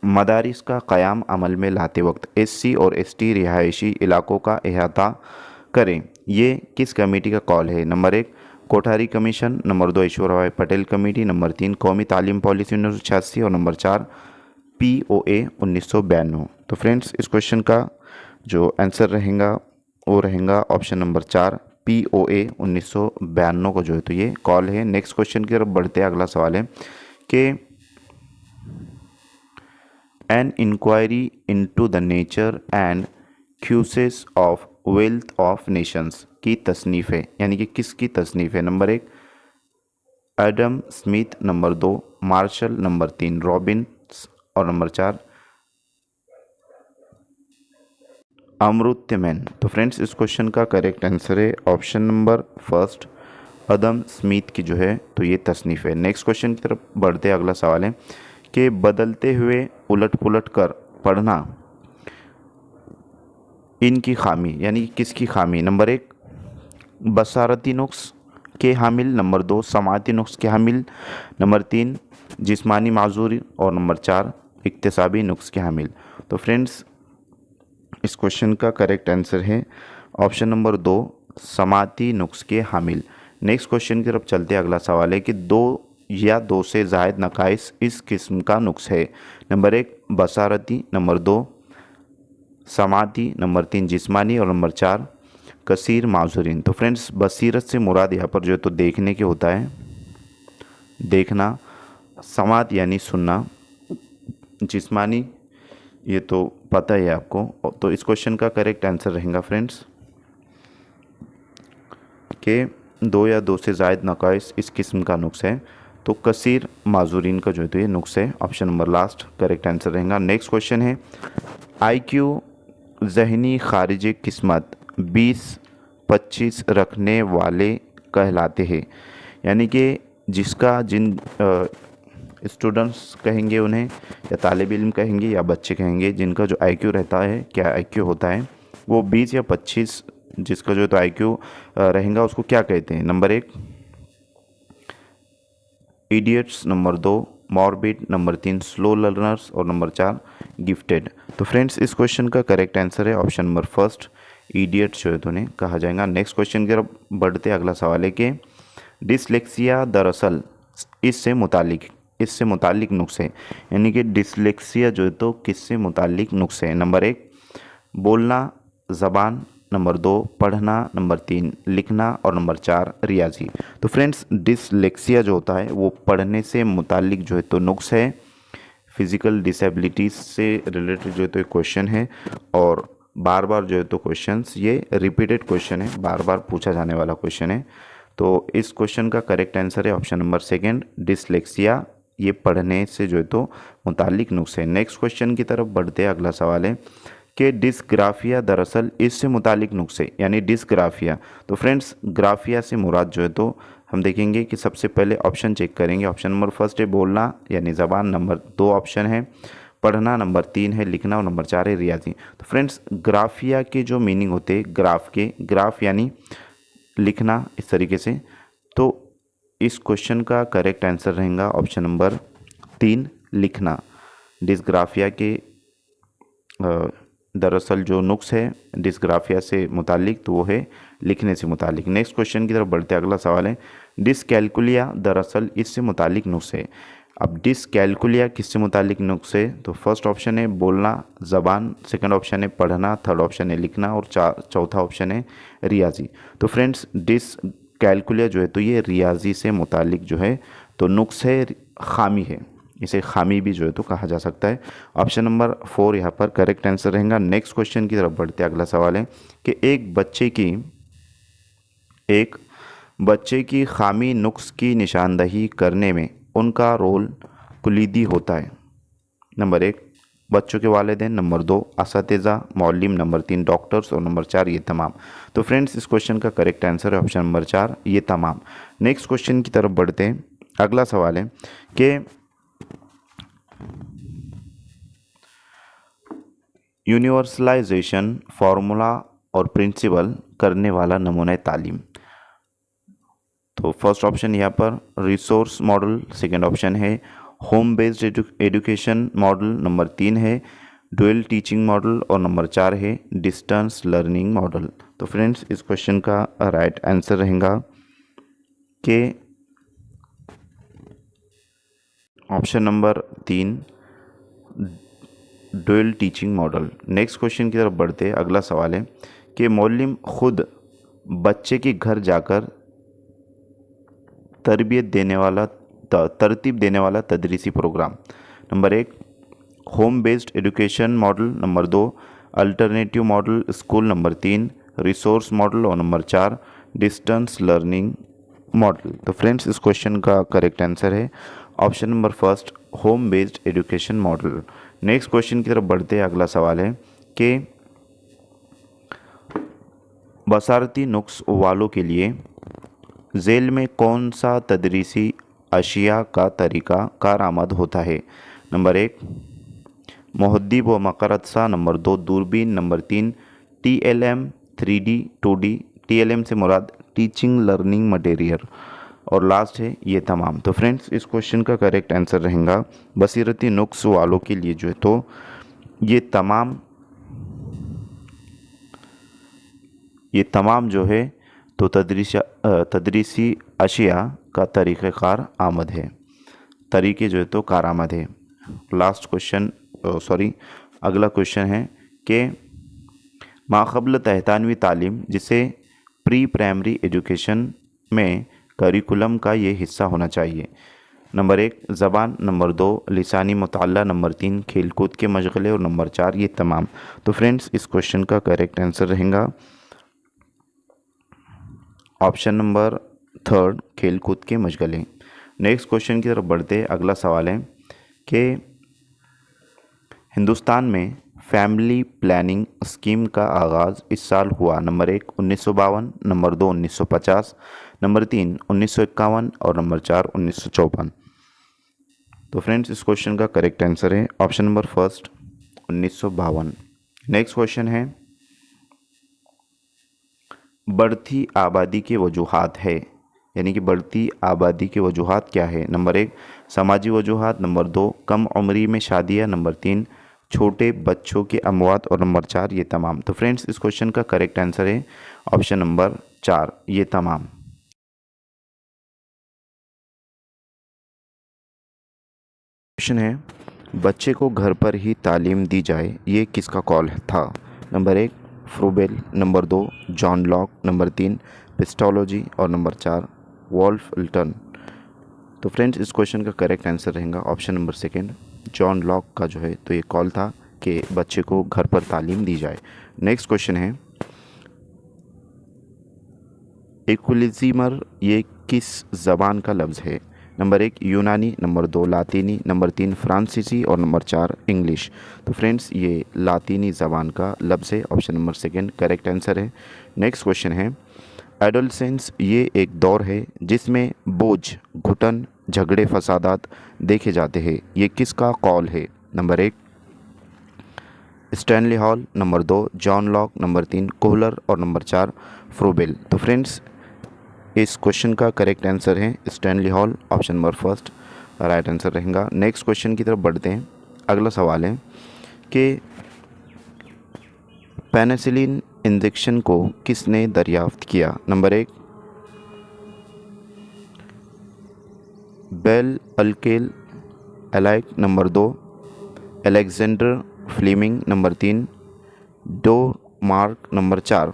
मदारिस का क़याम अमल में लाते वक्त SC और ST रिहायशी इलाकों का अहाता करें, ये किस कमेटी का कॉल है? नंबर 1 कोठारी कमीशन, नंबर 2 ईश्वर भाई पटेल कमेटी, नंबर 3 कौमी तालीम पॉलिसी 1986 और नंबर 4 POA 1992। तो फ्रेंड्स इस क्वेश्चन का जो आंसर रहेगा वो रहेगा ऑप्शन नंबर 4 POA 1992 को जो है तो ये कॉल है। नेक्स्ट क्वेश्चन की तरफ बढ़ते हैं। अगला सवाल है कि an inquiry into the nature and causes of wealth of nations की तसनीफ़ है, यानी कि किसकी तसनीफ़ है? Number 1 Adam Smith, number 2 Marshall, number 3 Robbins और नंबर 4 अमर्त्य सेन। तो फ्रेंड्स इस क्वेश्चन का करेक्ट आंसर है option number first Adam Smith की जो है तो ये तसनीफ़ है। नेक्स्ट क्वेश्चन की तरफ बढ़ते हैं। अगला सवाल है कि बदलते हुए उलट पुलट कर पढ़ना इनकी खामी, यानी किसकी खामी? नंबर 1 बसारती नुक्स के हामिल, नंबर 2 समाती नुक्स के हामिल, नंबर 3 जिस्मानी माजूरी और नंबर 4 इक्तिसाबी नुक्स के हामिल। तो फ्रेंड्स इस क्वेश्चन का करेक्ट आंसर है ऑप्शन नंबर 2 समाती नुक्स के हामिल। नेक्स्ट क्वेश्चन की तरफ चलते हैं। अगला सवाल है कि 2 या 2 से ज़ायद नकाइस इस किस्म का नुक्स है। नंबर 1 बसारती, नंबर 2 समाती, नंबर 3 जिस्मानी और नंबर 4 कसीर माजुरीन। तो फ्रेंड्स बसीरत से मुराद यहाँ पर जो है तो देखने के होता है, देखना, समात यानी सुनना, जिस्मानी ये तो पता है आपको। तो इस क्वेश्चन का करेक्ट आंसर रहेगा फ्रेंड्स कि 2 या 2 से ज़ायद नकाइस इस किस्म का नुक्स है, तो कसीर माजुरीन का जो है तो ये नुक्स है। Option number last correct answer रहेगा। नेक्स्ट क्वेश्चन है IQ ज़हनी खारिज किस्मत 20-25 रखने वाले कहलाते हैं, यानी कि जिसका जिन स्टूडेंट्स कहेंगे उन्हें या तालिब इल्म कहेंगे या बच्चे कहेंगे जिनका जो IQ रहता है, क्या IQ होता है, वो 20 या 25 जिसका जो है तो IQ रहेगा उसको क्या कहते हैं? Number 1 idiots, number 2 morbid, number 3 slow learners और नंबर 4 गिफ्टेड। तो फ्रेंड्स इस क्वेश्चन का करेक्ट आंसर है ऑप्शन नंबर फर्स्ट, इडियट्स जो है तो उन्हें कहा जाएगा। नेक्स्ट क्वेश्चन की तरफ बढ़ते, अगला सवाल है कि डिसलेक्सिया दरअसल इससे मुतालिक नुक्से, यानी कि डिसलेक्सिया जो है तो किससे मुतालिक नुक्से हैं? नंबर 1 बोलना, ज़बान, नंबर 2 पढ़ना, नंबर 3 लिखना और नंबर 4 रियाजी। तो फ्रेंड्स डिसलेक्सिया जो होता है वो पढ़ने से मुतालिक जो है तो नुक्स है, फिज़िकल डिसेबिलिटीज़ से रिलेटेड जो है तो एक क्वेश्चन है और बार बार जो है तो क्वेश्चंस ये रिपीटेड क्वेश्चन है, बार बार पूछा जाने वाला क्वेश्चन है। तो इस क्वेश्चन का करेक्ट आंसर है ऑप्शन नंबर सेकेंड, डिसलेक्सिया, ये पढ़ने से जो है तो मुतालिक नुक्स है। नेक्स्ट क्वेश्चन की तरफ बढ़ते हैं, अगला सवाल है कि डिस्ग्राफिया दरअसल इससे मुतालिक नुक्से, यानी डिस्ग्राफिया। तो फ्रेंड्स ग्राफिया से मुराद जो है तो हम देखेंगे कि सबसे पहले ऑप्शन चेक करेंगे। ऑप्शन नंबर फर्स्ट है बोलना यानी ज़बान, नंबर 2 ऑप्शन है पढ़ना, नंबर 3 है लिखना और नंबर 4 है रियाजी। तो फ्रेंड्स ग्राफिया के जो मीनिंग होते हैं ग्राफ यानी लिखना इस तरीके से, तो इस क्वेश्चन का करेक्ट आंसर रहेगा ऑप्शन नंबर 3 लिखना। डिस्ग्राफिया के दरअसल जो नुक्स है डिस्ग्राफिया से मुतालिक तो वो है लिखने से मुतालिक। नेक्स्ट क्वेश्चन की तरफ बढ़ते, अगला सवाल है डिसकैलकुलिया दरअसल इससे मुतालिक नुक्स है। अब डिसकैलकुलिया किससे मुतालिक नुक्स है? तो फर्स्ट ऑप्शन है बोलना, ज़बान, सेकंड ऑप्शन है पढ़ना, थर्ड ऑप्शन है लिखना और चौथा ऑप्शन है रियाजी। तो फ्रेंड्स डिसकैलकुलिया जो है तो ये रियाजी से मुतालिक जो है तो नुक्स है, खामी है, इसे खामी भी जो है तो कहा जा सकता है। ऑप्शन नंबर 4 यहाँ पर करेक्ट आंसर रहेगा। नेक्स्ट क्वेश्चन की तरफ बढ़ते, अगला सवाल है कि एक बच्चे की खामी नुक्स की निशानदही करने में उनका रोल कुलीदी होता है। नंबर 1 बच्चों के वालिदैन, नंबर 2 असातिज़ा मौलिम, नंबर 3 डॉक्टर्स और नंबर 4 ये तमाम। तो फ्रेंड्स इस क्वेश्चन का करेक्ट आंसर है ऑप्शन नंबर 4 ये तमाम। नेक्स्ट क्वेश्चन की तरफ बढ़ते हैं, अगला सवाल है कि यूनिवर्सलाइजेशन फार्मूला और प्रिंसिपल करने वाला नमूना तालीम। तो फर्स्ट ऑप्शन यहाँ पर रिसोर्स मॉडल, सेकंड ऑप्शन है home based education model, number 3 है डुअल टीचिंग मॉडल और नंबर 4 है डिस्टेंस लर्निंग मॉडल। तो फ्रेंड्स इस क्वेश्चन का राइट आंसर रहेगा कि option number 3 dual teaching model. Next question की तरफ बढ़ते हैं, अगला सवाल है कि मौलिम खुद बच्चे के घर जाकर तरतीब देने वाला तदरीसी programme. Number 1 home based education model, number 2 alternative model school, number 3 resource model और नंबर 4 डिस्टेंस लर्निंग मॉडल। तो फ्रेंड्स इस क्वेश्चन का करेक्ट आंसर है option number first home based education model. Next question की तरफ बढ़ते हैं, अगला सवाल है कि बसारती नुक्स वालों के लिए झेल में कौन सा तदरीसी अशिया का तरीका कारआमद होता है? नंबर 1 मुहद्दिब व मकरदसा, नंबर 2 दूरबीन, number 3 TLM 3D 2D, TLM से मुराद टीचिंग लर्निंग मटेरियल और लास्ट है ये तमाम। तो फ्रेंड्स इस क्वेश्चन का करेक्ट आंसर रहेगा बसीरती नुक्स वालों के लिए जो है तो ये तमाम जो है तो तदरीसी अशिया का तरीक़ेकार आमद है, तरीके जो है तो कारआमद है। लास्ट क्वेश्चन अगला क्वेश्चन है कि माक़बल तहतानवी तालीम जिसे प्री प्राइमरी एजुकेशन में करिकुलम का ये हिस्सा होना चाहिए। नंबर 1 ज़बान, नंबर 2 लिसानी मुताल्ला, नंबर 3 खेलकूद के मशगले और नंबर 4 ये तमाम। तो फ्रेंड्स इस क्वेश्चन का करेक्ट आंसर रहेगा ऑप्शन नंबर 3 खेलकूद के मशगले। नेक्स्ट क्वेश्चन की तरफ बढ़ते, अगला सवाल है कि हिंदुस्तान में फैमिली प्लानिंग स्कीम का आगाज़ इस साल हुआ। नंबर 1 1952, नंबर 2 1950, नंबर 3 1951 और नंबर 4 1954। तो फ्रेंड्स इस क्वेश्चन का करेक्ट आंसर है option number first 1952। Next question है बढ़ती आबादी के वजूहात है, यानी कि बढ़ती आबादी के वजूहात क्या है? नंबर 1 समाजी वजूहात, नंबर 2 कम उम्री में शादियाँ, नंबर 3 छोटे बच्चों की अमवात और नंबर 4 ये तमाम। तो फ्रेंड्स इस क्वेश्चन का करेक्ट आंसर है ऑप्शन नंबर 4 ये तमाम। क्वेश्चन है बच्चे को घर पर ही तालीम दी जाए ये किसका कॉल था? Number 1 Froebel, number 2 John Locke, number 3 Pestalozzi और नंबर 4 वॉल्फ इल्टन। तो फ्रेंड्स इस क्वेश्चन का करेक्ट आंसर रहेगा option number second, John Locke का जो है तो ये कॉल था कि बच्चे को घर पर तालीम दी जाए। नेक्स्ट क्वेश्चन है इक्विलिजिमर ये किस ज़बान का लफ्ज़ है? नंबर 1 यूनानी, नंबर 2 लातीनी, नंबर 3 फ्रांसीसी और नंबर 4 इंग्लिश। तो फ्रेंड्स ये लातीनी ज़बान का लफ्ज़ है, option number second correct answer है। नेक्स्ट क्वेश्चन है एडोलसेंस ये एक दौर है जिसमें बोझ, घुटन, झगड़े, फसादात देखे जाते हैं ये किसका कॉल है? Number 1 Stanley hall, number 2 John Locke, number 3 Kohler और नंबर 4 फ्रूबेल। तो फ्रेंड्स इस क्वेश्चन का करेक्ट आंसर है Stanley hall, option number first right answer रहेगा। नेक्स्ट क्वेश्चन की तरफ बढ़ते हैं। अगला सवाल है कि पेनिसिलिन इंजेक्शन को किसने दरियाफ्त किया? नंबर 1 बेल अल्केल एलाइक, नंबर 2 अलेक्जेंडर फ्लीमिंग, नंबर 3 डो मार्क, नंबर 4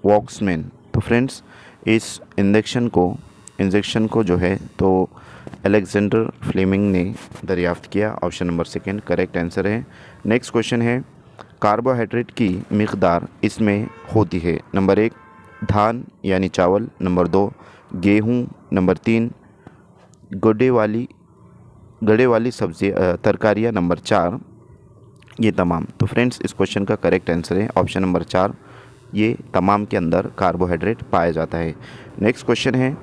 वॉक्समैन। तो फ्रेंड्स इस इंजेक्शन को जो है तो अलेक्जेंडर फ्लेमिंग ने दरियाफ्त किया, option number second correct answer है। नेक्स्ट क्वेश्चन है कार्बोहाइड्रेट की मिक़दार इसमें होती है? नंबर 1 धान यानी चावल, नंबर 2 गेहूँ, नंबर 3 गड़े वाली सब्जी तरकारियाँ, नंबर 4 ये तमाम। तो फ्रेंड्स इस क्वेश्चन का करेक्ट आंसर है ऑप्शन नंबर 4 ये तमाम के अंदर कार्बोहाइड्रेट पाया जाता है। नेक्स्ट क्वेश्चन है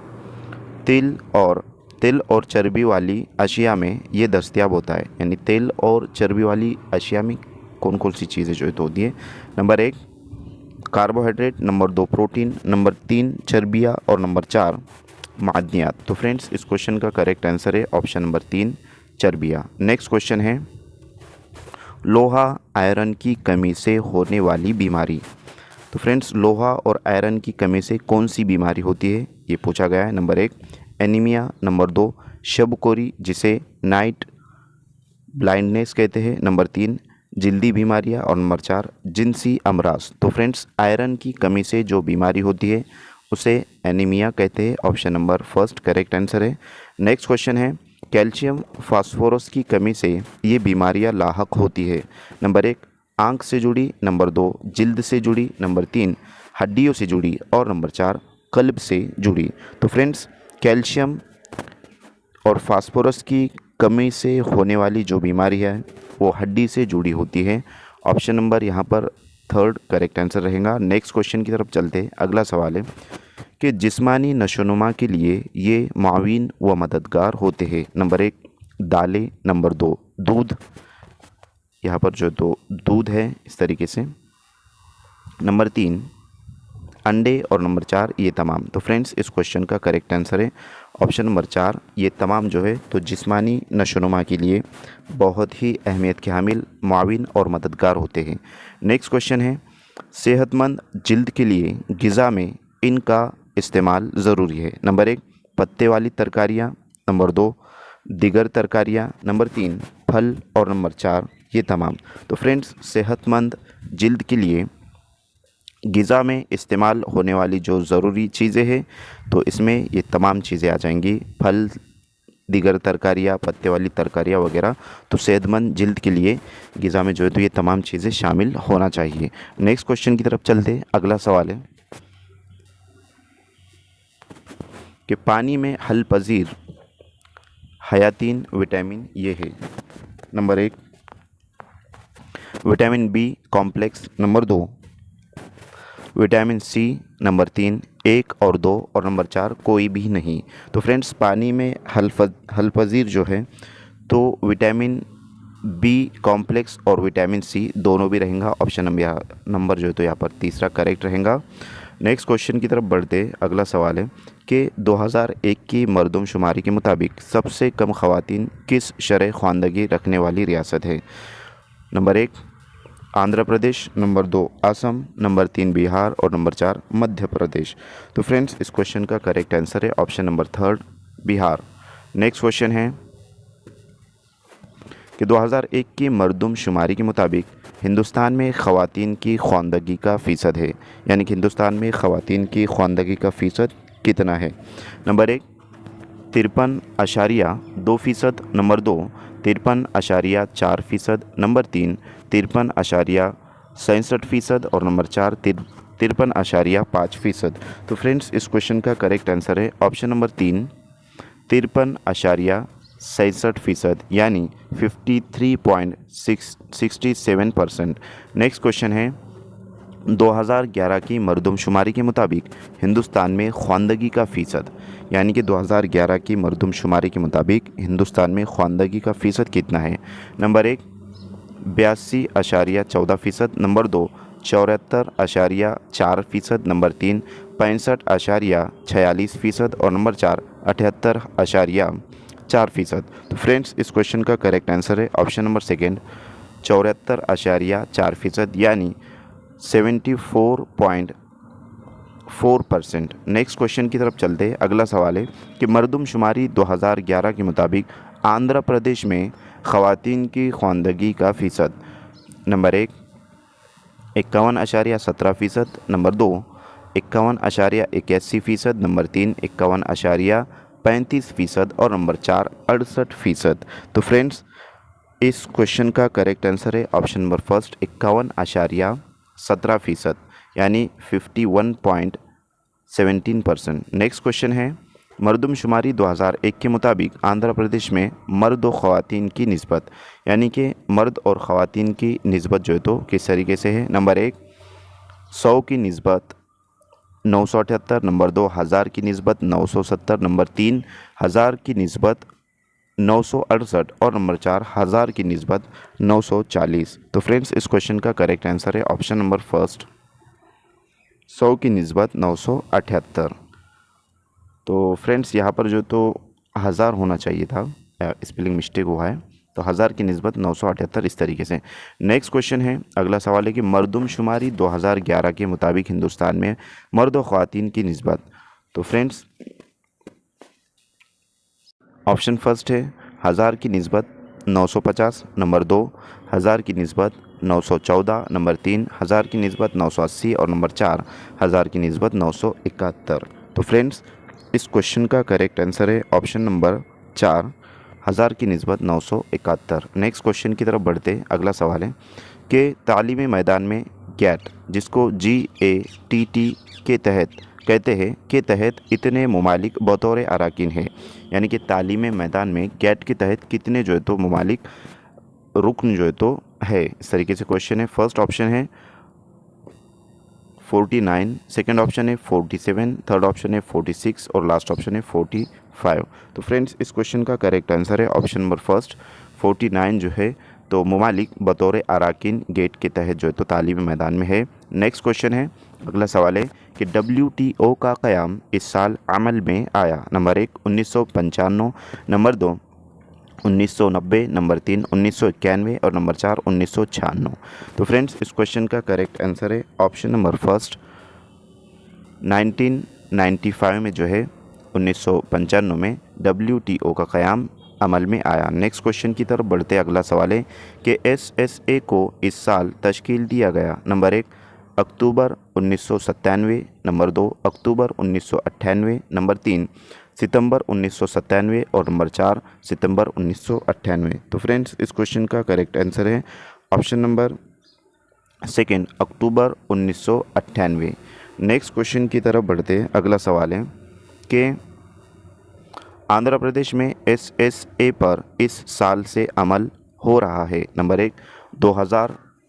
तेल और चर्बी वाली अशिया में ये दस्तयाब होता है, यानी तेल और चर्बी वाली अशिया में कौन कौन सी चीज़ें जो है तो होती है? Number 1 carbohydrate, number 2 protein, number 3 चर्बियाँ और नंबर 4 मादनियात। तो फ्रेंड्स इस क्वेश्चन का करेक्ट आंसर है ऑप्शन नंबर 3 चर्बियाँ। नेक्स्ट क्वेश्चन है लोहा आयरन की कमी से होने वाली बीमारी। तो फ्रेंड्स लोहा और आयरन की कमी से कौन सी बीमारी होती है ये पूछा गया है। नंबर 1 एनीमिया, नंबर 2 शबकोरी जिसे नाइट ब्लाइंडनेस कहते हैं, नंबर 3 जल्दी बीमारियां और नंबर 4 जिनसी अमराज। तो फ्रेंड्स आयरन की कमी से जो बीमारी होती है उसे एनीमिया कहते हैं, option number first correct answer है। नेक्स्ट क्वेश्चन है कैल्शियम फास्फोरस की कमी से ये बीमारियां लाहक होती है? नंबर 1 आँख से जुड़ी, नंबर 2 जिल्द से जुड़ी, नंबर 3 हड्डियों से जुड़ी और नंबर 4 कल्ब से जुड़ी। तो फ्रेंड्स कैल्शियम और फास्फोरस की कमी से होने वाली जो बीमारी है वो हड्डी से जुड़ी होती है, ऑप्शन नंबर यहाँ पर थर्ड करेक्ट आंसर रहेगा। नेक्स्ट क्वेश्चन की तरफ चलते हैं। अगला सवाल है कि जिस्मानी नशोनुमा के लिए ये मुआविन व मददगार होते हैं? नंबर 1 दालें, नंबर 2 दूध, यहाँ पर जो तो दूध है इस तरीके से, नंबर 3 अंडे और नंबर 4 ये तमाम। तो फ्रेंड्स इस क्वेश्चन का करेक्ट आंसर है ऑप्शन नंबर 4 ये तमाम जो है तो जिस्मानी नशोनुमा के लिए बहुत ही अहमियत के हामिल, मुआविन और मददगार होते हैं। नेक्स्ट क्वेश्चन है सेहतमंद जिल्द के लिए ग़िज़ा में इनका इस्तेमाल ज़रूरी है? नंबर 1 पत्ते वाली तरकारियाँ, नंबर 2 दिगर तरकारियाँ, नंबर 3 फल और नंबर 4 ये तमाम। तो फ्रेंड्स सेहतमंद जिल्द के लिए ग़िज़ा में इस्तेमाल होने वाली जो ज़रूरी चीज़ें हैं तो इसमें ये तमाम चीज़ें आ जाएंगी, फल, दिगर तरकारियाँ, पत्ते वाली तरकारियाँ वगैरह। तो सेहतमंद जिल्द के लिए ग़िज़ा में जो है तो ये तमाम चीज़ें शामिल होना चाहिए। नेक्स्ट क्वेश्चन की तरफ चलते। अगला सवाल है कि पानी में हल पजीर हयातीन विटामिन ये है? Number 1 vitamin B complex, number 2 vitamin C, number 3 1 और 2 और नंबर 4 कोई भी नहीं। तो फ्रेंड्स पानी में हलपजीर जो है तो विटामिन बी कॉम्प्लेक्स और विटामिन सी दोनों भी रहेगा, ऑप्शन नंबर जो है तो यहाँ पर तीसरा करेक्ट रहेगा। नेक्स्ट क्वेश्चन की तरफ बढ़ते अगला सवाल है कि 2001 की मरदमशुमारी के मुताबिक सबसे कम ख़वातीन किस शरह ख़वानदगी रखने वाली रियासत है? Number 1 Andhra Pradesh, number 2 Assam, number 3 Bihar और नंबर 4 मध्य प्रदेश। तो फ्रेंड्स इस क्वेश्चन का करेक्ट आंसर है option number 3 Bihar. Next question है कि 2001 की मरदमशुमारी के मुताबिक हिंदुस्तान में ख़वातीन की ख़वानदगी का फ़ीसद है, यानी कि हिंदुस्तान में ख़वातीन की ख़वानदगी का फ़ीसद कितना है? नंबर 1 53.2%, नंबर 2 53.4%, नंबर 3 53.67% और नंबर 4 53.5%। तो फ्रेंड्स इस क्वेश्चन का करेक्ट आंसर है ऑप्शन नंबर 3 53.67%, यानी 53.67%। नेक्स्ट क्वेश्चन है 2011 की मरदमशुमारी के मुताबिक हिंदुस्तान में ख़वानदगी का फ़ीसद, यानी कि 2011 की मरदमशुमारी के मुताबिक हिंदुस्तान में ख़वानदगी का फ़ीसद कितना है? नंबर 1 82.14%, नंबर 2 74.4%, नंबर 3 65.46% और नंबर 4 78.4%। तो फ्रेंड्स इस क्वेश्चन का करेक्ट आंसर है ऑप्शन नंबर सेकेंड 74.4%, यानी 74.4%। नेक्स्ट क्वेश्चन की तरफ चलते हैं। अगला सवाल है कि मरदमशुमारी 2011 के मुताबिक आंध्र प्रदेश में ख़वातीन की ख़वानदगी का फ़ीसद, नंबर 1 51.17%, नंबर 2 51.81%, नंबर 3 51.35% और नंबर 4 68%। तो फ्रेंड्स इस क्वेश्चन का करेक्ट आंसर है ऑप्शन नंबर फर्स्ट 51.17%, यानी 51.17%। नेक्स्ट क्वेश्चन है मरदमशुमारी 2001 के मुताबिक आंध्र प्रदेश में मर्द और ख़वातीन की निस्बत, यानी कि मर्द और ख़वातीन की निस्बत जो है तो किस तरीके से है? नंबर 1 100 की निस्बत 978, नंबर 2 1000 की निस्बत 970, नंबर 3 1000 की निस्बत 968 और नंबर 4 1000 की निस्बत 940। तो फ्रेंड्स इस क्वेश्चन का करेक्ट आंसर है ऑप्शन नंबर फर्स्ट 100 की निस्बत 978। तो फ्रेंड्स यहाँ पर जो तो 1000 होना चाहिए था, स्पेलिंग मिस्टेक हुआ है, तो 1000 की निस्बत 978 इस तरीके से। नेक्स्ट क्वेश्चन है, अगला सवाल है कि मरदमशुमारी 2011 के मुताबिक हिंदुस्तान में मर्द और ख़वातीन की निस्बत। तो फ्रेंड्स ऑप्शन फर्स्ट है 1000 की निस्बत 950, नंबर 2 1000 की निस्बत 914, नंबर 3 1000 की निस्बत 980 और नंबर 4 1000 की निस्बत 971। तो फ्रेंड्स इस क्वेश्चन का करेक्ट आंसर है ऑप्शन नंबर 4 1000 की निस्बत 971। नेक्स्ट क्वेश्चन की तरफ बढ़ते अगला सवाल है कि तालीमी मैदान में गैट, जिसको GATT के तहत कहते हैं, के तहत इतने ममालिक बतौर अराकीन है, यानी कि तालीमी मैदान में गैट के तहत कितने जो है तो ममालिक रुकन जो है तो है, इस तरीके से क्वेश्चन है। फर्स्ट ऑप्शन है 49, सेकंड ऑप्शन है 47, थर्ड ऑप्शन है 46 और लास्ट ऑप्शन है 45। तो फ्रेंड्स इस क्वेश्चन का करेक्ट आंसर है ऑप्शन नंबर फर्स्ट 49 जो है तो ममालिक बतौर अराकीन गेट के तहत जो है तो तालीमी मैदान में है। नेक्स्ट क्वेश्चन है, अगला सवाल है कि WTO का क़याम इस साल अमल में आया? नंबर 1 1995, नंबर 2 1990, नंबर 3 1991 और नंबर 4 1996। तो फ्रेंड्स इस क्वेश्चन का करेक्ट आंसर है ऑप्शन नंबर फर्स्ट 1995 में जो है 1995 में WTO का क़याम अमल में आया। नेक्स्ट क्वेश्चन की तरफ बढ़ते अगला सवाल है कि SSA को इस साल तश्कील दिया गया? नंबर 1 अक्टूबर 1997, नंबर 2 अक्टूबर 1998, नंबर 3 सितंबर 1997 और नंबर 4 सितंबर 1998। तो फ्रेंड्स इस क्वेश्चन का करेक्ट आंसर है ऑप्शन नंबर सेकेंड अक्टूबर 1998। नेक्स्ट क्वेश्चन की तरफ बढ़ते अगला सवाल है कि आंध्र प्रदेश में SSA पर इस साल से अमल हो रहा है? नंबर 1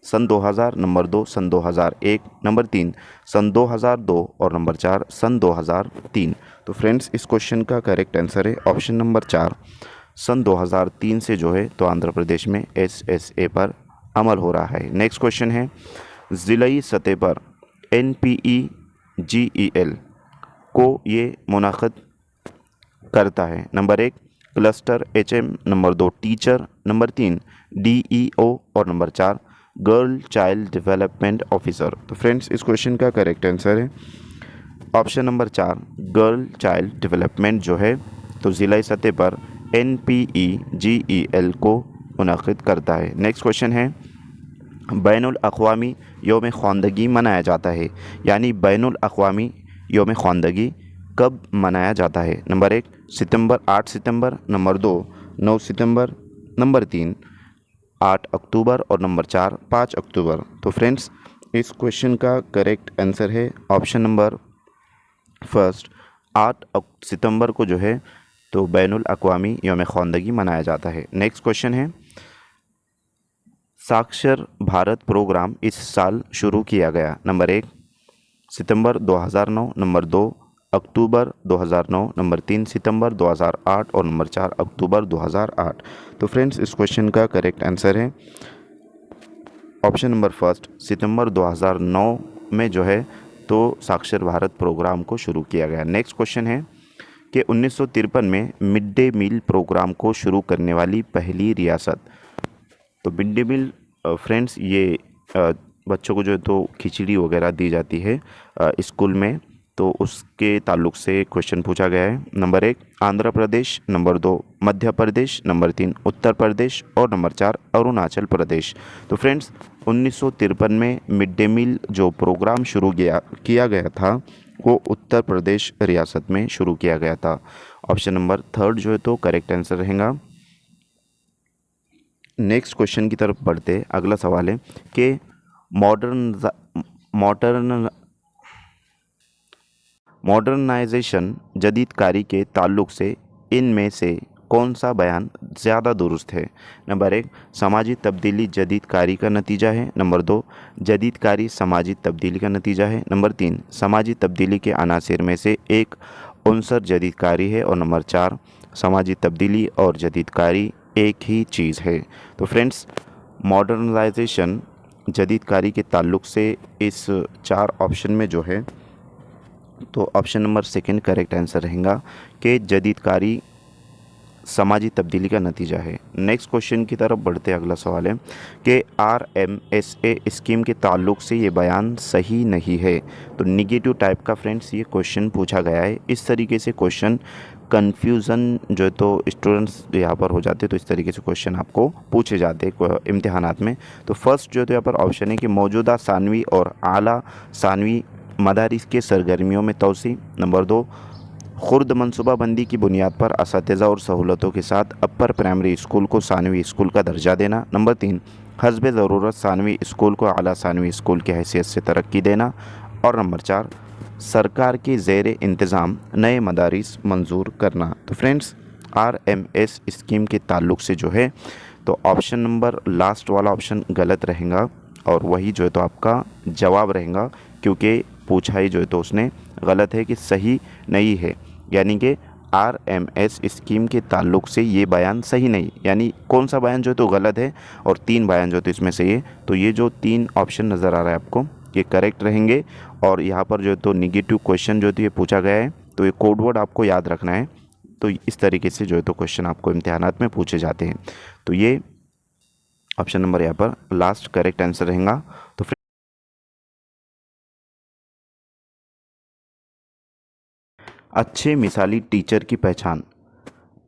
सन 2000, नंबर 2 सन 2001, नंबर 3 सन 2002 और नंबर 4 सन 2003। तो फ्रेंड्स इस क्वेश्चन का करेक्ट आंसर है ऑप्शन नंबर 4 सन 2003 से जो है तो आंध्र प्रदेश में SSA पर अमल हो रहा है। नेक्स्ट क्वेश्चन है ज़िलाई सतह पर NPE GEL को ये मुनाक़िद करता है? Number 1 cluster HM, number 2 teacher, number 3 DEO और number 4 girl child development officer. तो फ्रेंड्स इस क्वेश्चन का करेक्ट आंसर है option number 4 girl child development जो है तो ज़िला सतह पर NPEGEL को मुनाक़िद करता है। नेक्स्ट क्वेश्चन है बैनुल अक़वामी यौम ख़वानदगी मनाया जाता है, यानी बैनुल अक़वामी यौम ख़वानदगी कब मनाया जाता है? नंबर 1 सितंबर 8 सितंबर, नंबर 2 9 सितंबर, नंबर 3 8 अक्टूबर और नंबर 4 5 अक्टूबर। तो फ्रेंड्स इस क्वेश्चन का करेक्ट आंसर है ऑप्शन नंबर फर्स्ट 8 सितंबर को जो है तो बैनुल अक़वामी यौम ख़वानदगी मनाया जाता है। नेक्स्ट क्वेश्चन है साक्षर भारत प्रोग्राम इस साल शुरू किया गया? नंबर 1 सितंबर 2009, नंबर 2 अक्टूबर 2009, नंबर 3 सितंबर 2008 और नंबर 4 अक्टूबर 2008। तो फ्रेंड्स इस क्वेश्चन का करेक्ट आंसर है ऑप्शन नंबर फर्स्ट सितंबर 2009 में जो है तो साक्षर भारत प्रोग्राम को शुरू किया गया। नेक्स्ट क्वेश्चन है कि 1953 में मिड डे मील प्रोग्राम को शुरू करने वाली पहली रियासत? तो मिड डे मील फ्रेंड्स ये बच्चों को जो है तो खिचड़ी वगैरह दी जाती है स्कूल में, तो उसके ताल्लुक से क्वेश्चन पूछा गया है। Number 1 Andhra Pradesh, number 2 Madhya Pradesh, number 3 Uttar Pradesh और नंबर 4 अरुणाचल प्रदेश। तो फ्रेंड्स 1953 में मिड डे मील जो प्रोग्राम शुरू किया गया था वो उत्तर प्रदेश रियासत में शुरू किया गया था। ऑप्शन नंबर थर्ड जो है तो करेक्ट आंसर रहेगा। नेक्स्ट क्वेश्चन की तरफ बढ़ते अगला सवाल है कि मॉडर्नाइजेशन जदीदकारी के ताल्लुक से इनमें से कौन सा बयान ज़्यादा दुरुस्त है? नंबर 1 समाजी तब्दीली जदीदकारी का नतीजा है, नंबर 2 जदीदकारी समाजी तब्दीली का नतीजा है, नंबर 3 समाजी तब्दीली के अनासिर में से एक उनसर जदीदकारी है और नंबर 4 समाजी तब्दीली और जदीदकारी एक ही चीज़ है। तो फ्रेंड्स मॉडर्नाइजेशन जदीदकारी के ताल्लुक से इस 4 ऑप्शन में जो है तो option number second correct answer रहेगा कि जदीदकारी समाजी तब्दीली का नतीजा है। नेक्स्ट क्वेश्चन की तरफ बढ़ते अगला सवाल है कि RMSA स्कीम के ताल्लुक से ये बयान सही नहीं है। तो निगेटिव टाइप का फ्रेंड्स ये क्वेश्चन पूछा गया है। इस तरीके से क्वेश्चन कन्फ्यूज़न जो है तो स्टूडेंट्स यहाँ पर हो जाते हैं, तो इस तरीके से क्वेश्चन आपको पूछे जाते हैं इम्तिहानात में। तो फर्स्ट जो है तो यहाँ पर ऑप्शन है कि मौजूदा सानवी और आला सानवी मदारिस के सरगर्मियों में तोसी, नंबर 2 खुर्द मनसूबाबंदी की बुनियाद पर असातिज़ा और सहूलतों के साथ अपर प्राइमरी स्कूल को सानवी स्कूल का दर्जा देना, नंबर 3 हस्ब ज़रूरत सानवी स्कूल को आला सानवी स्कूल की हैसियत से तरक्की देना और नंबर 4 सरकार के ज़ेर इंतज़ाम नए मदारिस मंजूर करना। तो फ्रेंड्स RMS स्कीम के ताल्लुक से जो है तो ऑप्शन नंबर लास्ट वाला ऑप्शन गलत रहेगा और वही जो है तो आपका जवाब रहेगा, क्योंकि पूछा ही जो है तो उसने गलत है कि सही नहीं है, यानी कि RMS स्कीम के ताल्लुक से ये बयान सही नहीं, यानी कौन सा बयान जो है तो गलत है और 3 बयान जो है तो इसमें से ये तो ये जो 3 ऑप्शन नज़र आ रहा है आपको ये करेक्ट रहेंगे। और यहाँ पर जो है तो निगेटिव क्वेश्चन जो है तो ये पूछा गया है, तो ये कोड वर्ड आपको याद रखना है। तो इस तरीके से जो है तो क्वेश्चन आपको इम्तिहानात में पूछे जाते हैं। तो ये ऑप्शन नंबर यहाँ पर लास्ट करेक्ट आंसर रहेगा। तो अच्छे मिसाली टीचर की पहचान।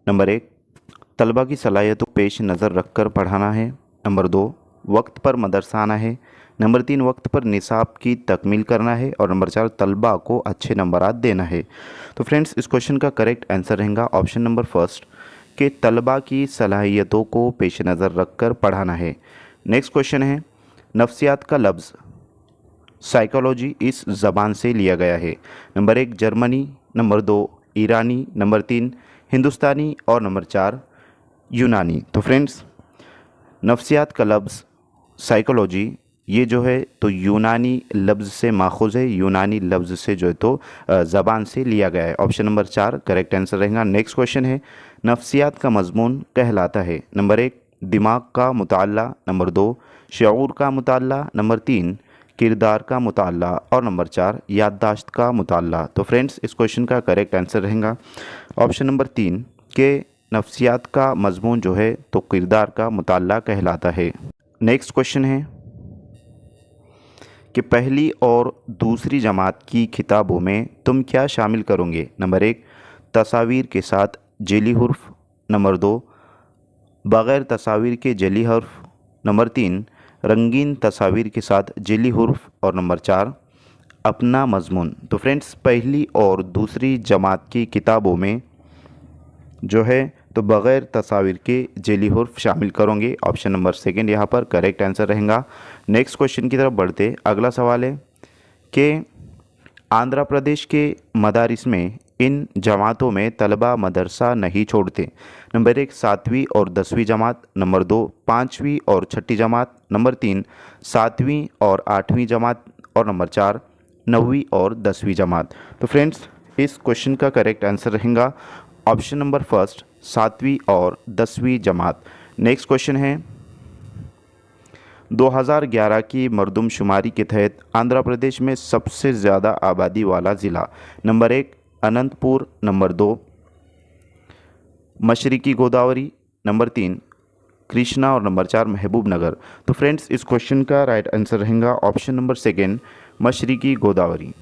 नंबर 1 तलबा की सलाहियतों को पेश नज़र रखकर पढ़ाना है, नंबर 2 वक्त पर मदरसा आना है, नंबर 3 वक्त पर निसाब की तकमील करना है और नंबर 4 तलबा को अच्छे नंबरात देना है। तो फ्रेंड्स इस क्वेश्चन का करेक्ट आंसर रहेगा ऑप्शन नंबर फर्स्ट कि तलबा की सलाहियतों को पेश नज़र रखकर पढ़ाना है। नेक्स्ट क्वेश्चन है नफ्सियात का लफ्ज़ साइकोलॉजी इस ज़बान से लिया गया है? नंबर 1 जर्मनी, नंबर 2 ईरानी, नंबर 3 हिंदुस्तानी और नंबर 4 यूनानी। तो फ्रेंड्स नफ्सियात का लफ्ज़ साइकोलॉजी ये जो है तो यूनानी लफ्ज़ से माखूज़ है, यूनानी लफ्ज़ से जो है तो ज़बान से लिया गया है। ऑप्शन नंबर 4 करेक्ट आंसर रहेगा। नेक्स्ट क्वेश्चन है नफ्सियात का मज़मून कहलाता है? नंबर 1 दिमाग का मुताल्ला, नंबर 2 शऊर का मुताल्ला, नंबर 3 किरदार का मुताला और नंबर 4 याददाश्त का मुताला। तो फ्रेंड्स इस क्वेश्चन का करेक्ट आंसर रहेगा ऑप्शन नंबर 3 के नफ्सियात का मजमून जो है तो किरदार का मुताला कहलाता है। नेक्स्ट क्वेश्चन है कि पहली और दूसरी जमात की किताबों में तुम क्या शामिल करोगे। नंबर 1 तस्वीर के साथ जेली हुर्फ, नंबर 2 बग़ैर तस्वीर के जेली हर्फ, नंबर 3 रंगीन तस्वीर के साथ जेली हुर्फ और नंबर 4 अपना मजमून। तो फ्रेंड्स पहली और दूसरी जमात की किताबों में जो है तो बग़ैर तस्वीर के जेली हुर्फ शामिल करोगे। ऑप्शन नंबर 2 यहाँ पर करेक्ट आंसर रहेगा। नेक्स्ट क्वेश्चन की तरफ बढ़ते। अगला सवाल है कि आंध्र प्रदेश के मदारिस में इन जमातों में तलबा मदरसा नहीं छोड़ते। नंबर 1 7वीं और 10वीं जमात, नंबर 2 5वीं और 6ठी जमात, नंबर 3 7वीं और 8वीं जमात और नंबर 4 9वीं और 10वीं जमात। तो फ्रेंड्स इस क्वेश्चन का करेक्ट आंसर रहेगा ऑप्शन नंबर 1 7वीं और 10वीं जमात। नेक्स्ट क्वेश्चन है 2011 की मरदमशुमारी के तहत आंध्र प्रदेश में सबसे ज़्यादा आबादी वाला ज़िला। नंबर 1 अनंतपुर, नंबर 2 मशरिकी गोदावरी, नंबर 3 कृष्णा और नंबर 4 महबूब नगर। तो फ्रेंड्स इस क्वेश्चन का राइट आंसर रहेगा ऑप्शन नंबर 2 मशरिकी गोदावरी।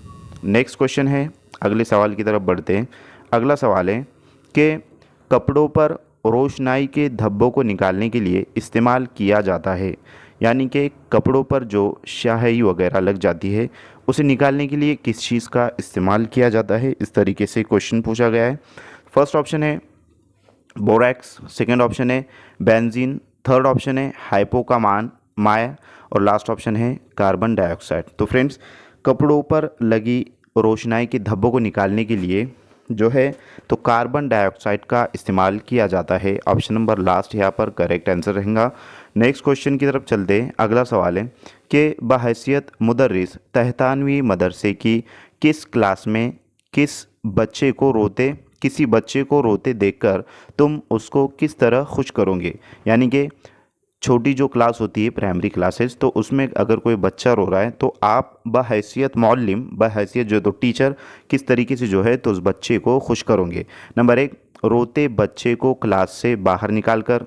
नेक्स्ट क्वेश्चन है अगले सवाल की तरफ बढ़ते हैं। अगला सवाल है कि कपड़ों पर रोशनाई के धब्बों को निकालने के लिए इस्तेमाल किया जाता है, यानी कि कपड़ों पर जो स्याही वगैरह लग जाती है उसे निकालने के लिए किस चीज़ का इस्तेमाल किया जाता है। इस तरीके से क्वेश्चन पूछा गया है। फर्स्ट ऑप्शन है बोरैक्स, सेकंड ऑप्शन है बेंजीन, थर्ड ऑप्शन है हाइपोकामान माया और लास्ट ऑप्शन है कार्बन डाइऑक्साइड। तो फ्रेंड्स कपड़ों पर लगी रोशनाई के धब्बों को निकालने के लिए जो है तो कार्बन डाइऑक्साइड का इस्तेमाल किया जाता है। ऑप्शन नंबर लास्ट यहाँ पर करेक्ट आंसर रहेगा। नेक्स्ट क्वेश्चन की तरफ चलते हैं। अगला सवाल है कि बहैसियत मुदर्रिस तहतानवी मदरसे की किस क्लास में किसी बच्चे को रोते देखकर तुम उसको किस तरह खुश करोगे। यानी कि छोटी जो क्लास होती है प्राइमरी क्लासेस, तो उसमें अगर कोई बच्चा रो रहा है तो आप बहैसियत मौल्लिम, बहैसियत जो तो टीचर किस तरीके से जो है तो उस बच्चे को खुश करोगे। नंबर 1 रोते बच्चे को क्लास से बाहर निकाल कर,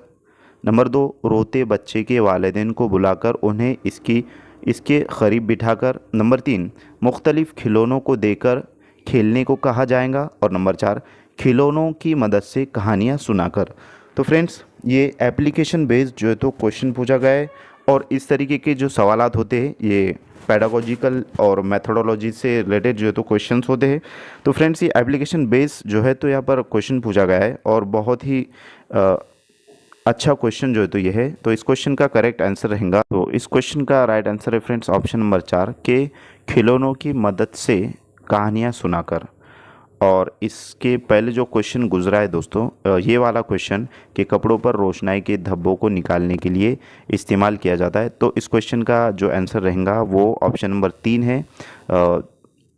नंबर 2 रोते बच्चे के वालिदैन को बुलाकर उन्हें इसके करीब बिठाकर, नंबर 3 मुख्तलिफ़ खिलौनों को देकर खेलने को कहा जाएगा और नंबर 4 खिलौनों की मदद से कहानियाँ सुनाकर। तो फ्रेंड्स ये एप्लीकेशन बेस्ड जो है तो क्वेश्चन पूछा गया है और इस तरीके के जो सवालात होते हैं ये पेडागोजिकल और मेथोडोलॉजी से रिलेटेड जो है तो क्वेश्चंस होते हैं। तो फ्रेंड्स ये एप्लीकेशन बेस्ड जो है तो यहाँ पर क्वेश्चन पूछा गया है और बहुत ही अच्छा क्वेश्चन जो है तो ये है। तो इस क्वेश्चन का करेक्ट आंसर रहेगा, तो इस क्वेश्चन का राइट आंसर है फ्रेंड्स ऑप्शन नंबर 4 के खिलौनों की मदद से कहानियाँ सुनाकर। और इसके पहले जो क्वेश्चन गुजरा है दोस्तों ये वाला क्वेश्चन कि कपड़ों पर रोशनाई के धब्बों को निकालने के लिए इस्तेमाल किया जाता है, तो इस क्वेश्चन का जो आंसर रहेगा वो ऑप्शन नंबर 3 है।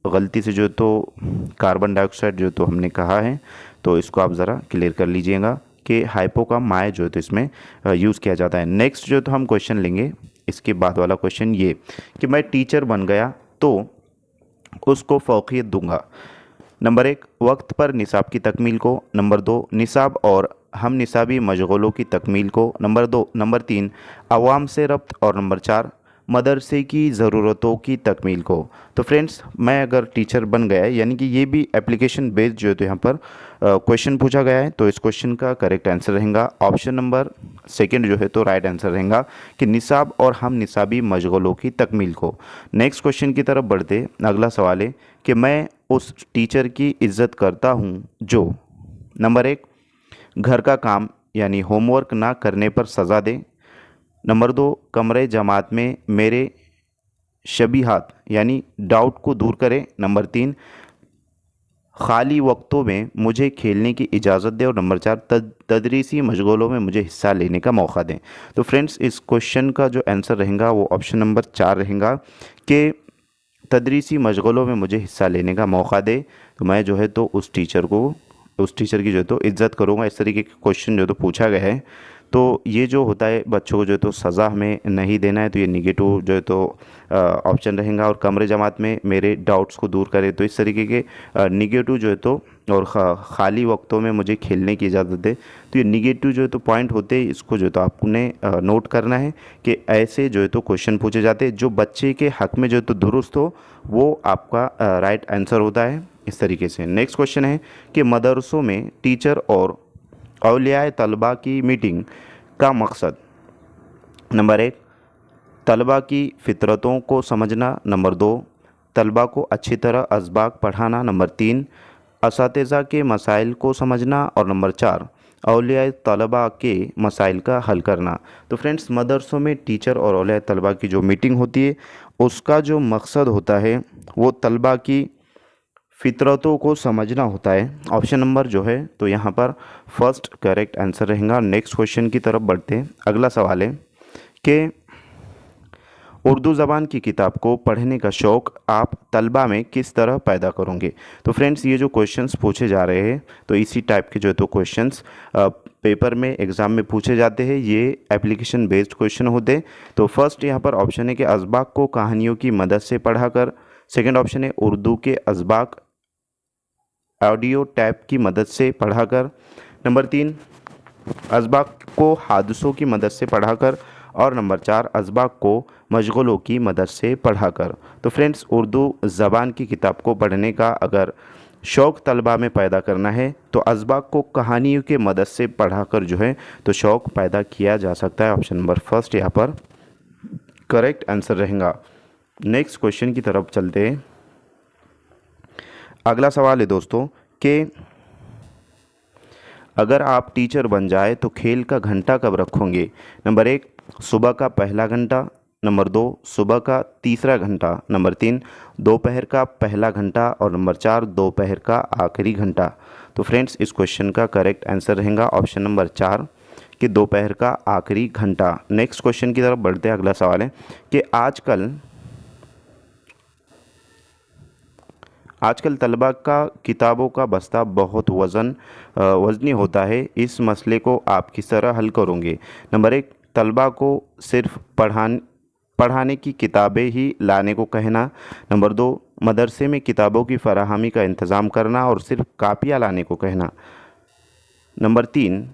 गलती से जो तो कार्बन डाइऑक्साइड जो तो हमने कहा है, तो इसको आप ज़रा क्लियर कर लीजिएगा कि हाइपो का माय जो है तो इसमें यूज़ किया जाता है। नेक्स्ट जो तो हम क्वेश्चन लेंगे इसके बाद वाला क्वेश्चन ये कि मैं टीचर बन गया तो उसको फ़ौक़ियत दूंगा। नंबर 1 वक्त पर निसाब की तकमील को, नंबर 2 निसाब और हम निसाबी मशगलों की तकमील को, नंबर 3 अवाम से रब्त और नंबर 4 मदरसे की ज़रूरतों की तकमील को। तो फ्रेंड्स मैं अगर टीचर बन गया है यानी कि ये भी एप्लीकेशन बेस्ड जो है तो यहाँ पर क्वेश्चन पूछा गया है, तो इस क्वेश्चन का करेक्ट आंसर रहेगा ऑप्शन नंबर 2 जो है तो राइट आंसर रहेगा कि निसाब और हम निसाबी मशगलों की तकमील को। नेक्स्ट क्वेश्चन की तरफ बढ़ते। अगला सवाल है कि मैं उस टीचर की इज़्ज़त करता हूँ जो नंबर 1 घर का काम यानी होमवर्क ना करने पर सज़ा दे, नंबर 2 कमरे जमात में मेरे शबीहात यानी डाउट को दूर करे, नंबर 3 खाली वक्तों में मुझे खेलने की इजाज़त दे और नंबर 4 तदरीसी मशगलों में मुझे हिस्सा लेने का मौका दें। तो फ्रेंड्स इस क्वेश्चन का जो आंसर रहेगा वो ऑप्शन नंबर 4 रहेगा कि तदरीसी मशगलों में मुझे हिस्सा लेने का मौका दे, तो मैं जो है तो उस टीचर की जो है तो इज़्ज़त करूँगा। इस तरीके के क्वेश्चन जो तो पूछा गया है। तो ये जो होता है बच्चों को जो है तो सज़ा हमें नहीं देना है, तो ये निगेटिव जो है तो ऑप्शन रहेगा। और कमरे जमात में मेरे डाउट्स को दूर करे, तो इस तरीके के निगेटिव जो है तो, और खाली वक्तों में मुझे खेलने की इजाज़त दे, तो ये निगेटिव जो है तो पॉइंट होते हैं, इसको जो है तो आपने नोट करना है कि ऐसे जो है तो क्वेश्चन पूछे जाते हैं। जो बच्चे के हक़ में जो है तो दुरुस्त हो वो आपका राइट आंसर होता है। इस तरीके से नेक्स्ट क्वेश्चन है कि मदरसों में टीचर और औलियाए तलबा की मीटिंग का मकसद। नंबर 1, तलबा की फ़ितरतों को समझना। नंबर 2, तलबा को अच्छी तरह असबाक पढ़ाना। नंबर 3, असातिज़ा के मसाइल को समझना। और नंबर 4, औलियाए तलबा के मसाइल का हल करना। तो फ्रेंड्स, मदरसों में टीचर और औलियाए तलबा की जो मीटिंग होती है उसका जो मकसद होता है वो तलबा की फ़ितरतों को समझना होता है। ऑप्शन नंबर जो है तो यहाँ पर फर्स्ट करेक्ट आंसर रहेगा। नेक्स्ट क्वेश्चन की तरफ बढ़ते हैं। अगला सवाल है कि उर्दू ज़बान की किताब को पढ़ने का शौक़ आप तलबा में किस तरह पैदा करोगे। तो फ्रेंड्स, ये जो क्वेश्चंस पूछे जा रहे हैं तो इसी टाइप के जो है तो क्वेश्चंस पेपर में एग्ज़ाम में पूछे जाते हैं। ये एप्लीकेशन बेस्ड क्वेश्चन होते हैं। तो फर्स्ट यहाँ पर ऑप्शन है कि असबाक को कहानियों की मदद से पढ़ाकर। सेकेंड ऑप्शन है उर्दू के असबाक ऑडियो टैप की मदद से पढ़ाकर। नंबर 3, असबाक को हादसों की मदद से पढ़ाकर। और नंबर 4, असबाक को मशगलों की मदद से पढ़ाकर। तो फ्रेंड्स, उर्दू ज़बान की किताब को पढ़ने का अगर शौक़ तलबा में पैदा करना है तो असबाक को कहानियों के मदद से पढ़ाकर जो है तो शौक़ पैदा किया जा सकता है। ऑप्शन नंबर फर्स्ट यहाँ पर करेक्ट आंसर रहेगा। नेक्स्ट क्वेश्चन की तरफ चलते हैं। अगला सवाल है दोस्तों कि अगर आप टीचर बन जाए तो खेल का घंटा कब रखोगे। नंबर 1, सुबह का पहला घंटा। नंबर 2, सुबह का तीसरा घंटा। नंबर 3, दोपहर का पहला घंटा। और नंबर 4, दोपहर का आखिरी घंटा। तो फ्रेंड्स, इस क्वेश्चन का करेक्ट आंसर रहेगा ऑप्शन नंबर 4 कि दोपहर का आखिरी घंटा। नेक्स्ट क्वेश्चन की तरफ बढ़ते हैं। अगला सवाल है कि आजकल तलबा का किताबों का बस्ता बहुत वज़नी होता है। इस मसले को आप किस तरह हल करोगे। नंबर 1, तलबा को सिर्फ पढ़ाने की किताबें ही लाने को कहना। नंबर 2, मदरसे में किताबों की फराहमी का इंतज़ाम करना और सिर्फ कापियाँ लाने को कहना। नंबर 3,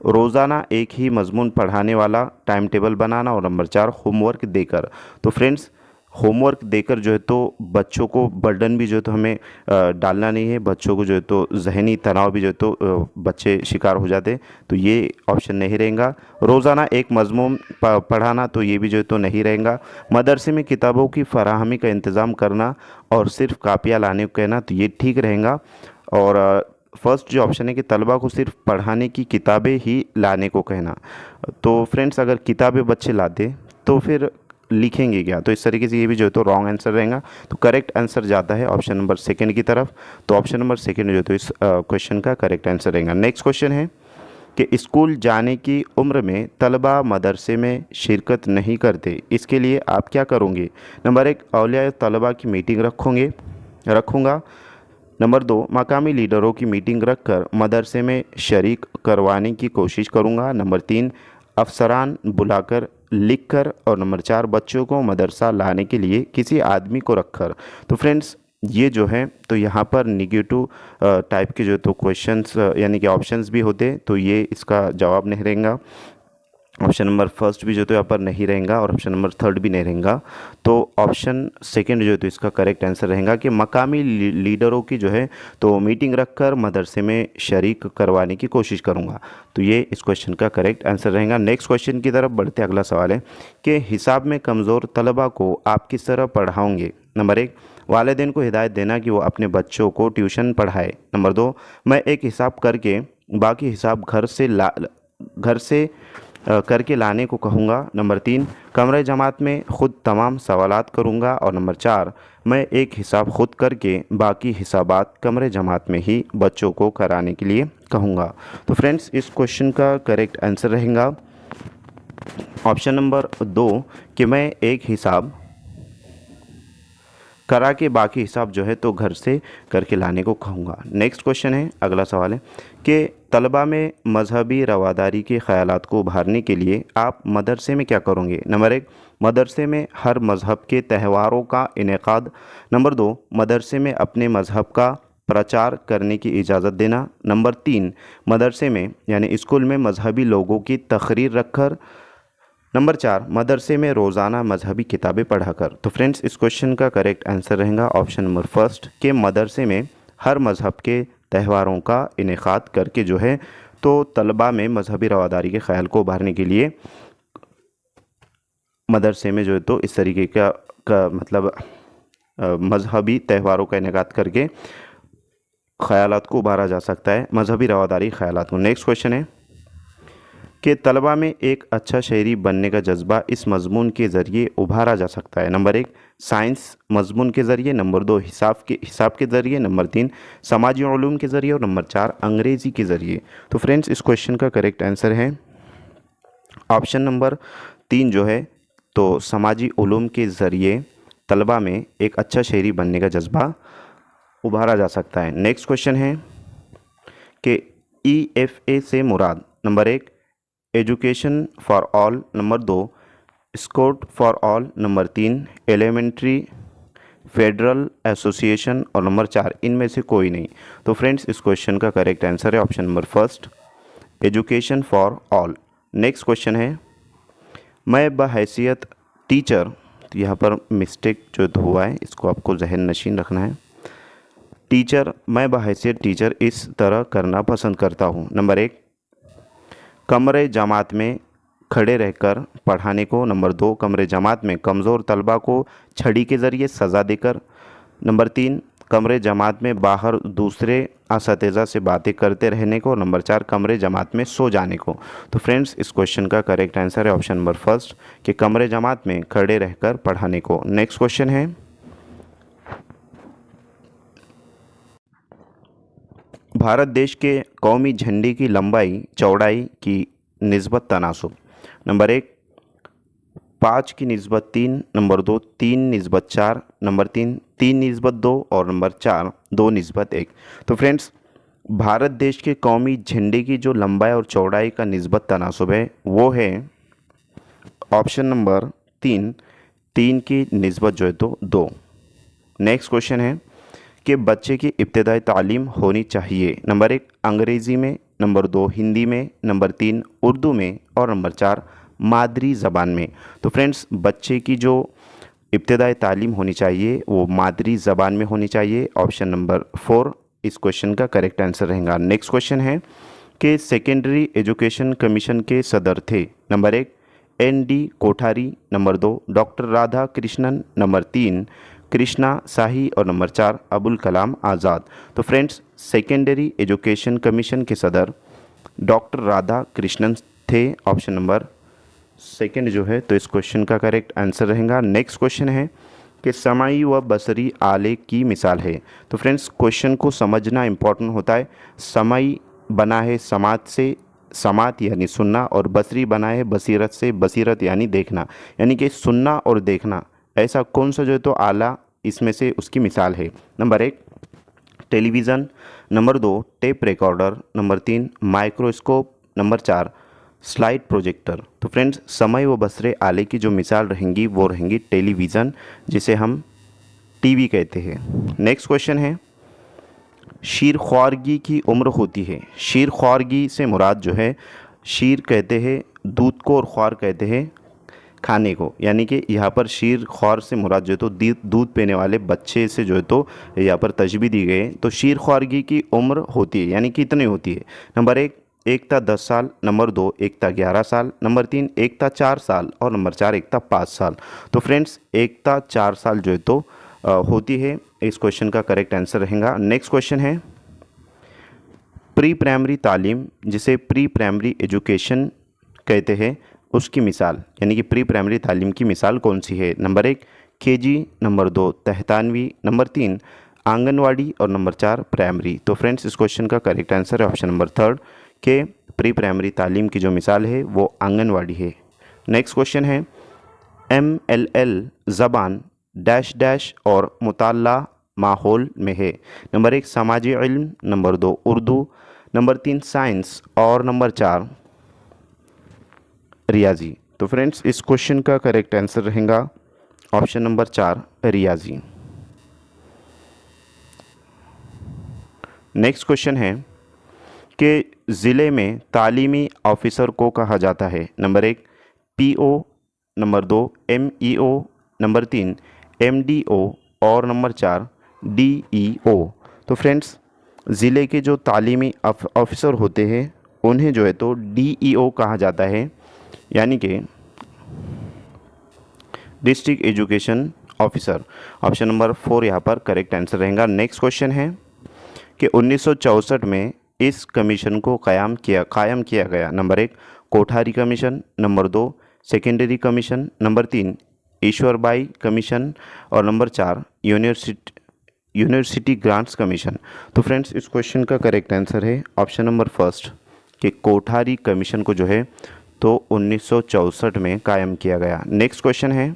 रोज़ाना एक ही मज़मून पढ़ाने वाला टाइम टेबल बनाना। और नंबर 4, होमवर्क देकर। तो फ्रेंड्स, होमवर्क देकर जो है तो बच्चों को बर्डन भी जो है तो हमें डालना नहीं है। बच्चों को जो है तो जहनी तनाव भी जो है तो बच्चे शिकार हो जाते, तो ये ऑप्शन नहीं रहेगा। रोज़ाना एक मज़मून पढ़ाना, तो ये भी जो है तो नहीं रहेगा। मदरसे में किताबों की फराहमी का इंतज़ाम करना और सिर्फ कापियाँ लाने को कहना, तो ये ठीक रहेगा। और फर्स्ट जो ऑप्शन है कि तलबा को सिर्फ पढ़ाने की किताबें ही लाने को कहना। तो फ्रेंड्स, अगर किताबें बच्चे लाते तो फिर लिखेंगे क्या, तो इस तरीके से ये भी जो है तो रॉन्ग आंसर रहेगा। तो करेक्ट आंसर जाता है ऑप्शन नंबर सेकंड की तरफ। तो ऑप्शन नंबर सेकंड जो है तो इस क्वेश्चन का करेक्ट आंसर रहेगा। नेक्स्ट क्वेश्चन है कि स्कूल जाने की उम्र में तलबा मदरसे में शिरकत नहीं करते, इसके लिए आप क्या करोगे। नंबर 1, औलिया तलबा की मीटिंग रखूँगा। नंबर 2, मकामी लीडरों की मीटिंग रखकर मदरसे में शरीक करवाने की कोशिश करूँगा। नंबर 3, अफसरान बुलाकर लिखकर। और नंबर 4, बच्चों को मदरसा लाने के लिए किसी आदमी को रखकर। तो फ्रेंड्स, ये जो है तो यहाँ पर निगेटिव टाइप के जो तो क्वेश्चंस यानी कि ऑप्शंस भी होते, तो ये इसका जवाब नहीं रहेगा। ऑप्शन नंबर फर्स्ट भी जो तो यहाँ पर नहीं रहेगा और ऑप्शन नंबर थर्ड भी नहीं रहेगा। तो ऑप्शन सेकंड जो है तो इसका करेक्ट आंसर रहेगा कि मकामी लीडरों की जो है तो मीटिंग रखकर मदरसे में शरीक करवाने की कोशिश करूँगा। तो ये इस क्वेश्चन का करेक्ट आंसर रहेगा। नेक्स्ट क्वेश्चन की तरफ बढ़ते अगला सवाल है कि हिसाब में कमज़ोर तलबा को आप किस तरह पढ़ाओगे। नंबर 1, वालिदैन को हिदायत देना कि वो अपने बच्चों को ट्यूशन पढ़ाए। नंबर 2, मैं एक हिसाब करके बाकी हिसाब घर से करके लाने को कहूँगा। नंबर 3, कमरे जमात में ख़ुद तमाम सवालात करूँगा। और नंबर 4, मैं एक हिसाब ख़ुद करके बाकी हिसाबात कमरे जमात में ही बच्चों को कराने के लिए कहूँगा। तो फ्रेंड्स, इस क्वेश्चन का करेक्ट आंसर रहेगा ऑप्शन नंबर 2 कि मैं एक हिसाब करा के बाकी हिसाब जो है तो घर से करके लाने को कहूँगा। नेक्स्ट क्वेश्चन है, अगला सवाल है कि तलबा में मजहबी रवादारी के ख़यालात को उभारने के लिए आप मदरसे में क्या करोगे? नंबर 1, मदरसे में हर मज़हब के त्योहारों का इनेकाद। नंबर 2, मदरसे में अपने मज़हब का प्रचार करने की इजाज़त देना। नंबर 3, मदरसे में यानी स्कूल में मजहबी लोगों की तकरीर रखकर। नंबर 4, मदरसे में रोज़ाना मजहबी किताबें पढ़ाकर। तो फ्रेंड्स, इस क्वेश्चन का करेक्ट आंसर रहेगा ऑप्शन नंबर फर्स्ट कि मदरसे में हर मज़हब के त्योहारों का इनेकाद करके जो है तो तलबा में मजहबी रवादारी के ख्याल को उभारने के लिए मदरसे में जो है तो इस तरीके का मतलब मजहबी त्योहारों का इनेकाद करके ख़यालात को उभारा जा सकता है, मजहबी रवादारी ख़यालात को। नेक्स्ट क्वेश्चन है कि तलबा में एक अच्छा शहरी बनने का जज्बा इस मजमून के ज़रिए उभारा जा सकता है। नंबर 1, साइंस मजमून के ज़रिए। नंबर 2, हिसाब के ज़रिए। नंबर 3, समाजी उलूम के ज़रिए। और नंबर 4, अंग्रेज़ी के ज़रिए। तो फ्रेंड्स, इस क्वेश्चन का करेक्ट आंसर है ऑप्शन नंबर 3 जो है तो समाजी उलूम के ज़रिए तलबा में एक अच्छा शहरी बनने का जज्बा उभारा जा सकता है। नेक्स्ट क्वेश्चन है कि EFA से मुराद। Number 1, education for all. Number 2, scout for all. Number 3, elementary federal association. और नंबर 4, इनमें से कोई नहीं। तो फ्रेंड्स, इस क्वेश्चन का करेक्ट आंसर है option number first, education for all. Next question है, मैं बहैसियत टीचर, तो यहाँ पर मिस्टेक जो तो हुआ है इसको आपको जहन नशीन रखना है। टीचर, मैं बहैसियत टीचर इस तरह करना पसंद करता हूँ। नंबर 1, कमरे जमात में खड़े रहकर पढ़ाने को। नंबर 2, कमरे जमात में कमज़ोर तलबा को छड़ी के ज़रिए सज़ा देकर। नंबर 3, कमरे जमात में बाहर दूसरे असातिज़ा से बातें करते रहने को। नंबर 4, कमरे जमात में सो जाने को। तो फ्रेंड्स, इस क्वेश्चन का करेक्ट आंसर है ऑप्शन नंबर फर्स्ट कि कमरे जमात में खड़े रहकर पढ़ाने को। नेक्स्ट क्वेश्चन है, भारत देश के कौमी झंडे की लंबाई चौड़ाई की निस्बत तनासुब। नंबर 1, 5 की निस्बत 3। नंबर 2, 3 निस्बत 4। नंबर 3, 3 निस्बत 2। और नंबर 4, 2 निस्बत 1। तो फ्रेंड्स, भारत देश के कौमी झंडे की जो लंबाई और चौड़ाई का निस्बत तनासुब है वो है ऑप्शन नंबर 3, 3 की निस्बत जो है तो 2। नेक्स्ट क्वेश्चन है कि बच्चे की इब्तदाई तालीम होनी चाहिए। नंबर 1, अंग्रेज़ी में। नंबर 2, हिंदी में। नंबर 3, उर्दू में। और नंबर 4, मादरी ज़बान में। तो फ्रेंड्स, बच्चे की जो इब्तदाई तालीम होनी चाहिए वो मादरी ज़बान में होनी चाहिए। ऑप्शन नंबर 4 इस क्वेश्चन का करेक्ट आंसर रहेगा। नेक्स्ट क्वेश्चन है कि सेकेंडरी एजुकेशन कमीशन के सदर थे। Number 1, ND Kothari. Number 2, doctor Radha Krishnan. Number 3, Krishna Shahi. और नंबर 4, अबुल कलाम आज़ाद। तो फ्रेंड्स, सेकेंडरी एजुकेशन कमीशन के सदर डॉक्टर राधा कृष्णन थे। ऑप्शन नंबर सेकंड जो है तो इस क्वेश्चन का करेक्ट आंसर रहेगा। नेक्स्ट क्वेश्चन है कि समाई व बसरी आले की मिसाल है। तो फ्रेंड्स, क्वेश्चन को समझना इंपॉर्टेंट होता है। समाई बना है समात से, समात यानी सुनना, और बसरी बना है बसीरत से, बसीरत यानी देखना। यानी कि सुनना और देखना, ऐसा कौन सा जो है तो आला इसमें से उसकी मिसाल है। Number 1, television. Number 2, tape recorder. Number 3, microscope. Number 4, slide projector. तो फ्रेंड्स, समय व बसरे आले की जो मिसाल रहेंगी वो रहेंगी टेलीविज़न, जिसे हम टीवी कहते हैं। नेक्स्ट क्वेश्चन है, शीर ख्वारगी की उम्र होती है। शीर ख्वारगी से मुराद जो है, शीर कहते हैं दूध को और ख्वार कहते हैं खाने को। यानी कि यहाँ पर शीर ख्वार से मुराद जो है तो दूध पीने वाले बच्चे से जो है तो यहाँ पर तशबीह दी गई है। तो शीर ख्वारगी की उम्र होती है यानी कितनी होती है। नंबर 1, 1 ता 10 साल। नंबर 2, 1 ता 11 साल। नंबर 3, 1 ता 4 साल। और नंबर 4, 1 ता 5 साल। तो फ्रेंड्स, 1 ता 4 साल जो है तो होती है। इस क्वेश्चन का करेक्ट आंसर रहेगा। नेक्स्ट क्वेश्चन है, प्री प्राइमरी तालीम, जिसे प्री प्राइमरी एजुकेशन कहते हैं, उसकी मिसाल यानी कि प्री प्राइमरी तालीम की मिसाल कौन सी है। Number 1, KG। नंबर 2, तहतानवी। नंबर 3, आंगनवाड़ी। और नंबर 4, प्राइमरी। तो फ्रेंड्स, इस क्वेश्चन का करेक्ट आंसर है ऑप्शन नंबर 3 के प्री प्राइमरी तालीम की जो मिसाल है वो आंगनवाड़ी है। नेक्स्ट क्वेश्चन है, MLL ज़बान डैश डैश और मुताल्ला माहौल में है। नंबर 1 समाजी इल्म, नंबर 2 उर्दू, नंबर 3 साइंस और नंबर 4 रियाजी। तो फ्रेंड्स इस क्वेश्चन का करेक्ट आंसर रहेगा ऑप्शन नंबर 4 रियाजी। नेक्स्ट क्वेश्चन है कि ज़िले में तालीमी ऑफिसर को कहा जाता है। Number 1 PO, number 2 MEO, number 3 MDO और नंबर 4 डीईओ। तो फ्रेंड्स ज़िले के जो तालीमी ऑफिसर होते हैं उन्हें जो है तो डीईओ कहा जाता है, यानी कि district education officer. Option number 4 यहाँ पर करेक्ट आंसर रहेगा। नेक्स्ट क्वेश्चन है कि 1964 में इस कमीशन को कायम किया गया। Number 1 Kothari commission, number 2 secondary commission, number 3 Ishwarbhai commission और नंबर 4 यूनिवर्सिटी ग्रांट्स कमीशन। तो फ्रेंड्स इस क्वेश्चन का करेक्ट आंसर है ऑप्शन नंबर फर्स्ट कि कोठारी कमीशन को जो है तो 1964 में कायम किया गया। नेक्स्ट क्वेश्चन है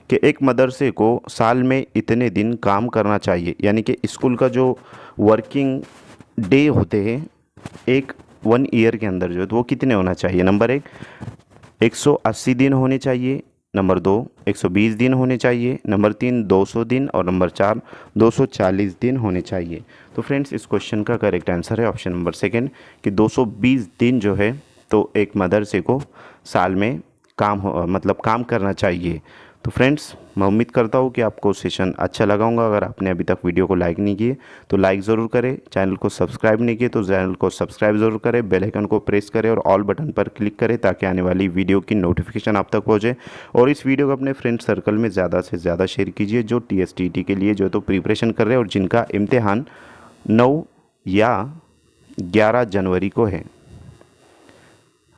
कि एक मदरसे को साल में इतने दिन काम करना चाहिए, यानी कि स्कूल का जो वर्किंग डे होते हैं एक 1 ईयर के अंदर जो है तो वो कितने होना चाहिए। नंबर 1 180 दिन होने चाहिए, नंबर 2 120 दिन होने चाहिए, नंबर 3 200 दिन और नंबर 4 240 दिन होने चाहिए। तो फ्रेंड्स इस क्वेश्चन का करेक्ट आंसर है ऑप्शन नंबर सेकेंड कि 220 दिन जो है तो एक मदरसे को साल में काम करना चाहिए। तो फ्रेंड्स मैं उम्मीद करता हूँ कि आपको सेशन अच्छा लगा होगा। अगर आपने अभी तक वीडियो को लाइक नहीं किए तो लाइक ज़रूर करें, चैनल को सब्सक्राइब नहीं किए तो चैनल को सब्सक्राइब ज़रूर करें, बेल आइकन को प्रेस करें और ऑल बटन पर क्लिक करें ताकि आने वाली वीडियो की नोटिफिकेशन आप तक पहुँचे। और इस वीडियो को अपने फ्रेंड सर्कल में ज़्यादा से ज़्यादा शेयर कीजिए जो TSTT के लिए जो तो प्रिपरेशन कर रहे हैं और जिनका इम्तिहान 9 या 11 जनवरी को है।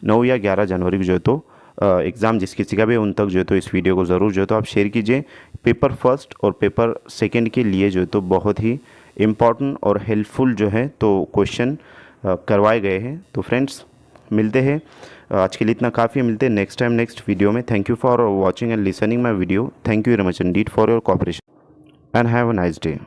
9 या 11 जनवरी को जो है तो एग्ज़ाम जिस किसी का भी उन तक जो है तो इस वीडियो को ज़रूर जो है तो आप शेयर कीजिए। पेपर फर्स्ट और पेपर सेकंड के लिए जो है तो बहुत ही इम्पॉर्टेंट और हेल्पफुल जो है तो क्वेश्चन करवाए गए हैं। तो फ्रेंड्स मिलते हैं, आज के लिए इतना काफ़ी, मिलते हैं नेक्स्ट टाइम नेक्स्ट वीडियो में। Thank you for watching and listening my video. Thank you very much Indeed for your cooperation and have a nice day.